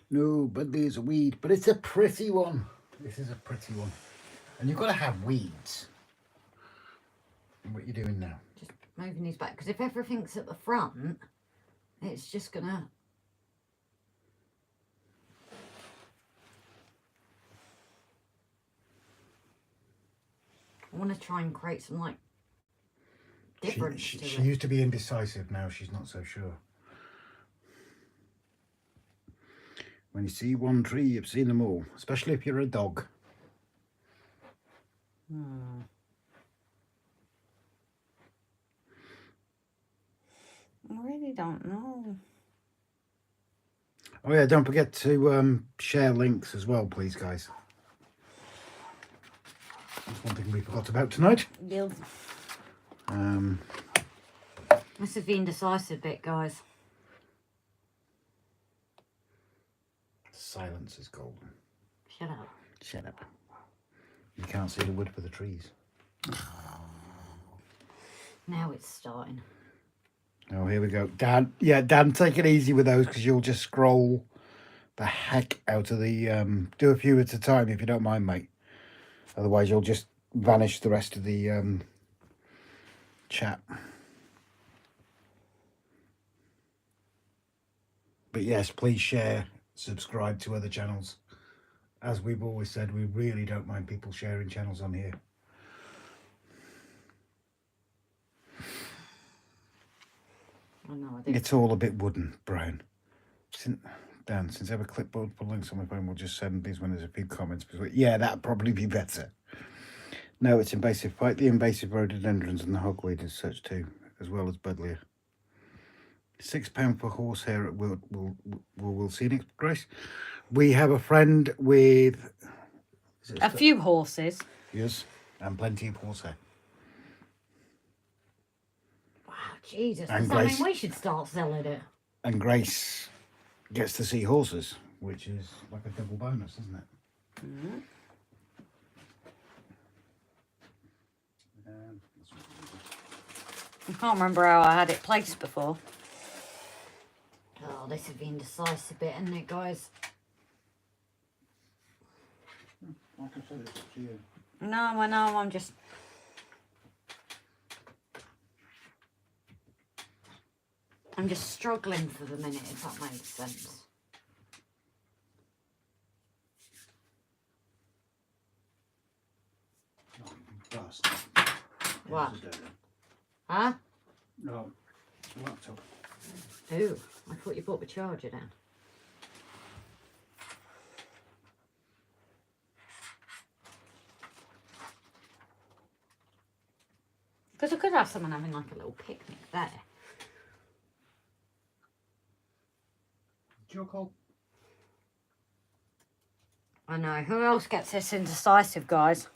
No, Budleigh is a weed, but it's a pretty one. This is a pretty one. And you've got to have weeds. And what are you doing now? Just moving these back, because if everything's at the front, it's just gonna... I want to try and create some, like, difference she to she it. used to be indecisive, now she's not so sure. When you see one tree, you've seen them all, especially if you're a dog. really don't know. Oh yeah, don't forget to share links as well, please, guys. That's one thing we forgot about tonight. Guild. This is the indecisive bit, guys. Silence is golden. Shut up. Shut up. You can't see the wood for the trees. Now it's starting. Oh, here we go. Dan, yeah, Dan, take it easy with those because you'll just scroll the heck out of the... do a few at a time if you don't mind, mate. Otherwise, you'll just vanish the rest of the chat. But yes, please share, subscribe to other channels. As we've always said, we really don't mind people sharing channels on here. Oh, no, I think It's all a bit wooden, Brian. Dan, since I have a clipboard for links on my phone, we'll just send these when there's a few comments. Yeah, that'd probably be better. No, it's invasive. Fight the invasive rhododendrons and the hogweed as such too, as well as buddleia. £6 for horsehair at WOLFSEC, Grace. We have a friend with... a few horses. Yes, and plenty of horsehair. Jesus, And does that Grace. mean we should start selling it? And Grace gets to see horses, which is like a double bonus, isn't it? Mm-hmm. I can't remember how I had it placed before. Oh, this is the indecisive bit, isn't it, guys? Like I said, it's up to you. No, I know, I'm just... I'm just struggling for the minute, if that makes sense. Bust. What? Huh? No, laptop. Ooh, I thought you brought the charger down. Because I could have someone having like a little picnic there. It's your call. I know. Who else gets this indecisive, guys?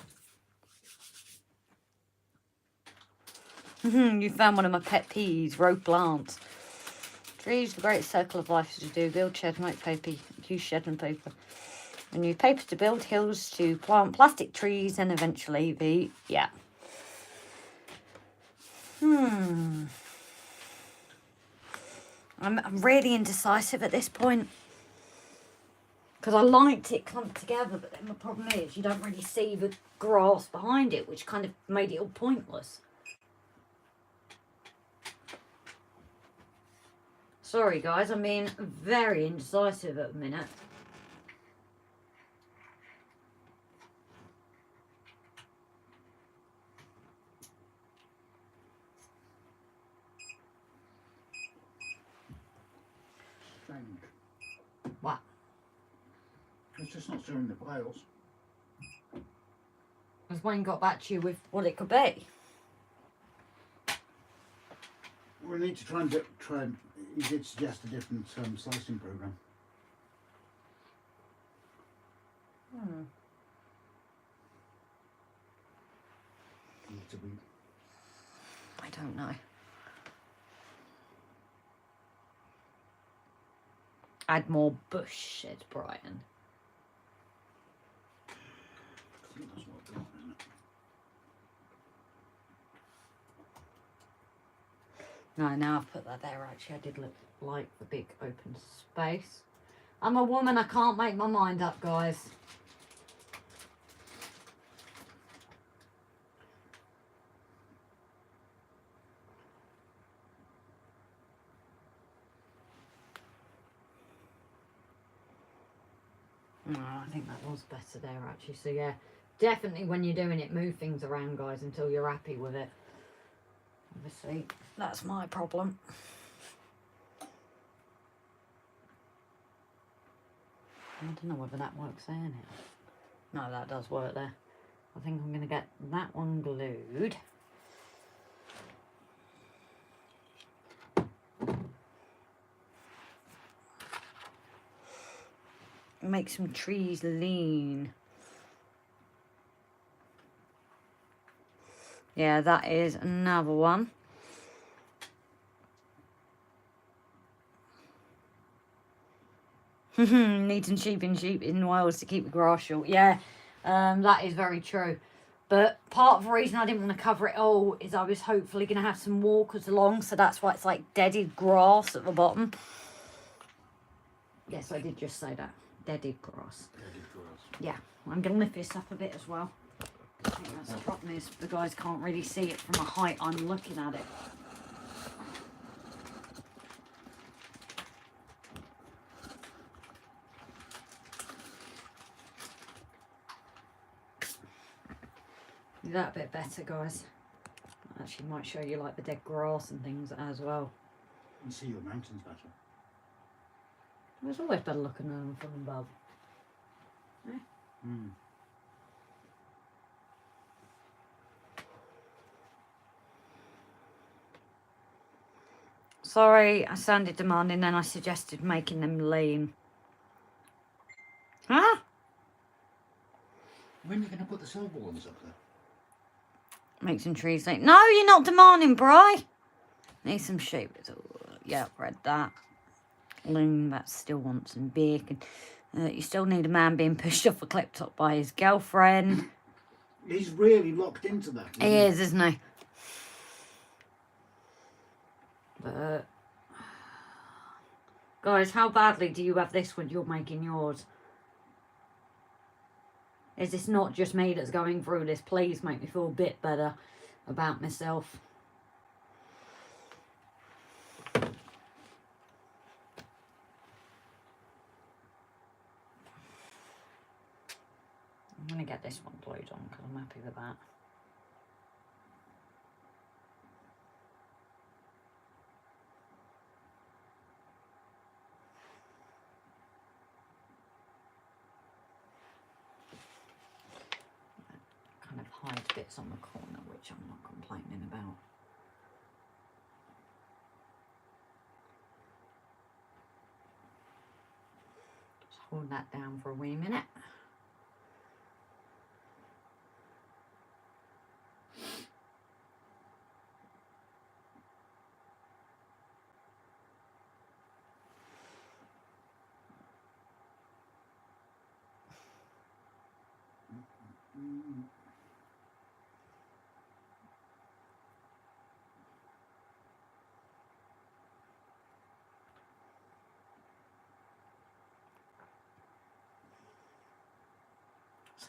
You found one of my pet peeves, road plants. Trees, the great circle of life is to do. Build, shed, make paper, use shed and paper. And use paper to build, hills to plant plastic trees, and eventually the... yeah. I'm really indecisive at this point. Because I liked it clumped together, but then the problem is you don't really see the grass behind it, which kind of made it all pointless. Sorry guys, I'm being very indecisive at the minute. Strange. What? It's just not showing the files. Has Wayne got back to you with what it could be? We need to try and he did suggest a different slicing program. I don't know. Add more bush, said Brian. I think that's what I want, isn't it? No, now I've put that there, actually I did look like the big open space. I'm a woman, I can't make my mind up, guys. No, I think that was better there, actually. So, yeah, definitely when you're doing it, move things around, guys, until you're happy with it. Obviously, that's my problem. I don't know whether that works there now. No, that does work there. I think I'm going to get that one glued. make some trees lean. Yeah, that is another one. Needing sheep in Wales to keep the grass short. Yeah, that is very true. But part of the reason I didn't want to cover it all is I was hopefully going to have some walkers along. So that's why it's like deaded grass at the bottom. Yes, I did just say that. Deaded grass. Deaded grass. Yeah, I'm going to lift this up a bit as well. I think that's the problem is the guys can't really see it from a height I'm looking at it. Is that a bit better, guys? Actually might show you like the dead grass and things as well. You can see your mountains better. It's always better looking at them from above. Yeah. Mm. Sorry, I sounded demanding, then I suggested making them lean. Huh? When are you going to put the silver ones up there? Make some trees lean. No, you're not demanding, Bri. Need some sheep. Yeah, read that. Loon, that still wants some bacon. You still need a man being pushed off a cliff top by his girlfriend. He's really locked into that. He is, isn't he? But guys, how badly do you have this when you're making yours? Is this not just me that's going through this? Please make me feel a bit better about myself. I'm going to get this one glued on because I'm happy with that. Kind of hide bits on the corner, which I'm not complaining about. Just hold that down for a wee minute.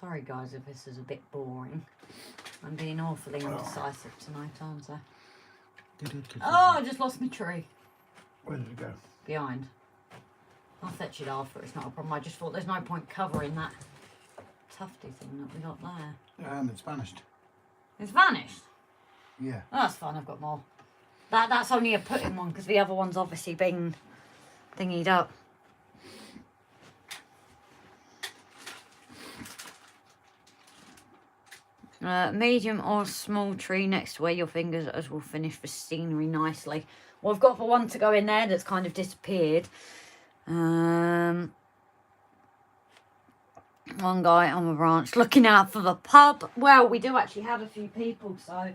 Sorry guys if this is a bit boring. I'm being awfully indecisive tonight, aren't I? Oh, I just lost my tree. Where did it go? Behind. I'll fetch it after, it's not a problem. I just thought there's no point covering that tufty thing that we got there. It's vanished. It's vanished? Yeah. Oh, that's fine, I've got more. That's only a put-in one because the other one's obviously been thingied up. Medium or small tree next to where your fingers as will finish the scenery nicely. Well, I've got the one to go in there that's kind of disappeared. One guy on the branch looking out for the pub. Well, we do actually have a few people, so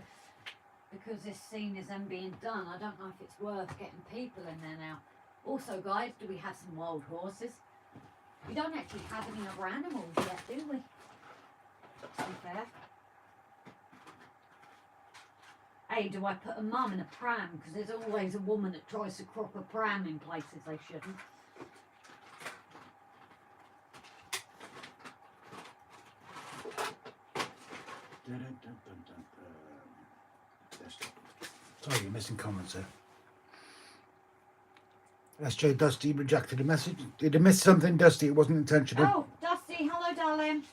because this scene is then being done, I don't know if it's worth getting people in there now. Also, guys, do we have some wild horses? We don't actually have any other animals yet, do we? To be fair. Hey, do I put a mum in a pram? Because there's always a woman that tries to crop a pram in places they shouldn't. Sorry, you're missing comments there. SJ Dusty rejected a message. Did I miss something, Dusty? It wasn't intentional. Oh, Dusty, hello, darling.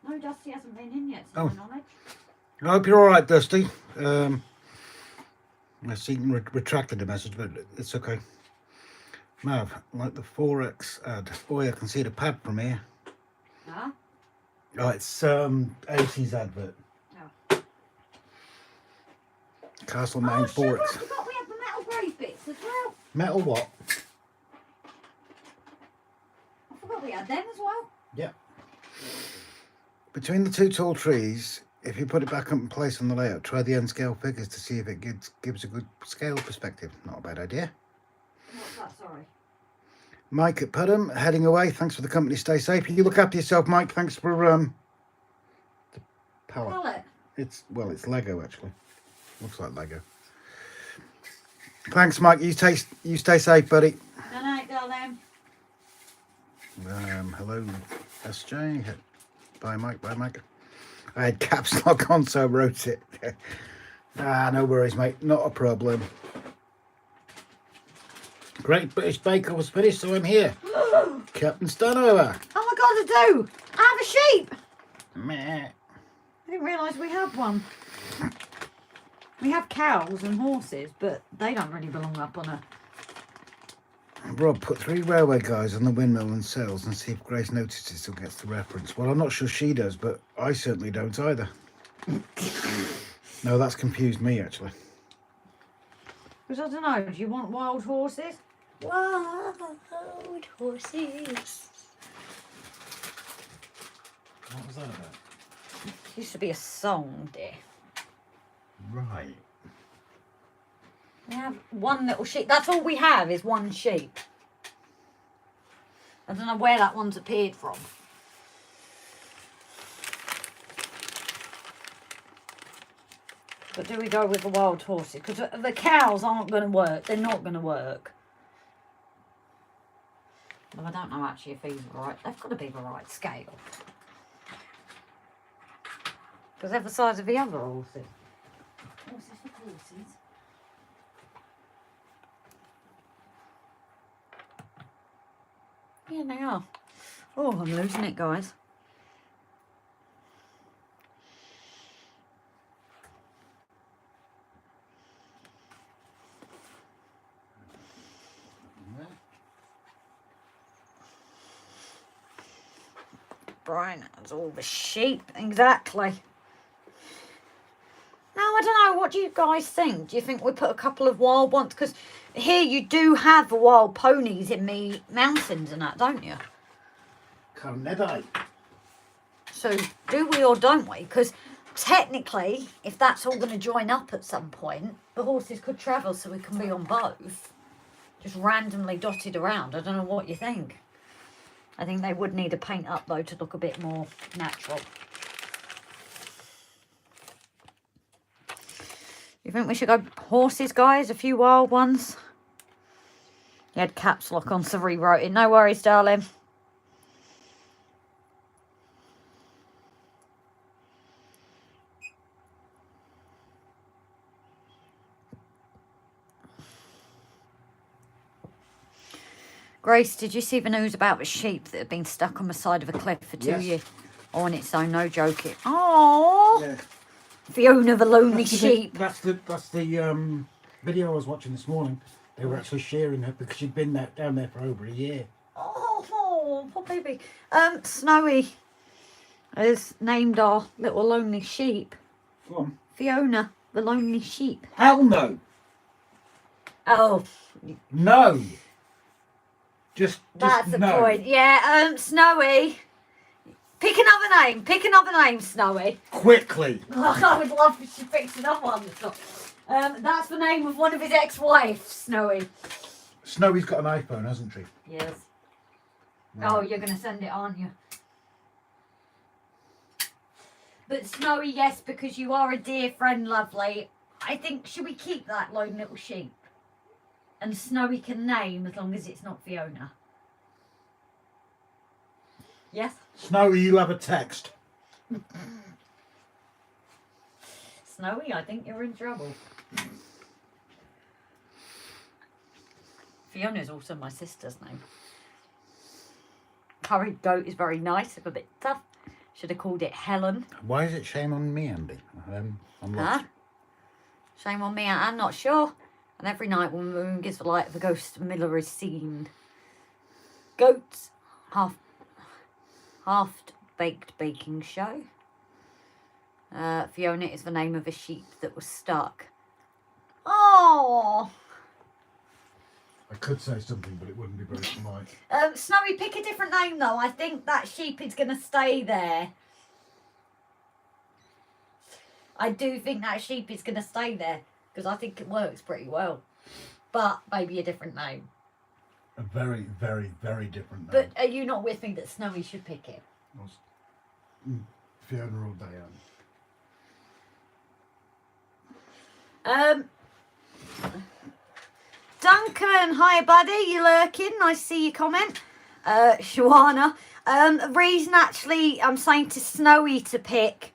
No, Dusty hasn't been in yet, to my knowledge. I hope you're all right, Dusty. I see you retracted the message, but it's okay. Mav, like the 4X ad. Oh, yeah, I can see the pad from here. Huh? Oh, it's 80s advert. Oh. Castlemaine 4X. Sugar, I forgot we had the metal grey bits as well. Metal what? I forgot we had them as well. Yeah. Between the two tall trees, if you put it back up in place on the layout, try the end scale figures to see if it gives a good scale perspective. Not a bad idea. What's that, sorry? Mike at Putnam, heading away. Thanks for the company. Stay safe. You look after yourself, Mike. Thanks for the pallet. Pallet. It's Lego actually. Looks like Lego. Thanks, Mike. You stay safe, buddy. Good night, darling. Hello, SJ. Bye, Mike. Bye, Mike. I had caps lock on, so I wrote it. No worries, mate. Not a problem. Great British Bake Off was finished, so I'm here. Captain Stanover. Oh my god, I do! I have a sheep! Meh. I didn't realise we had one. We have cows and horses, but they don't really belong up on a... Rob, put 3 railway guys on the windmill and sails and see if Grace notices or gets the reference. Well, I'm not sure she does, but I certainly don't either. No, that's confused me, actually. Because I don't know, do you want wild horses? Wild horses. What was that about? It used to be a song, dear. Right. We have one little sheep. That's all we have is one sheep. I don't know where that one's appeared from. But do we go with the wild horses? Because the cows aren't going to work. They're not going to work. Well, I don't know actually if these are right. They've got to be the right scale. Because they're the size of the other horses. Horses for horses. Yeah, they are. Oh, I'm losing it, guys. Brian has all the sheep, exactly. Now, I don't know, what do you guys think? Do you think we put a couple of wild ones? Because here you do have the wild ponies in the mountains and that, don't you? COONEY. So, do we or don't we? Because technically, if that's all going to join up at some point, the horses could travel so we can be on both. Just randomly dotted around. I don't know what you think. I think they would need a paint up, though, to look a bit more natural. You think we should go horses, guys? A few wild ones? He had caps lock on, so rewrote it. No worries, darling. Grace, did you see the news about the sheep that had been stuck on the side of a cliff for 2 years? On its own, no joking. Oh, Yeah. Fiona the lonely sheep. That's the video I was watching this morning. They were actually shearing her because she'd been down there for over a year. Oh, poor baby. Snowy has named our little lonely sheep. Go on. Fiona the lonely sheep. Hell no. Oh, No. Just that's the no. point. Yeah, Snowy. Pick another name. Pick another name, Snowy. Quickly. Oh, I would love if she picks another one. That's the name of one of his ex-wives, Snowy. Snowy's got an iPhone, hasn't she? Yes. Right. Oh, you're going to send it, aren't you? But Snowy, yes, because you are a dear friend, lovely. I think, should we keep that lone little sheep? And Snowy can name as long as it's not Fiona. Yes? Snowy, you'll have a text. Snowy, I think you're in trouble. Fiona's also my sister's name. Curried goat is very nice, if a bit tough. Should have called it Helen. Why is it shame on me, Andy? I'm Huh? lost. Shame on me, I'm not sure. And every night when the moon gives the light, the ghost of Miller is seen. Goats, half-baked baking show. Fiona is the name of a sheep that was stuck. Oh, I could say something, but it wouldn't be very polite. Snowy, pick a different name though. I think that sheep is going to stay there. I do think that sheep is going to stay there because I think it works pretty well. But maybe a different name. A very, very, very different name. But are you not with me that Snowy should pick it? Fiona or Diane. Duncan, hi buddy, you lurking? Nice to see your comment. Shawana. The reason actually I'm saying to Snowy to pick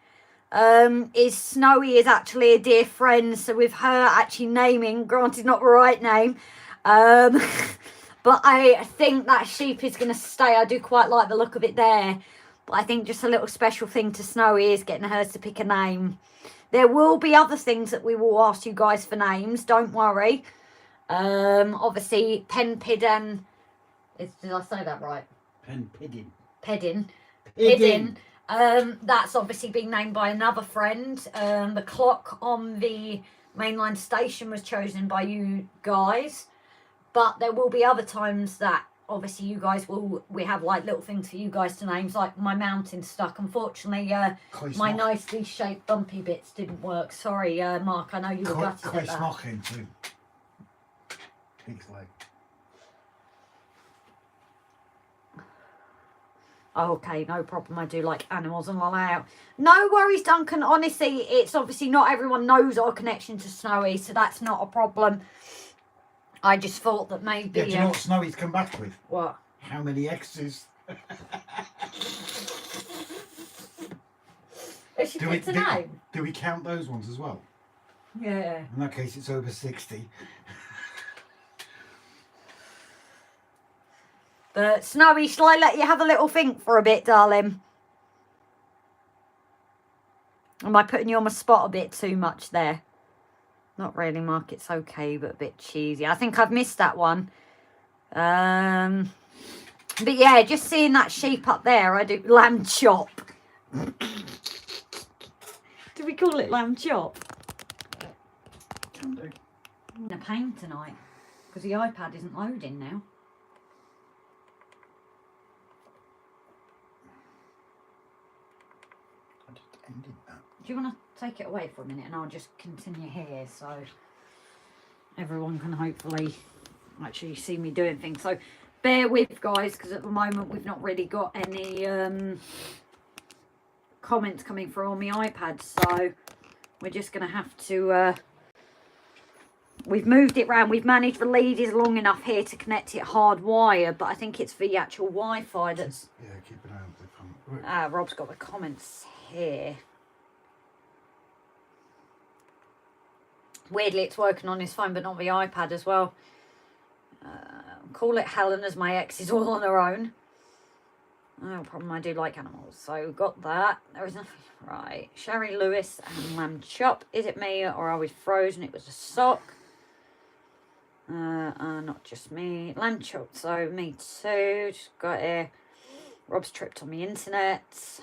is Snowy is actually a dear friend, so with her actually naming, granted not the right name, but I think that sheep is going to stay. I do quite like the look of it there, but I think just a little special thing to Snowy is getting her to pick a name. There will be other things that we will ask you guys for names, don't worry. Obviously Penpidden, did I say that right? Pedin. That's obviously being named by another friend. The clock on the mainline station was chosen by you guys, but there will be other times that obviously you guys we have like little things for you guys to names, like my mountain stuck. Unfortunately, my nicely shaped bumpy bits didn't work. Sorry, Mark, I know you were gutted at that. Too. Pig's leg. Okay, no problem. I do like animals and all that. No worries, Duncan. Honestly, it's obviously not everyone knows our connection to Snowy, so that's not a problem. I just thought that maybe... Yeah, do you know what Snowy's come back with? What? How many X's? Has she picked a name? Do we count those ones as well? Yeah. In that case, it's over 60. But Snowy, shall I let you have a little think for a bit, darling? Am I putting you on the spot a bit too much there? Not really, Mark. It's okay, but a bit cheesy. I think I've missed that one. But yeah, just seeing that sheep up there, I do lamb chop. Do we call it lamb chop? Can do. I'm in a pain tonight because the iPad isn't loading now. Ended that. Do you want to take it away for a minute and I'll just continue here so everyone can hopefully actually see me doing things. So bear with, guys, because at the moment we've not really got any comments coming through on my iPad, so we're just going to have to we've moved it round. We've managed the lead is long enough here to connect it hardwired, but I think it's the actual Wi-Fi that's... Yeah, keep an eye on the phone. Rob's got the comments here. Weirdly, it's working on his phone, but not the iPad as well. Call it Helen, as my ex is all on her own. No problem, I do like animals. So, got that. There is nothing. Right. Sherry Lewis and lamb chop. Is it me or are we frozen? It was a sock. Not just me. Lamb chop, so me too. Just got here. Rob's tripped on the internet.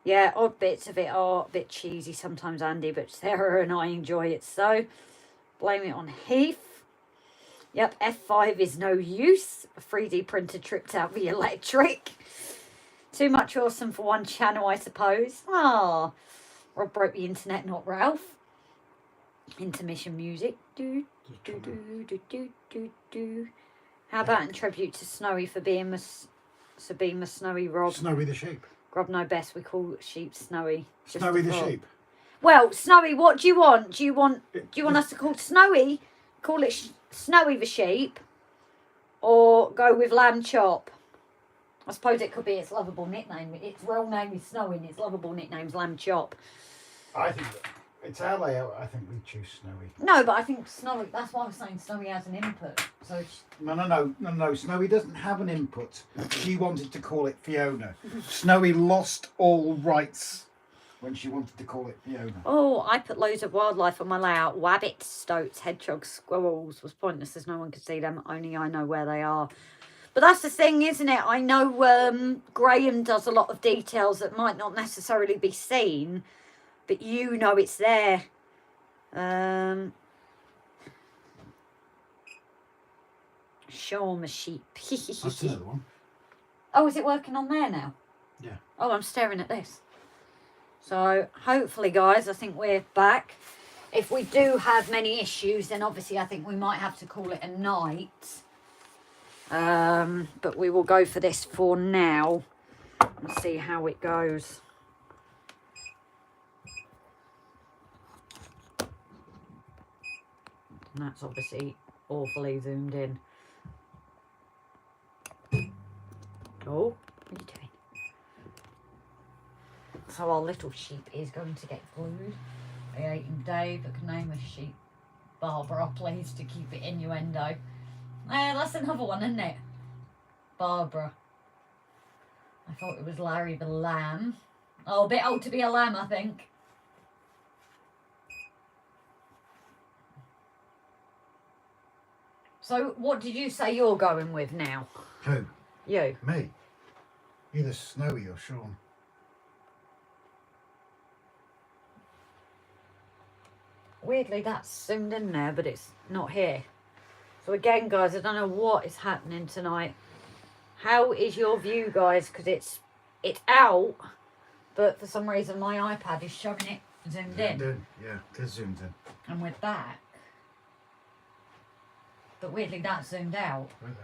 Yeah, odd bits of it are a bit cheesy sometimes, Andy, but Sarah and I enjoy it, so blame it on Heath. Yep, F5 is no use. A 3D printer tripped out the electric. Too much awesome for one channel, I suppose. Ah, Rob broke the internet, not Ralph. Intermission music. Do, do, do, do, do, do, do. How about in tribute to Snowy for being the Snowy Rob? Snowy the sheep. Rob know best, we call sheep Snowy. Snowy the sheep. Well, Snowy, what do you want? Do you want us to call Snowy, call it Snowy the sheep, or go with lamb chop? I suppose it could be its lovable nickname. Its real name is Snowy and its lovable nickname's lamb chop. I think it's our layout. I think we choose Snowy. No, but I think Snowy, that's why I was saying Snowy has an input. So No. Snowy doesn't have an input. She wanted to call it Fiona. Snowy lost all rights when she wanted to call it Fiona. Oh, I put loads of wildlife on my layout. Wabbits, stoats, hedgehogs, squirrels. Was pointless as no one could see them. Only I know where they are. But that's the thing, isn't it? I know Graham does a lot of details that might not necessarily be seen, but you know it's there. Show my sheep. That's another one. Oh, is it working on there now? Yeah. Oh, I'm staring at this. So, hopefully, guys, I think we're back. If we do have many issues, then obviously I think we might have to call it a night. But we will go for this for now and see how it goes. And that's obviously awfully zoomed in. Oh, what are you doing? So our little sheep is going to get glued. I ate him Dave, but can name a sheep Barbara, please, to keep it innuendo. That's another one, isn't it? Barbara. I thought it was Larry the Lamb. Oh, a bit old to be a lamb, I think. So, what did you say you're going with now? Who? You. Me. Either Snowy or Sean. Weirdly, that's zoomed in there, but it's not here. So again, guys, I don't know what is happening tonight. How is your view, guys? Because it's out, but for some reason my iPad is showing it zoomed in. Yeah, it is zoomed in. And we're back. But weirdly, that's zoomed out. Right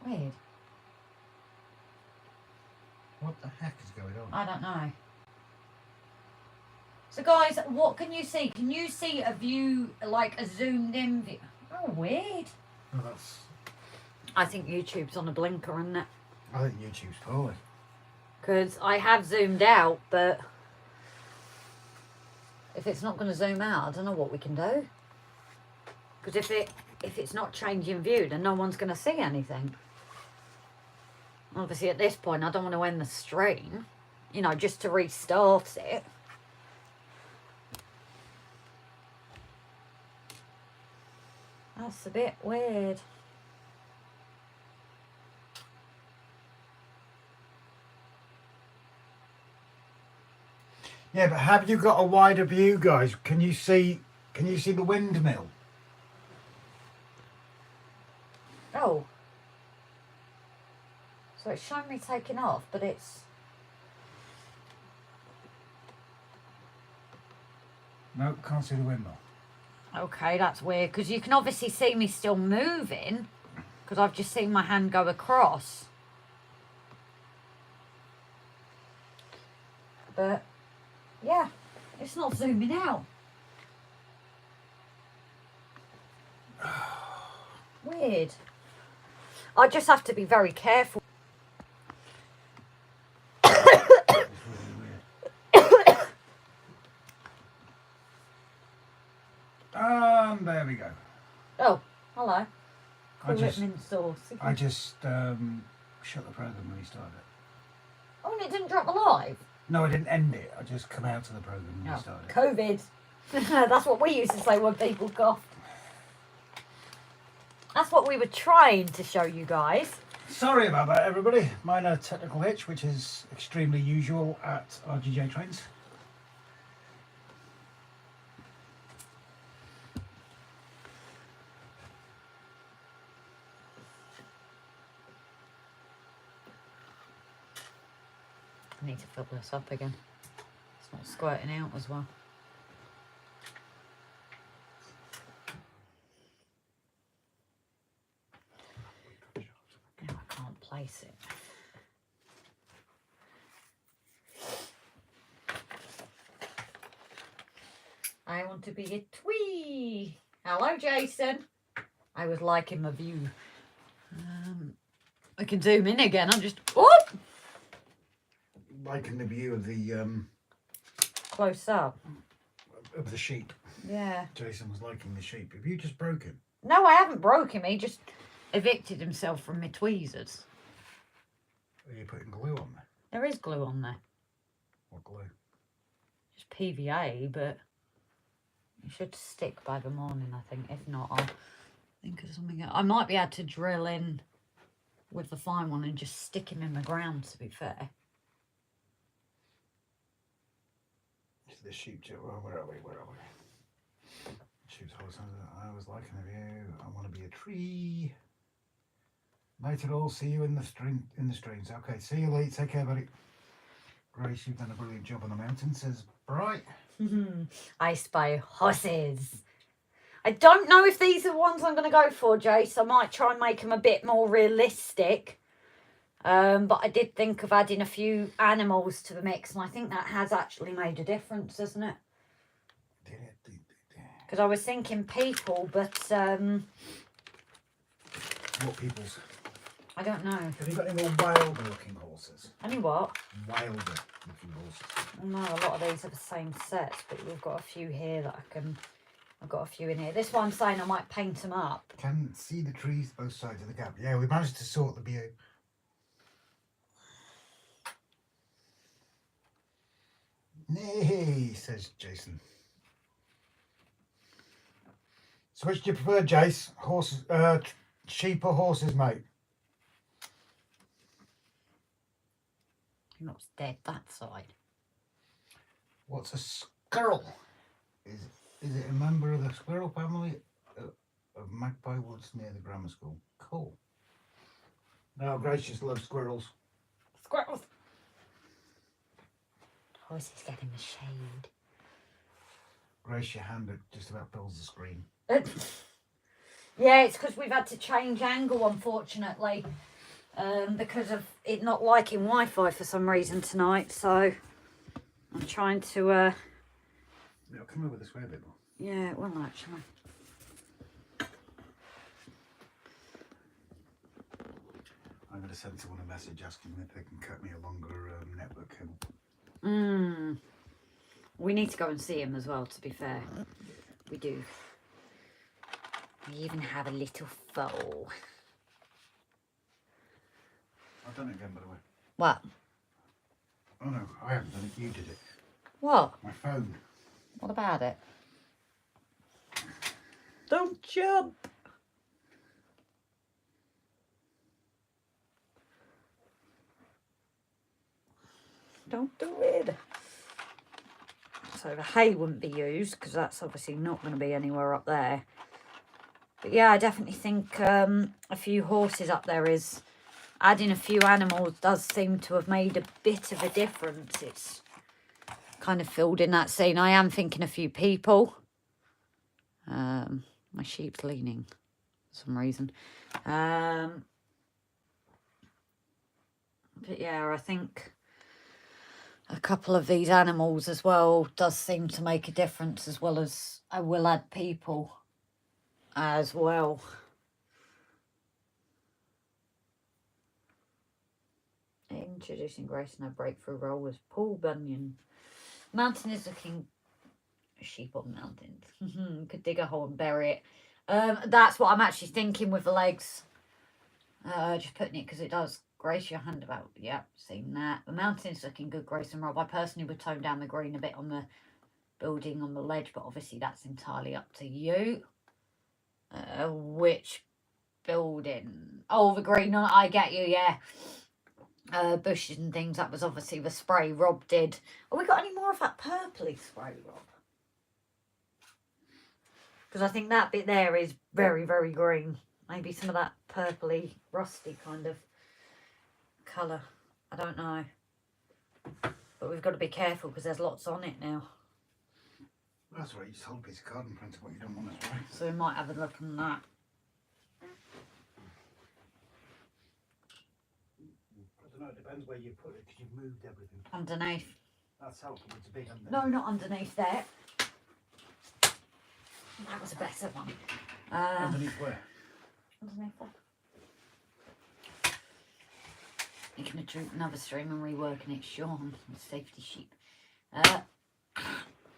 there. Weird. What the heck is going on? I don't know. So guys, what can you see? Can you see a view, like a zoomed in view? Oh, weird. Oh, that's... I think YouTube's on a blinker, isn't it? I think YouTube's poorly. Because I have zoomed out, but if it's not going to zoom out, I don't know what we can do. Because if it's not changing view, then no one's going to see anything. Obviously, at this point, I don't want to end the stream, you know, just to restart it. That's a bit weird. Yeah, but have you got a wider view, guys? Can you see the windmill? Oh. So it's showing me taking off, but it's... No, can't see the windmill. Okay, that's weird, because you can obviously see me still moving, because I've just seen my hand go across. But, yeah, it's not zooming out. Weird. I just have to be very careful. There we go. Oh, hello. I just shut the program when we started. Oh, and it didn't drop alive? No, I didn't end it. I just come out of the program when we started. COVID. That's what we used to say when people coughed. That's what we were trying to show you guys. Sorry about that, everybody. Minor technical hitch, which is extremely usual at RGJ trains. I need to fill this up again. It's not squirting out as well. Now I can't place it. I want to be a twee. Hello, Jason. I was liking my view. I can zoom in again. I'm just... Whoop! Liking the view of the Close up. of the sheep. Yeah. Jason was liking the sheep. Have you just broken? No, I haven't broke him. He just evicted himself from my tweezers. Are you putting glue on there? There is glue on there. What glue? Just PVA, but it should stick by the morning, I think. If not, I'll think of something else. I might be able to drill in with the fine one and just stick him in the ground, to be fair. It's the sheep. Where are we? Where are we? Choose horse. I always like an view. I want to be a tree. Night at all. See you in the streams. Okay, see you late. Take care, buddy. Grace, you've done a brilliant job on the mountain, says Bright. I spy horses. I don't know if these are the ones I'm going to go for, Jace. I might try and make them a bit more realistic. But I did think of adding a few animals to the mix, and I think that has actually made a difference, hasn't it? Because I was thinking people, but what people's? I don't know. Have you got any more wilder looking horses? Any what? Wilder looking horses. No, a lot of these are the same sets, but we've got a few here that I can. I've got a few in here. This one I'm saying I might paint them up. Can see the trees both sides of the gap. Yeah, we managed to sort the view. Nay, says Jason. So which do you prefer, Jace? Horses, sheep or horses, mate? You're not dead that side. What's a squirrel? Is it a member of the squirrel family of Magpie Woods near the grammar school? Cool. No, Grace just loves squirrels. Squirrels. Horses get in the shade. Grace, your hand just about fills the screen. Yeah, it's because we've had to change angle, unfortunately, because of it not liking Wi-Fi for some reason tonight. So I'm trying to. It'll come over this way a bit more. Yeah, it will actually. I'm going to send someone a message asking if they can cut me a longer network cable. We need to go and see him as well, to be fair. We do. We even have a little foal. I've done it again, by the way. What? Oh no, I haven't done it. You did it. What? My phone. What about it? Don't jump! Don't do it! So the hay wouldn't be used, because that's obviously not going to be anywhere up there. But yeah, I definitely think a few horses up there is... Adding a few animals does seem to have made a bit of a difference. It's kind of filled in that scene. I am thinking a few people. My sheep's leaning for some reason. But yeah, I think a couple of these animals as well does seem to make a difference, as well as I will add people as well. Introducing Grace and her breakthrough role was Paul Bunyan. Mountain is looking... Sheep on mountains. Could dig a hole and bury it. That's what I'm actually thinking with the legs. Just putting it because it does. Grace, your hand about. Yep, seen that. The mountain's looking good, Grace and Rob. I personally would tone down the green a bit on the building on the ledge, but obviously that's entirely up to you. Which building? Oh, the green on. I get you, yeah. Bushes and things. That was obviously the spray Rob did. Oh, we got any more of that purpley spray, Rob? Because I think that bit there is very, very green. Maybe some of that purpley, rusty kind of colour. I don't know. But we've got to be careful because there's lots on it now. That's right, you just hold a piece of card and print what you don't want to spray. So we might have a look on that. I don't know, it depends where you put it because you've moved everything. Underneath. That's helpful, it's big underneath. No, not underneath there. That was a better one. Underneath where? Underneath there. You can do another stream and reworking it, Sean, with safety sheep.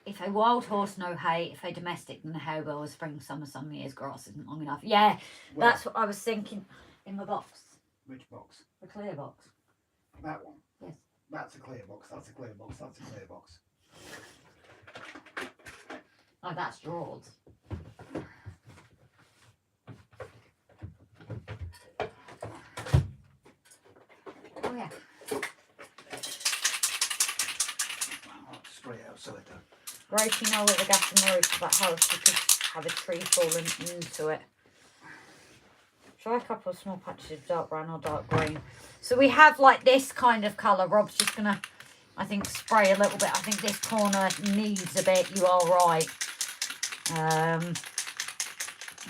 If a wild horse no hay, if a domestic then the hay will spring, summer, some years grass isn't long enough. Yeah, Where? that's what I was thinking in the box. Which box? The clear box. That one? Yes. That's a clear box, that's a clear box, that's a clear box. Oh, that's drawers. Oh, yeah. Straight out, so it down. Grace, you know where the gas and the roof of that house, because have a tree falling into it. Try a couple of small patches of dark brown or dark green. So we have like this kind of colour. Rob's just going to, I think, spray a little bit. I think this corner needs a bit. You are right.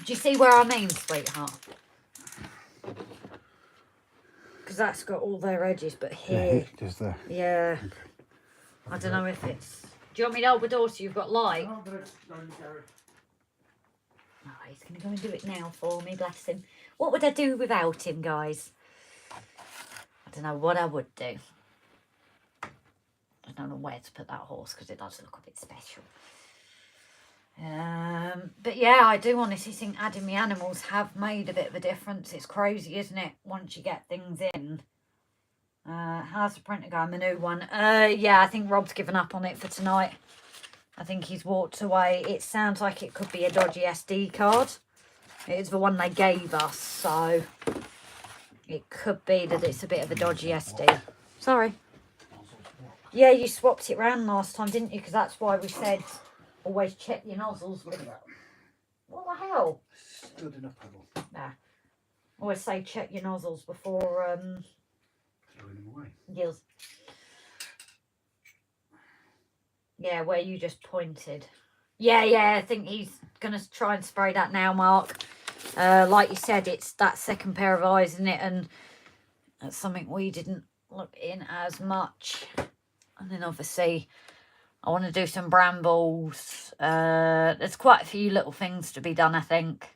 Do you see where I mean, sweetheart? Because that's got all their edges, but here. Just there. Yeah. Okay. I don't know if it's... Do you want me to open the door so you've got light? Oh, but it's going to go. Oh, he's going to go and do it now for me, bless him. What would I do without him, guys? I don't know what I would do. I don't know where to put that horse because it does look a bit special. But yeah, I do honestly think adding the animals have made a bit of a difference. It's crazy, isn't it? Once you get things in. How's the printer going? The new one. Yeah, I think Rob's given up on it for tonight. I think he's walked away. It sounds like it could be a dodgy SD card. It's the one they gave us, so it could be that it's a bit of a dodgy SD. Sorry. Yeah, you swapped it round last time, didn't you? Because that's why we said always check your nozzles. Look at that. What the hell? Stood in a puddle. Nah. Always say check your nozzles before Throwing them away. gills. Yeah, where you just pointed. Yeah, I think he's going to try and spray that now, Mark. Like you said, it's that second pair of eyes, isn't it? And that's something we didn't look in as much. And then obviously I want to do some brambles. There's quite a few little things to be done, I think.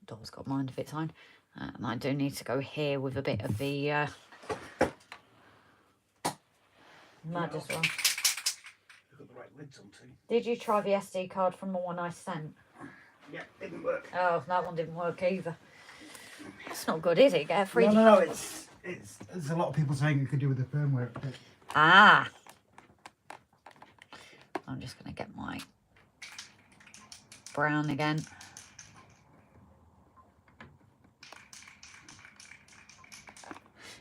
Doll's got a mind of its own. And I do need to go here with a bit of the mud as well. You've got the right lids on too. Did you try the SD card from the one I sent? Yeah, didn't work. Oh, that one didn't work either. It's not good, is it? Get a 3D. No, it's there's a lot of people saying it could do with the firmware update. Ah. I'm just going to get my brown again.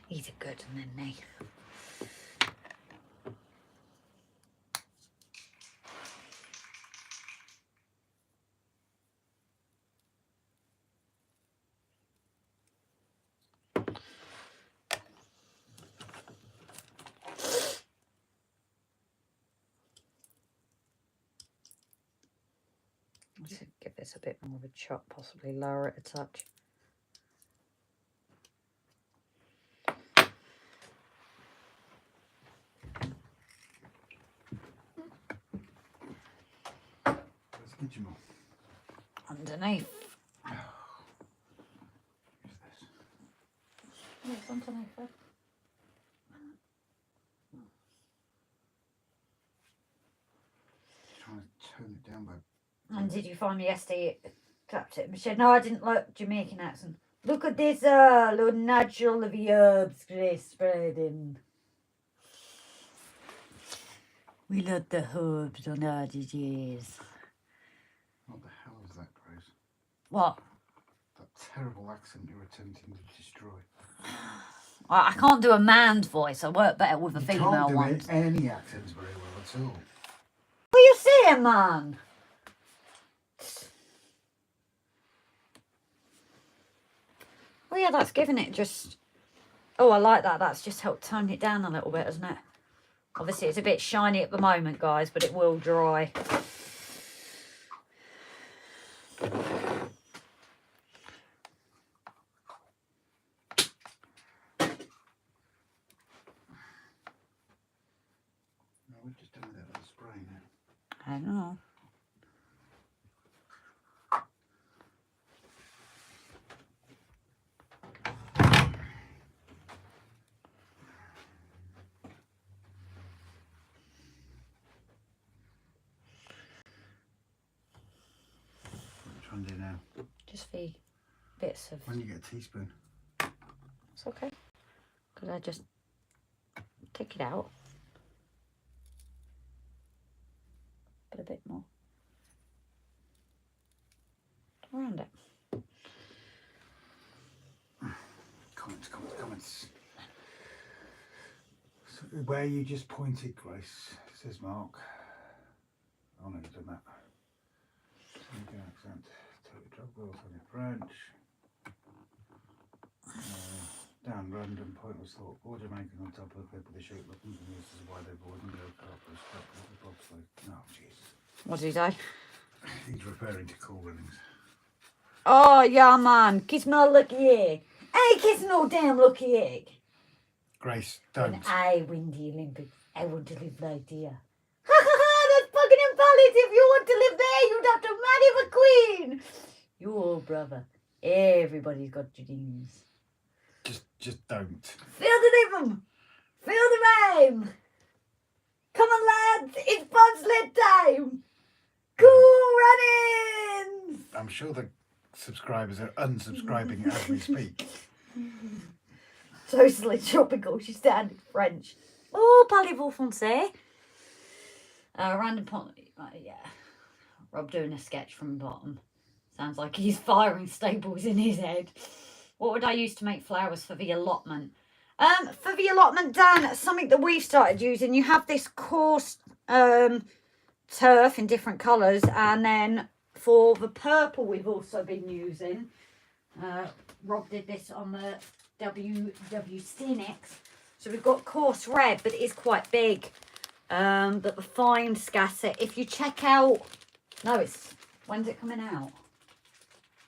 These are good, and then they... Let's give this a bit more of a chop, possibly lower it a touch. Let's get you more. Underneath. Who's this? Yeah, it's underneath there. Trying to tone it down by... And did you find the SD tapped it? She said, no, I didn't like Jamaican accent. Look at this, look natural of the herbs spreading. We love the herbs on our disease. What the hell is that, Grace? What? That terrible accent you're attempting to destroy. I can't do a man's voice. I work better with a You female can't one. do any accents very well at all. What are you saying, man? Oh yeah, that's giving it just... Oh, I like that. That's just helped tone it down a little bit, hasn't it? Obviously, it's a bit shiny at the moment, guys, but it will dry. No, we've just done that with a spray now. I know. What are you trying to do now? Just the bits of... When you get a teaspoon. It's okay. Because I just take it out. Put a bit more around it. Comments. So where you just pointed, Grace, says Mark. Oh no, you've done that. Second accent. Totally French. Down random pointless thought. Order making on top of the clip with the shape looking and this is why they wouldn't go carpet stop with the bobsleigh. Oh Jesus. What did he say? He's referring to Cool Runnings. Oh, yeah, man. Kiss my lucky egg. I ain't kissing no damn lucky egg. Grace, don't. When I win the Olympics, I want to live like dear. Ha ha ha, that's fucking invalid. If you want to live there, you'd have to marry the queen. Your brother. Everybody's got dreams. Just don't. Feel the rhythm. Feel the rhyme. Come on, lads. It's bobsled time. Cool runnings. I'm sure the subscribers are unsubscribing as we speak. Totally tropical. She's standing French. Oh, parlez-vous français? Random point. Yeah. Rob doing a sketch from the bottom. Sounds like he's firing staples in his head. What would I use to make flowers for the allotment? For the allotment, Dan, something that we've started using. You have this coarse turf in different colours, and then for the purple we've also been using. Rob did this on the SCENICS. So we've got coarse red, but it is quite big. But the fine scatter, if you check out... No, it's... When's it coming out?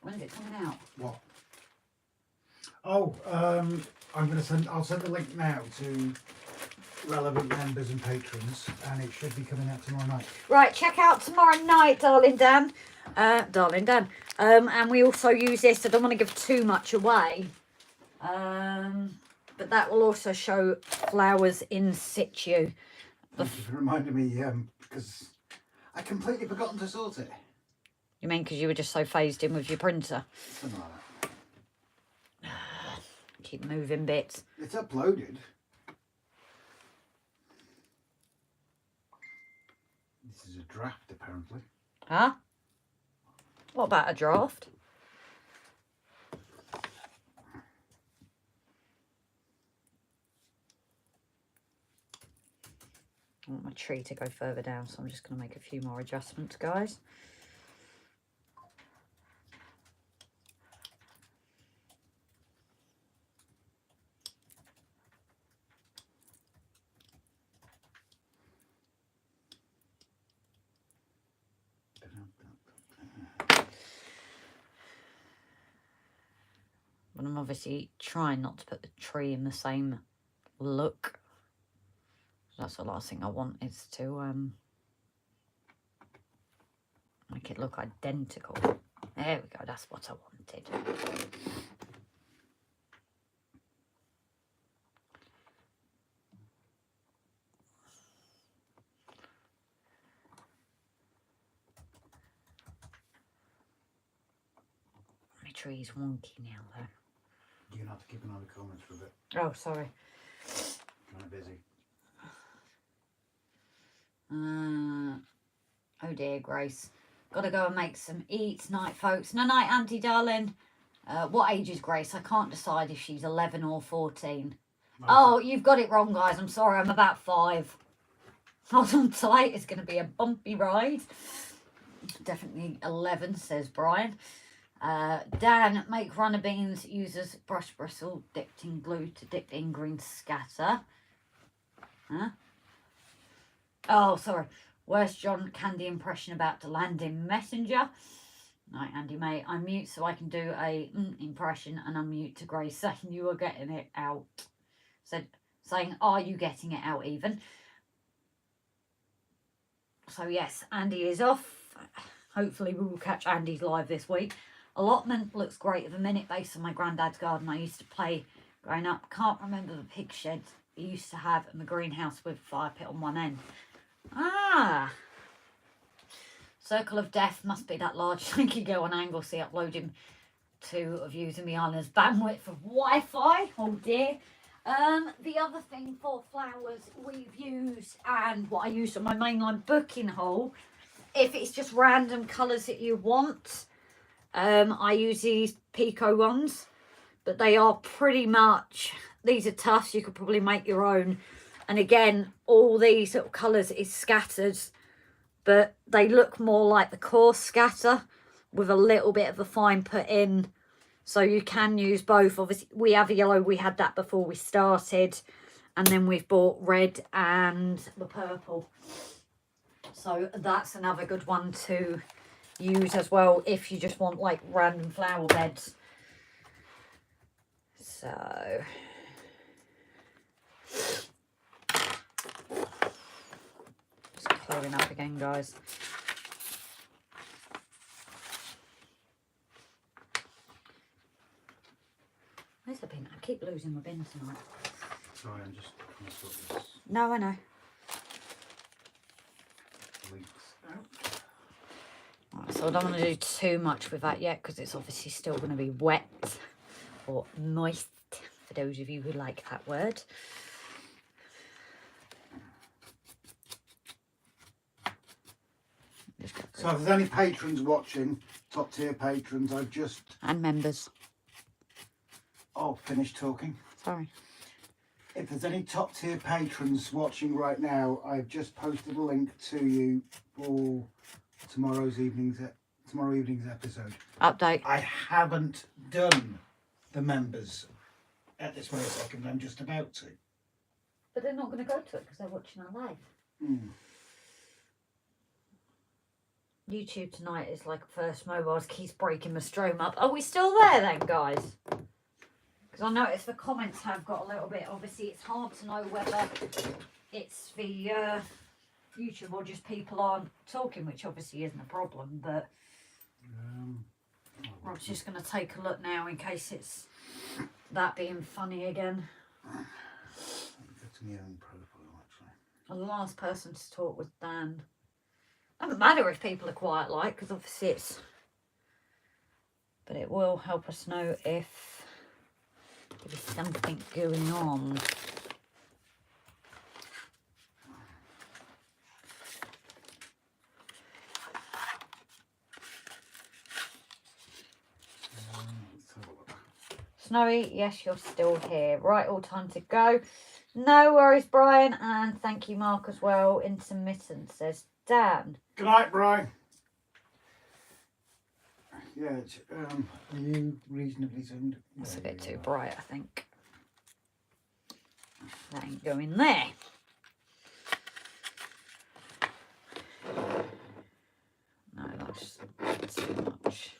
When's it coming out? What? Oh, I'll send the link now to relevant members and patrons, and it should be coming out tomorrow night. Right, check out tomorrow night, darling Dan. And we also use this. I don't want to give too much away. But that will also show flowers in situ. It reminded me, because I completely forgotten to sort it. You mean because you were just so phased in with your printer? Something like that. Keep moving bits. It's uploaded. This is a draft, apparently. Huh? What about a draft? I want my tree to go further down, so I'm just going to make a few more adjustments, guys. But I'm obviously trying not to put the tree in the same look. That's the last thing I want, is to make it look identical. There we go, that's what I wanted. My tree's wonky now though. You're going to have to keep an eye on the comments for a bit. Oh, sorry. Kind of busy. Oh dear, Grace. Gotta go and make some eats. Night, folks. No night, Auntie, darling. What age is Grace? I can't decide if she's 11 or 14. Oh, you've got it wrong, guys. I'm sorry. I'm about 5. Hold on tight. It's going to be a bumpy ride. Definitely 11, says Brian. Dan, make runner beans, uses brush bristle dipped in glue to dip in green scatter. Huh? Oh, sorry. Where's John Candy impression about to land in Messenger? Right, Andy, mate. I mute so I can do a impression and unmute to Grace saying you are getting it out. Saying, are you getting it out even? So, yes, Andy is off. Hopefully we will catch Andy's live this week. Allotment looks great at the minute based on my granddad's garden I used to play growing up. Can't remember the pig shed he used to have in the greenhouse with fire pit on one end. Ah. Circle of Death must be that large. Thank you, girl on Anglesey, uploading to of using the island's bandwidth of Wi-Fi. Oh dear. The other thing for flowers we've used, and what I used on my mainline booking hole, if it's just random colours that you want, I use these Pico ones, but they are pretty much, these are tufts, you could probably make your own. And again, all these little colours is scattered but they look more like the coarse scatter with a little bit of a fine put in. So you can use both. Obviously, we have yellow. We had that before we started. And then we've bought red and the purple. So that's another good one to use as well if you just want like random flower beds. So just clearing up again, guys. Where's the bin? I keep losing my bin tonight. Sorry, I'm just trying to sort this No, I know. links out. Right, so I don't want to do too much with that yet because it's obviously still going to be wet or moist for those of you who like that word. So if there's any patrons watching, top tier patrons, I've just... And members. Oh, finished talking. Sorry. If there's any top tier patrons watching right now, I've just posted a link to you for tomorrow evening's episode. Update. I haven't done the members at this very second. I'm just about to. But they're not going to go to it because they're watching our live. Mm. YouTube tonight is like first mobiles keeps breaking my Strom up. Are we still there then, guys? Because I noticed the comments have got a little bit, obviously it's hard to know whether it's the YouTube or just people aren't talking, which obviously isn't a problem, but Rob's just going to take a look now in case it's that being funny again. That's my own profile, actually. And the last person to talk was Dan. Doesn't matter if people are quiet like, because obviously it's... But it will help us know if there's something going on. Snowy, yes, you're still here. Right, all time to go. No worries, Brian, and thank you, Mark, as well. Intermittent, says Dan. Good night, Brian. Yeah, it's, are you reasonably zoomed? That's a bit too bright, I think. That ain't going there. No, that's too much.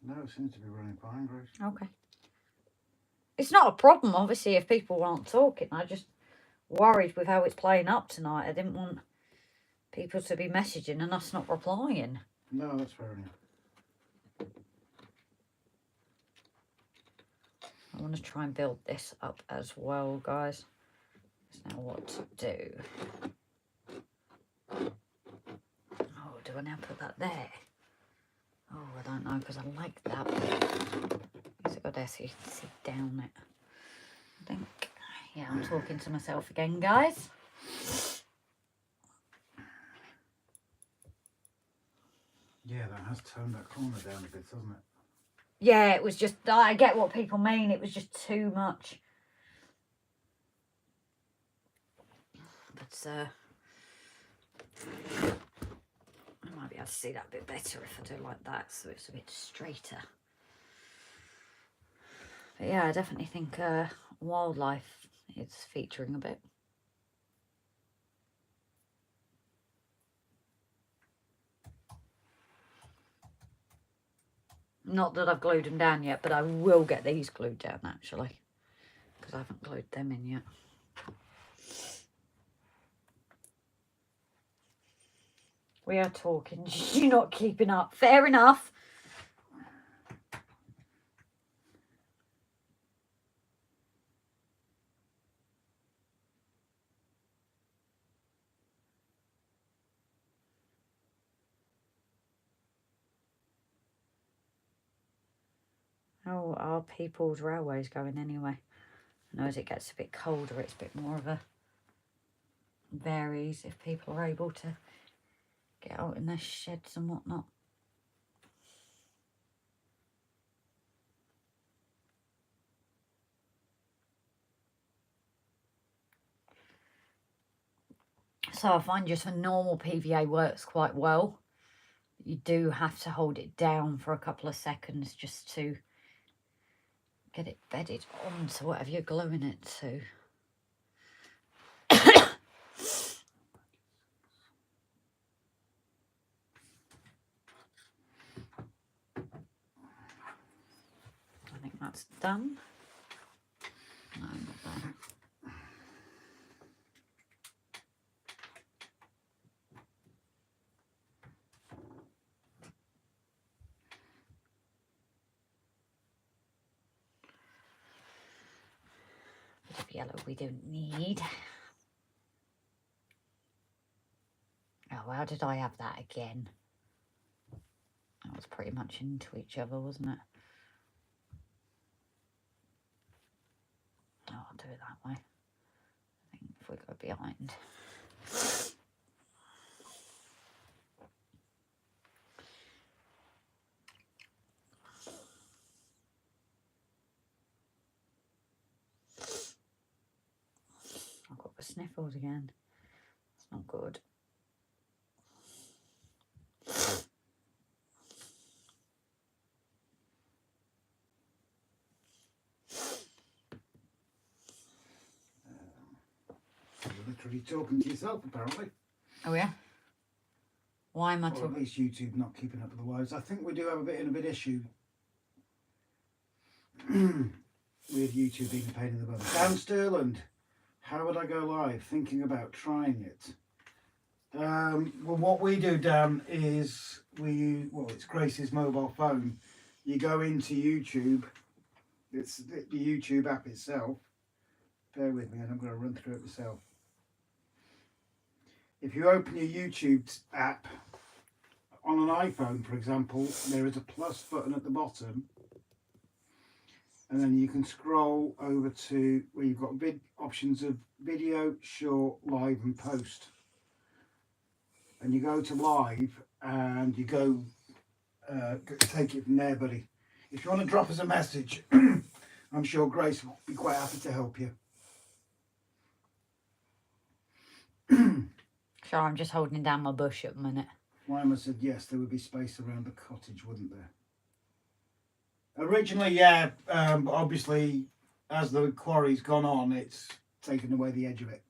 No, it seems to be running fine, Grace. Okay. It's not a problem, obviously, if people aren't talking. I just worried with how it's playing up tonight. I didn't want people to be messaging and us not replying. No, that's fair enough. I want to try and build this up as well, guys. Now what to do. Oh, do I now put that there? Oh, I don't know, because I like that. Is it got there so you can see down it? I think. Yeah, I'm talking to myself again, guys. Yeah, that has toned that corner down a bit, hasn't it? Yeah, it was just, I get what people mean. It was just too much. But, I might be able to see that a bit better if I do like that, so it's a bit straighter. But yeah, I definitely think wildlife is featuring a bit. Not that I've glued them down yet, but I will get these glued down actually, because I haven't glued them in yet. We are talking, you're not keeping up. Fair enough. How are people's railways going anyway? I know as it gets a bit colder, it's a bit more of a varies if people are able to get out in their sheds and whatnot. So I find just a normal PVA works quite well. You do have to hold it down for a couple of seconds just to get it bedded onto whatever you're gluing it to. I think that's done. No, not done. Bit of yellow we don't need. Oh, how did I have that again? That was pretty much into each other, wasn't it? Oh, I'll do it that way. I think if we go behind. I've got the sniffles again. It's not good. You're literally talking to yourself, apparently. Oh yeah? Why am I Or at talking? least YouTube not keeping up with the wives. I think we do have a bit of an issue with YouTube being a pain in the bum. Dan Sterland, how would I go live? Thinking about trying it. Well, what we do, Dan, is it's Grace's mobile phone. You go into YouTube. It's the YouTube app itself. Bear with me, and I'm going to run through it myself. If you open your YouTube app on an iPhone, for example, there is a plus button at the bottom, and then you can scroll over to where you've got options of video, short, live, and post. And you go to live, and you go take it from there, buddy. If you want to drop us a message, I'm sure Grace will be quite happy to help you. Sure, I'm just holding down my bush at the minute. Wyman said yes, there would be space around the cottage, wouldn't there? Originally, yeah, but obviously, as the quarry's gone on, it's taken away the edge of it.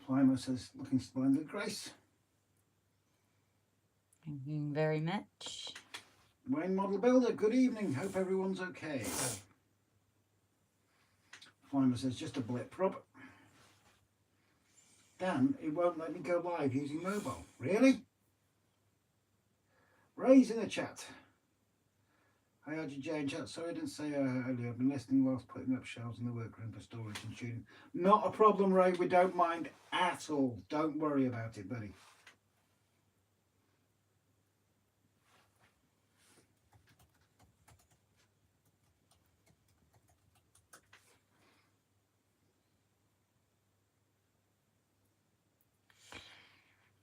Wyman says, looking splendid, Grace. Thank you very much. Wayne Model Builder, good evening. Hope everyone's okay. Wyman says, just a blip, Rob. Dan, it won't let me go live using mobile. Really? Ray's in the chat. Hi, RGJ in chat. Sorry I didn't say earlier. I've been listening whilst putting up shelves in the workroom for storage and tuning. Not a problem, Ray. We don't mind at all. Don't worry about it, buddy.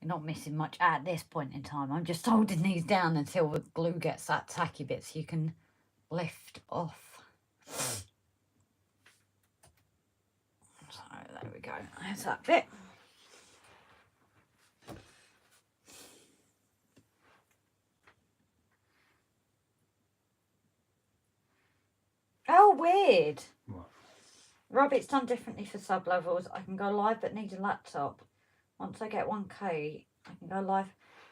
Not missing much at this point in time. I'm just holding these down until the glue gets that tacky bit so you can lift off. So there we go. There's that bit. Oh, weird. What? Rob, it's done differently for sub-levels. I can go live but need a laptop. Once I get 1K, I can go live.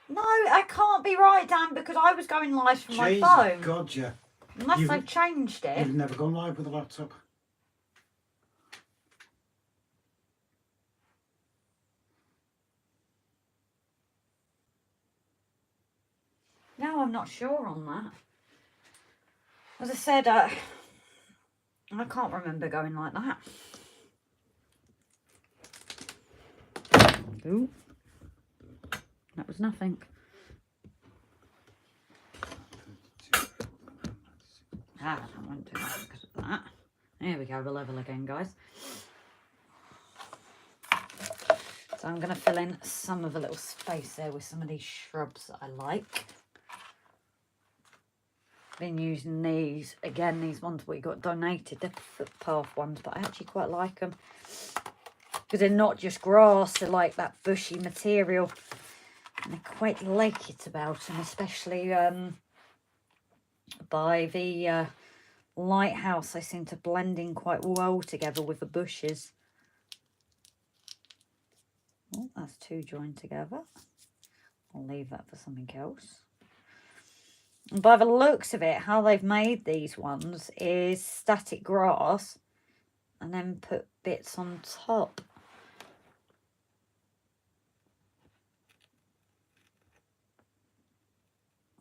No, I can't be right, Dan, because I was going live from my phone. God, yeah. Unless they've changed it. You've never gone live with a laptop. No, I'm not sure on that. As I said, I can't remember going like that. Ooh. That was nothing. Ah, I won't do that because of that. There we go, we're level again, guys. So I'm going to fill in some of a little space there with some of these shrubs that I like. Been using these, again, these ones we got donated. They're footpath ones, but I actually quite like them. Because they're not just grass, they're like that bushy material. And I quite like it about them, especially by the lighthouse. They seem to blend in quite well together with the bushes. Oh, that's two joined together. I'll leave that for something else. And by the looks of it, how they've made these ones is static grass and then put bits on top.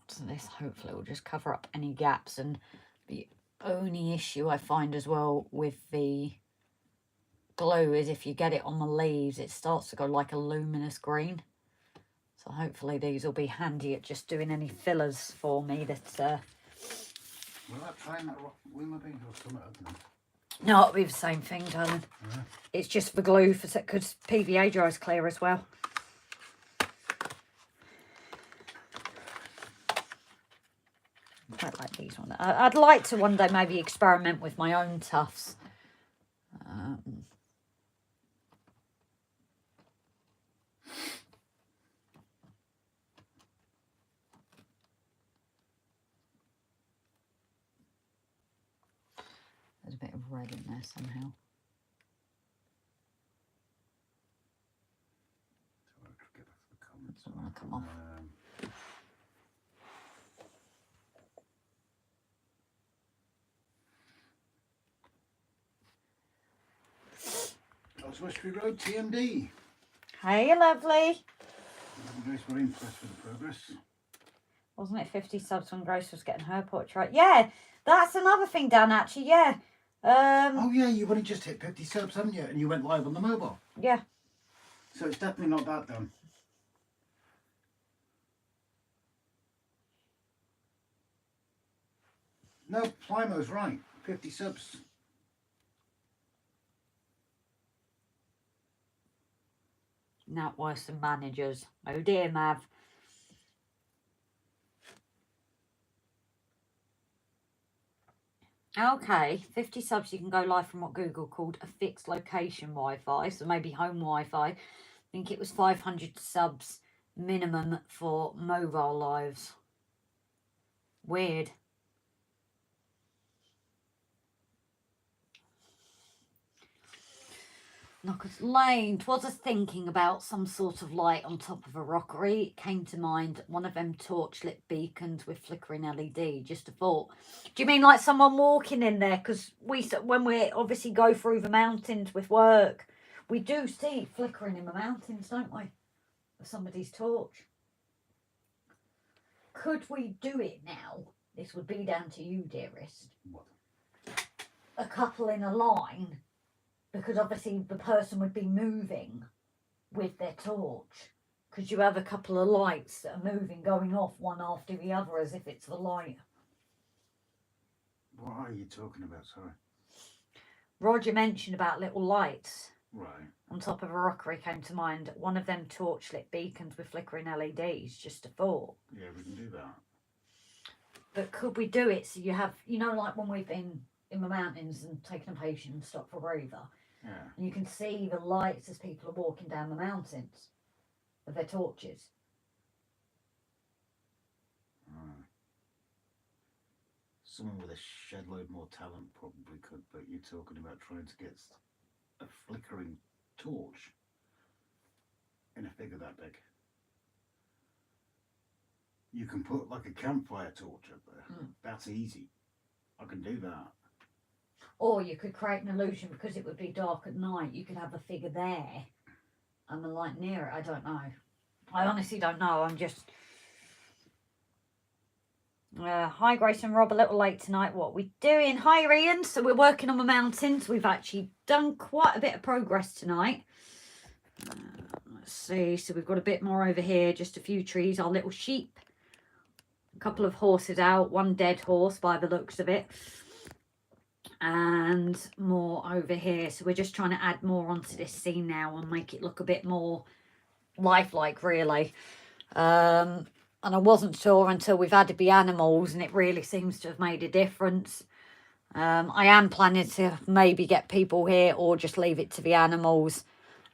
So this hopefully will just cover up any gaps. And the only issue I find as well with the glue is if you get it on the leaves, it starts to go like a luminous green. So hopefully these will be handy at just doing any fillers for me that Will that try that Wilma bean or something? no, it'll be the same thing, darling. Yeah. It's just the glue for because PVA dries clear as well. Quite like these ones. I'd like to one day maybe experiment with my own tufts. There's a bit of red in there somehow. Doesn't want to come off. Westbury Road, TMD. Hey, lovely. Grace, very impressed with the progress. Wasn't it 50 subs when Grace was getting her portrait? Yeah, that's another thing, Dan, actually, yeah. Oh, yeah, you've only just hit 50 subs, haven't you? And you went live on the mobile. Yeah. So it's definitely not that done. No, Plimo's right. 50 subs. Not worse than managers. Oh dear, Mav. Okay, 50 subs, you can go live from what Google called a fixed location Wi-Fi, so maybe home Wi-Fi. I think it was 500 subs minimum for mobile lives. Weird. Knockers Lane. 'Twas a thinking about some sort of light on top of a rockery. It came to mind one of them torch-lit beacons with flickering LED. Just a thought. Do you mean like someone walking in there? Because when we obviously go through the mountains with work, we do see flickering in the mountains, don't we? Of somebody's torch. Could we do it now? This would be down to you, dearest. What? A couple in a line. Because obviously the person would be moving with their torch. Could you have a couple of lights that are moving, going off one after the other as if it's the light? What are you talking about, sorry? Roger mentioned about little lights. Right. On top of a rockery came to mind. One of them torch-lit beacons with flickering LEDs. Just a thought. Yeah, we can do that. But could we do it so you have, you know, like when we've been in the mountains and taken a patient and stopped for a breather? Yeah. And you can see the lights as people are walking down the mountains of their torches. Right. Someone with a shed load more talent probably could, but you're talking about trying to get a flickering torch in a figure that big. You can put like a campfire torch up there. That's easy. I can do that. Or you could create an illusion because it would be dark at night. You could have a figure there and the light near it. I don't know. I honestly don't know. I'm just... hi, Grace and Rob. A little late tonight. What are we doing? Hi, Ian. So we're working on the mountains. We've actually done quite a bit of progress tonight. Let's see. So we've got a bit more over here. Just a few trees. Our little sheep. A couple of horses out. One dead horse by the looks of it. and more over here. So we're just trying to add more onto this scene now and make it look a bit more lifelike, really. And I wasn't sure until we've added the animals, and it really seems to have made a difference. I am planning to maybe get people here or just leave it to the animals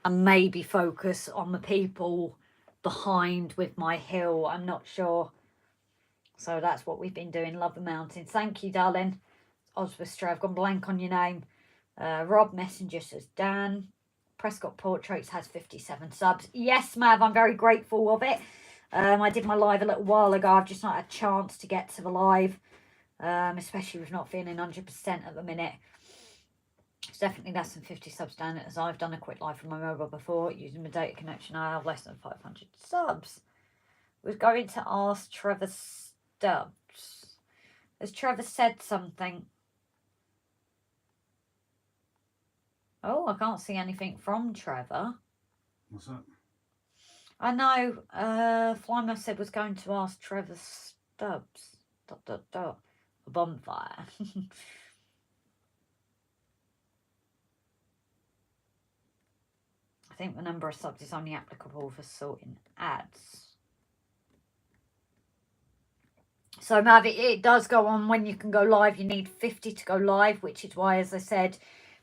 and maybe focus on the people behind with my hill. I'm not sure. So that's what we've been doing. Love the mountains. Thank you, darling. Oswestray, I've gone blank on your name. Rob Messenger says, Dan, Prescott Portraits has 57 subs. Yes, Mav, I'm very grateful of it. I did my live a little while ago. I've just not had a chance to get to the live, especially with not feeling 100% at the minute. It's definitely less than 50 subs, Dan, as I've done a quick live from my mobile before using my data connection. I have less than 500 subs. Was going to ask Trevor Stubbs. Has Trevor said something? Oh, I can't see anything from Trevor. What's that? I know. Flymer said was going to ask Trevor Stubbs. ... A bonfire. I think the number of subs is only applicable for sorting ads. So, Mav, it does go on when you can go live. You need 50 to go live, which is why, as I said,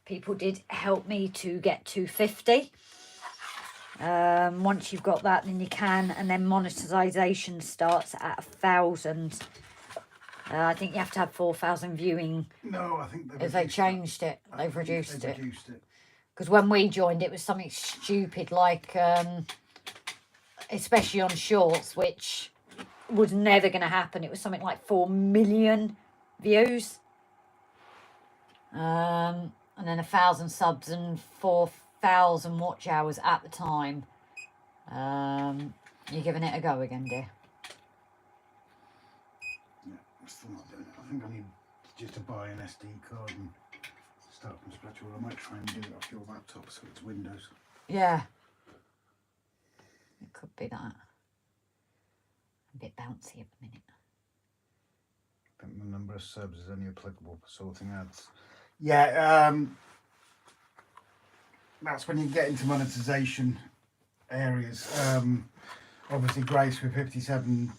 people did help me to get to 50. Once you've got that, then you can. And then monetization starts at 1,000. I think you have to have 4,000 viewing. No, I think they changed it. They've reduced it. Reduced it. Because when we joined, it was something stupid like, especially on shorts, which was never going to happen. It was something like 4 million views. And then 1,000 subs and 4,000 watch hours at the time. You're giving it a go again, dear? Yeah, I'm still not doing it. I think I need just to buy an SD card and start from scratch. Or I might try and do it off your laptop so it's Windows. Yeah. It could be that. A bit bouncy at the minute. I think the number of subs is only applicable for sorting ads. Yeah, that's when you get into monetization areas. Obviously, Grace with 57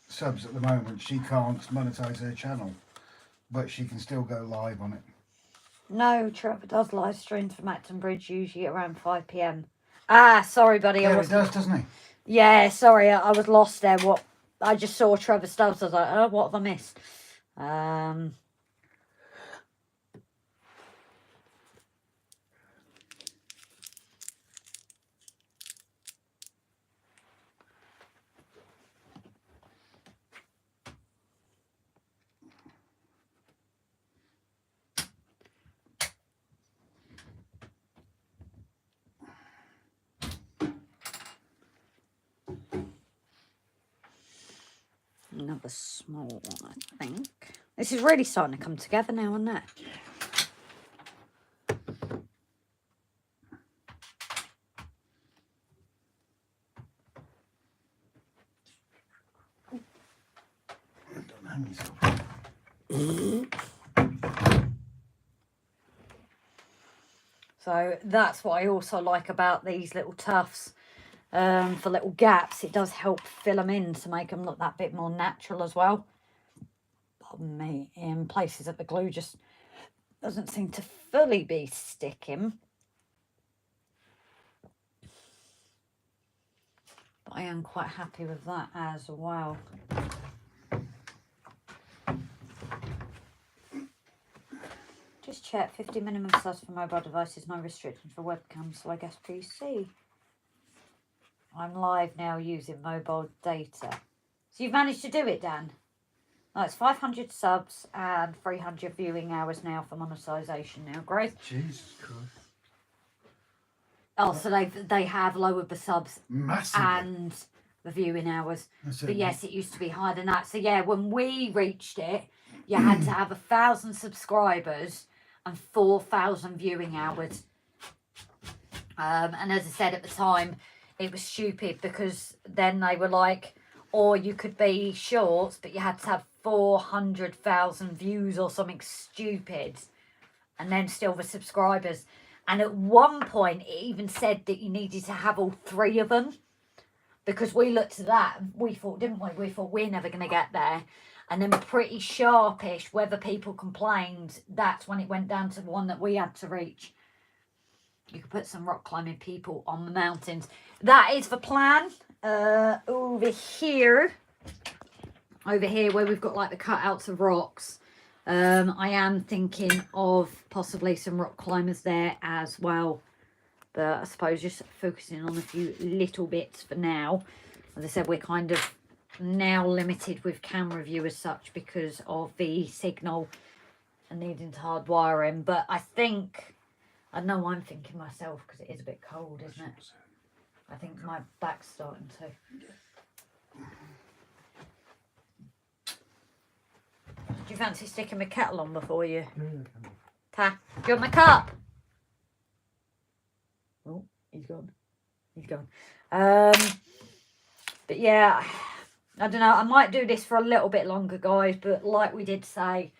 subs at the moment, she can't monetize her channel, but she can still go live on it. No, Trevor does live streams from Acton Bridge usually around 5 PM. Ah, sorry, buddy. Yeah, he does, doesn't he? Yeah, sorry, I was lost there. What? I just saw Trevor Stubbs. I was like, oh, what have I missed? Another small one, I think. This is really starting to come together now, isn't it? So that's what I also like about these little tufts. For little gaps, it does help fill them in to make them look that bit more natural as well. Pardon me, in places that the glue just doesn't seem to fully be sticking. But I am quite happy with that as well. Just check, 50 minimum subs for mobile devices, no restrictions for webcams, so I guess PC. I'm live now using mobile data. So you've managed to do it, Dan? No, it's 500 subs and 300 viewing hours now for monetisation now. Great. Jesus Christ. Oh, so they have lowered the subs Massively. and the viewing hours. That's But it. yes, it used to be higher than that. So yeah, when we reached it, you had to have 1,000 subscribers and 4,000 viewing hours. And as I said at the time, it was stupid because then they were like, or you could be shorts, but you had to have 400,000 views or something stupid. and then silver subscribers. And at one point, it even said that you needed to have all 3 of them. Because we looked at that, and we thought, didn't we? We thought we're never going to get there. And then pretty sharpish, whether people complained, that's when it went down to one that we had to reach. You could put some rock climbing people on the mountains. That is the plan. Over here where we've got like the cutouts of rocks, I am thinking of possibly some rock climbers there as well. But I suppose just focusing on a few little bits for now. As I said, we're kind of now limited with camera view as such because of the signal and needing to hardwire him. But I think, I know I'm thinking myself because it is a bit cold, isn't it? I think my back's starting to. Do you fancy sticking my kettle on before you? Ta, do you want my cup? Oh, he's gone. He's gone. But yeah, I don't know. I might do this for a little bit longer, guys. But like we did say,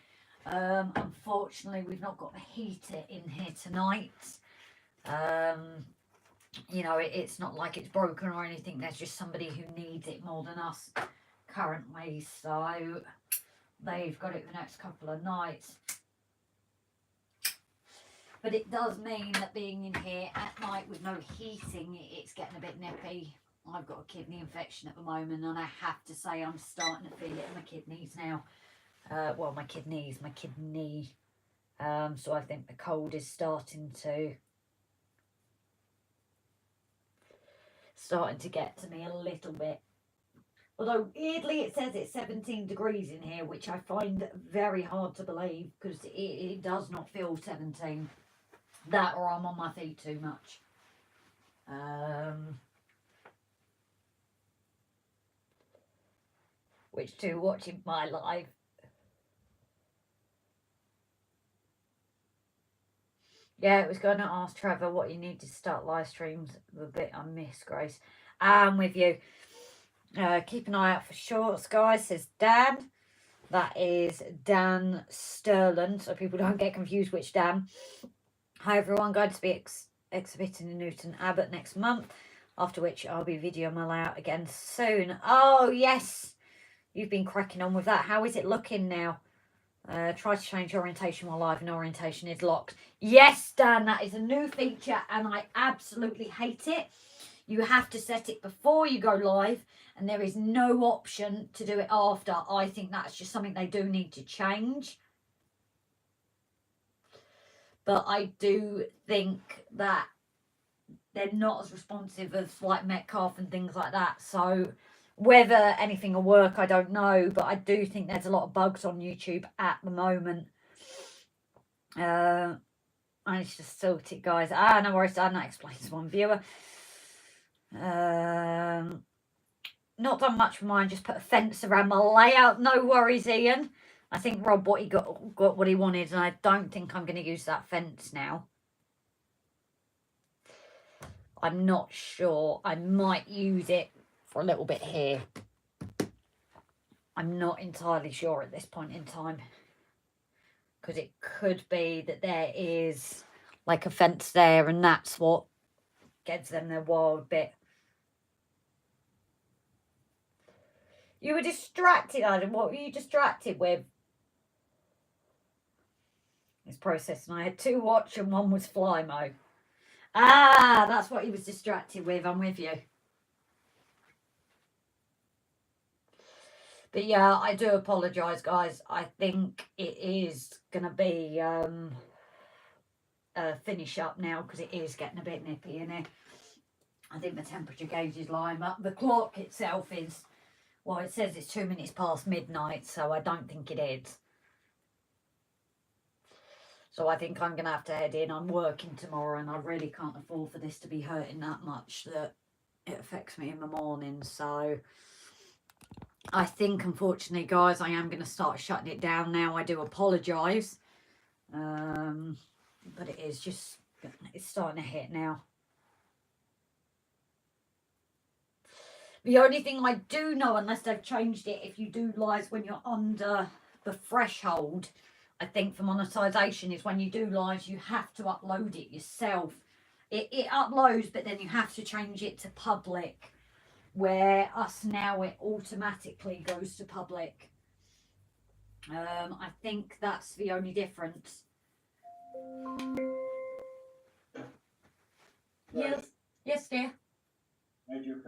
unfortunately, we've not got the heater in here tonight. You know, it's not like it's broken or anything. There's just somebody who needs it more than us currently. So they've got it for the next couple of nights. But it does mean that being in here at night with no heating, it's getting a bit nippy. I've got a kidney infection at the moment, and I have to say I'm starting to feel it in my kidneys now. Well, my kidney. So I think the cold is starting to get to me a little bit. Although weirdly it says it's 17 degrees in here, which I find very hard to believe because it does not feel 17. That or I'm on my feet too much. Which too, watching my live. Yeah, it was going to ask Trevor what you need to start live streams. The bit I miss, Grace. I'm with you. Keep an eye out for shorts, guys, says Dan. That is Dan Sterland, so people don't get confused which Dan. Hi everyone, going to be exhibiting in Newton Abbot next month, after which I'll be videoing my layout again soon. Oh yes, you've been cracking on with that. How is it looking now? Try to change orientation while live and orientation is locked. Yes, Dan, that is a new feature and I absolutely hate it. You have to set it before you go live and there is no option to do it after. I think that's just something they do need to change. But I do think that they're not as responsive as like Metcalf and things like that. So whether anything will work, I don't know. But I do think there's a lot of bugs on YouTube at the moment. I managed to sort it, guys. No worries, Dan. That explains one viewer. Not done much for mine. Just put a fence around my layout. No worries, Ian. I think Rob got what he wanted, and I don't think I'm going to use that fence now. I'm not sure. I might use it for a little bit here. I'm not entirely sure at this point in time. Because it could be that there is like a fence there, and that's what gets them their wild bit. You were distracted, Adam. What were you distracted with? It's processing. I had 2 watch and 1 was fly mode. That's what he was distracted with. I'm with you. But yeah, I do apologise, guys. I think it is going to be finish up now because it is getting a bit nippy in here. I think the temperature gauge is lying up. The clock itself is, well, it says it's 2 minutes past midnight, so I don't think it is. So I think I'm going to have to head in. I'm working tomorrow and I really can't afford for this to be hurting that much that it affects me in the morning. So I think, unfortunately, guys, I am going to start shutting it down now. I do apologise. But it is just, it's starting to hit now. The only thing I do know, unless they've changed it, if you do live when you're under the threshold I think for monetisation is when you do lives, you have to upload it yourself. It uploads, but then you have to change it to public. Where us now, it automatically goes to public. I think that's the only difference. Yes, yes, dear. You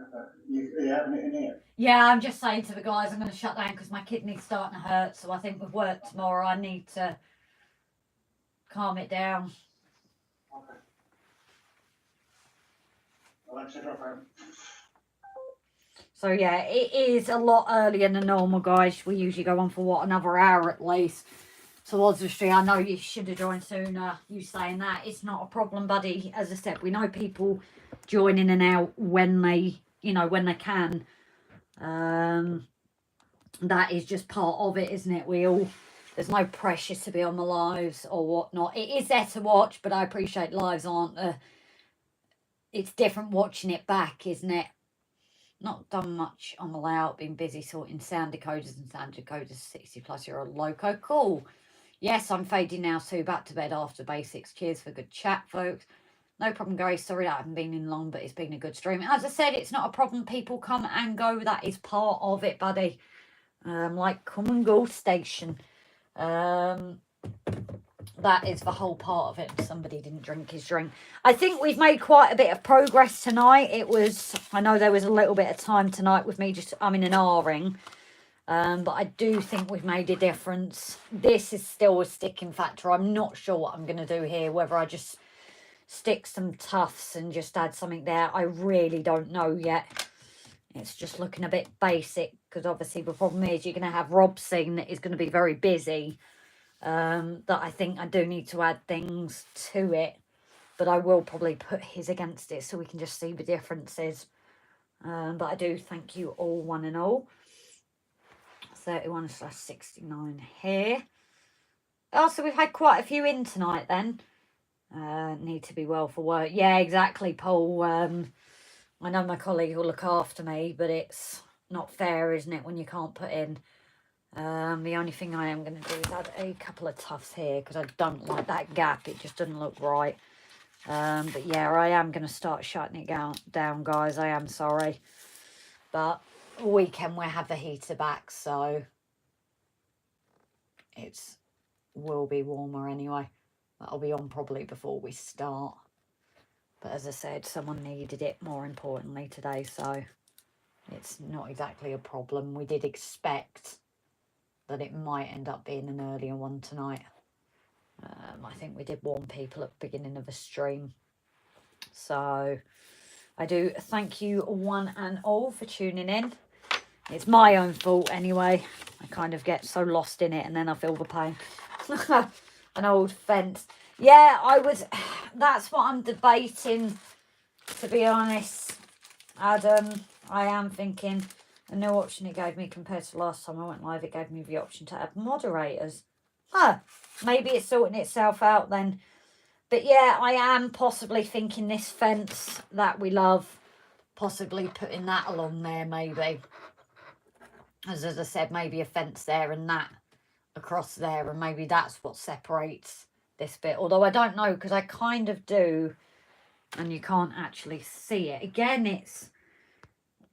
having it in here? Yeah, I'm just saying to the guys, I'm going to shut down because my kidney's starting to hurt. So I think with work tomorrow, I need to calm it down. Okay. Well, that's it, okay. So yeah, it is a lot earlier than normal, guys. We usually go on for what, another hour at least. So obviously, I know you should have joined sooner. You saying that, it's not a problem, buddy. As I said, we know people join in and out when they, you know, when they can. That is just part of it, isn't it? There's no pressure to be on the lives or whatnot. It is there to watch, but I appreciate lives aren't. It's different watching it back, isn't it? Not done much on the layout, been busy sorting sound decoders and sound decoders 60+-year-old loco. Cool. Yes, I'm fading now, so back to bed after basics. Cheers for good chat, folks. No problem, Grace. Sorry that I haven't been in long, but it's been a good stream. As I said, it's not a problem. People come and go. That is part of it, buddy. Like come and go station. That is the whole part of it. Somebody didn't drink his drink. I think we've made quite a bit of progress tonight. I know there was a little bit of time tonight with me just umming and ahhing. But I do think we've made a difference. This is still a sticking factor. I'm not sure what I'm going to do here. Whether I just stick some tufts and just add something there. I really don't know yet. It's just looking a bit basic. Because obviously the problem is you're going to have Rob scene that is going to be very busy. That I think I do need to add things to it, but I will probably put his against it so we can just see the differences. But I do thank you all, one and all. 31/69 here. Oh, so we've had quite a few in tonight then. Need to be well for work. Yeah, exactly, Paul. I know my colleague will look after me, but it's not fair, isn't it, when you can't put in. The only thing I am going to do is add a couple of tufts here because I don't like that gap. It just doesn't look right. But yeah, I am going to start shutting it down, guys. I am sorry. But weekend we'll have the heater back, so it will be warmer anyway. That'll be on probably before we start. But as I said, someone needed it more importantly today, so it's not exactly a problem. We did expect that it might end up being an earlier one tonight. I think we did warn people at the beginning of the stream. So I do thank you one and all for tuning in. It's my own fault anyway. I kind of get so lost in it and then I feel the pain. An old fence. Yeah, that's what I'm debating, to be honest, Adam. I am thinking a new option it gave me compared to last time I went live. It gave me the option to add moderators. Maybe it's sorting itself out then. But yeah, I am possibly thinking this fence that we love, possibly putting that along there maybe. As I said, maybe a fence there and that across there, and maybe that's what separates this bit. Although I don't know, because I kind of do, and you can't actually see it. Again, it's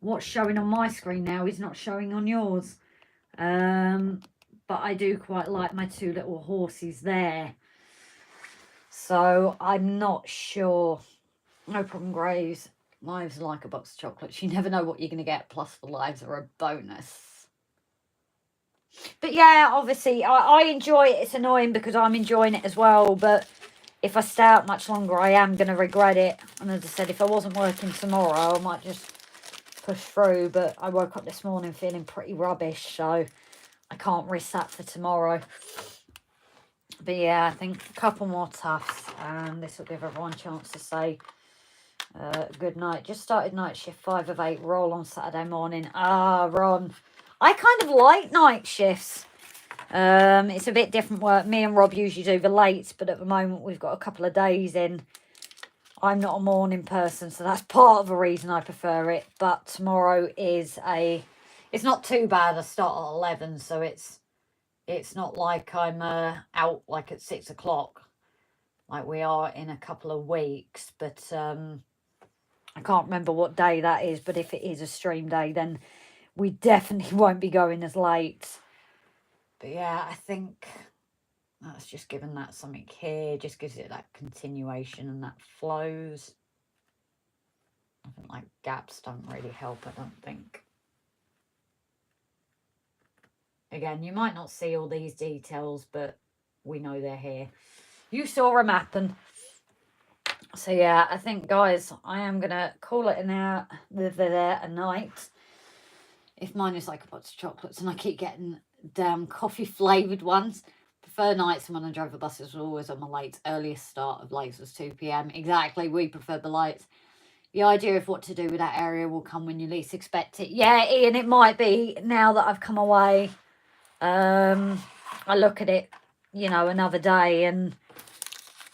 what's showing on my screen now is not showing on yours. But I do quite like my two little horses there. So I'm not sure. No problem, Graves. Lives are like a box of chocolates. You never know what you're going to get. Plus the lives are a bonus. But yeah, obviously I enjoy it. It's annoying because I'm enjoying it as well. But if I stay out much longer, I am going to regret it. And as I said, if I wasn't working tomorrow, I might just push through. But I woke up this morning feeling pretty rubbish. So I can't risk that for tomorrow. But yeah, I think a couple more tufts. And this will give everyone a chance to say good night. Just started night shift 5 of 8. Roll on Saturday morning. Ron. I kind of like night shifts. It's a bit different work. Me and Rob usually do the late, but at the moment we've got a couple of days in. I'm not a morning person, so that's part of the reason I prefer it. But tomorrow is it's not too bad. I start at 11, so it's It's not like I'm out like at 6 o'clock, like we are in a couple of weeks. But I can't remember what day that is. But if it is a stream day, then we definitely won't be going as late. But yeah, I think that's just given that something here. Just gives it that continuation and that flows. I think like gaps don't really help, I don't think. Again, you might not see all these details, but we know they're here. You saw them happen. So yeah, I think, guys, I am going to call it a night. If mine is like a box of chocolates and I keep getting damn coffee flavoured ones. Prefer nights, and when I drove the buses was always on my late. Earliest start of lates was 2 p.m. Exactly, we prefer the lights. The idea of what to do with that area will come when you least expect it. Yeah, Ian, it might be now that I've come away. I look at it, you know, another day, and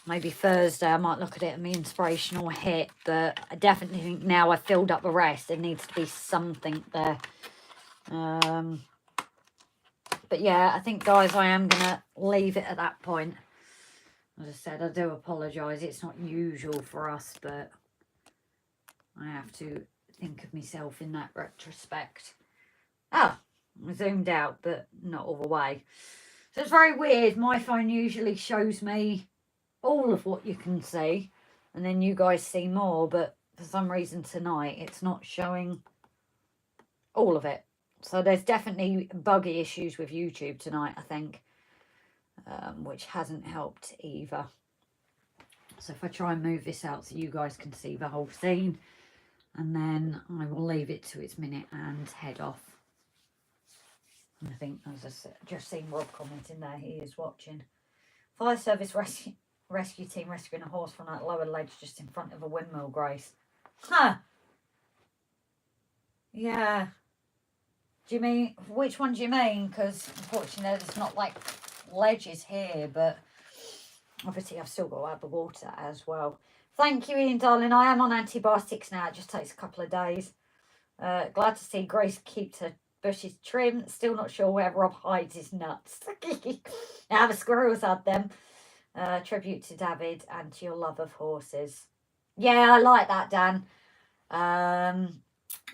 maybe Thursday I might look at it and my inspirational hit. But I definitely think now I've filled up the rest, there needs to be something there. But yeah, I think, guys, I am going to leave it at that point. As I said, I do apologise. It's not usual for us, but I have to think of myself in that retrospect. Oh, I zoomed out, but not all the way. So it's very weird. My phone usually shows me all of what you can see, and then you guys see more, but for some reason tonight it's not showing all of it. So there's definitely buggy issues with YouTube tonight, I think, which hasn't helped either. So if I try and move this out so you guys can see the whole scene, and then I will leave it to its minute and head off. And I think, as I said, just seen Rob commenting there, he is watching. Fire service rescue team rescuing a horse from that lower ledge just in front of a windmill, Grace. Huh. Yeah. Do you mean, which one do you mean? Because unfortunately there's not like ledges here, but obviously I've still got to add the water as well. Thank you, Ian, darling. I am on antibiotics now. It just takes a couple of days. Glad to see Grace keeps her bushes trimmed. Still not sure where Rob hides his nuts. Now the squirrels had them. Tribute to David and to your love of horses. Yeah, I like that, Dan.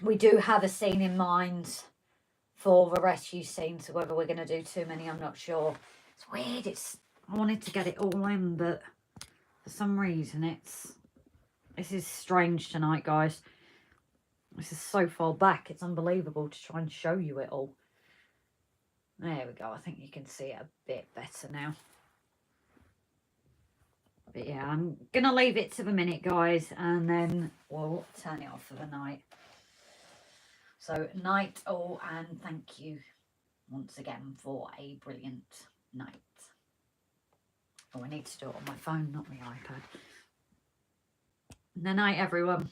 We do have a scene in mind for the rescue scene, so whether we're going to do too many, I'm not sure. It's weird. I wanted to get it all in, but for some reason this is strange tonight, guys. This is so far back, it's unbelievable to try and show you it all. There we go. I think you can see it a bit better now. But yeah, I'm going to leave it to the minute, guys, and then we'll turn it off for the night. So, night all, and thank you once again for a brilliant night. Oh, I need to do it on my phone, not my iPad. Good night, everyone.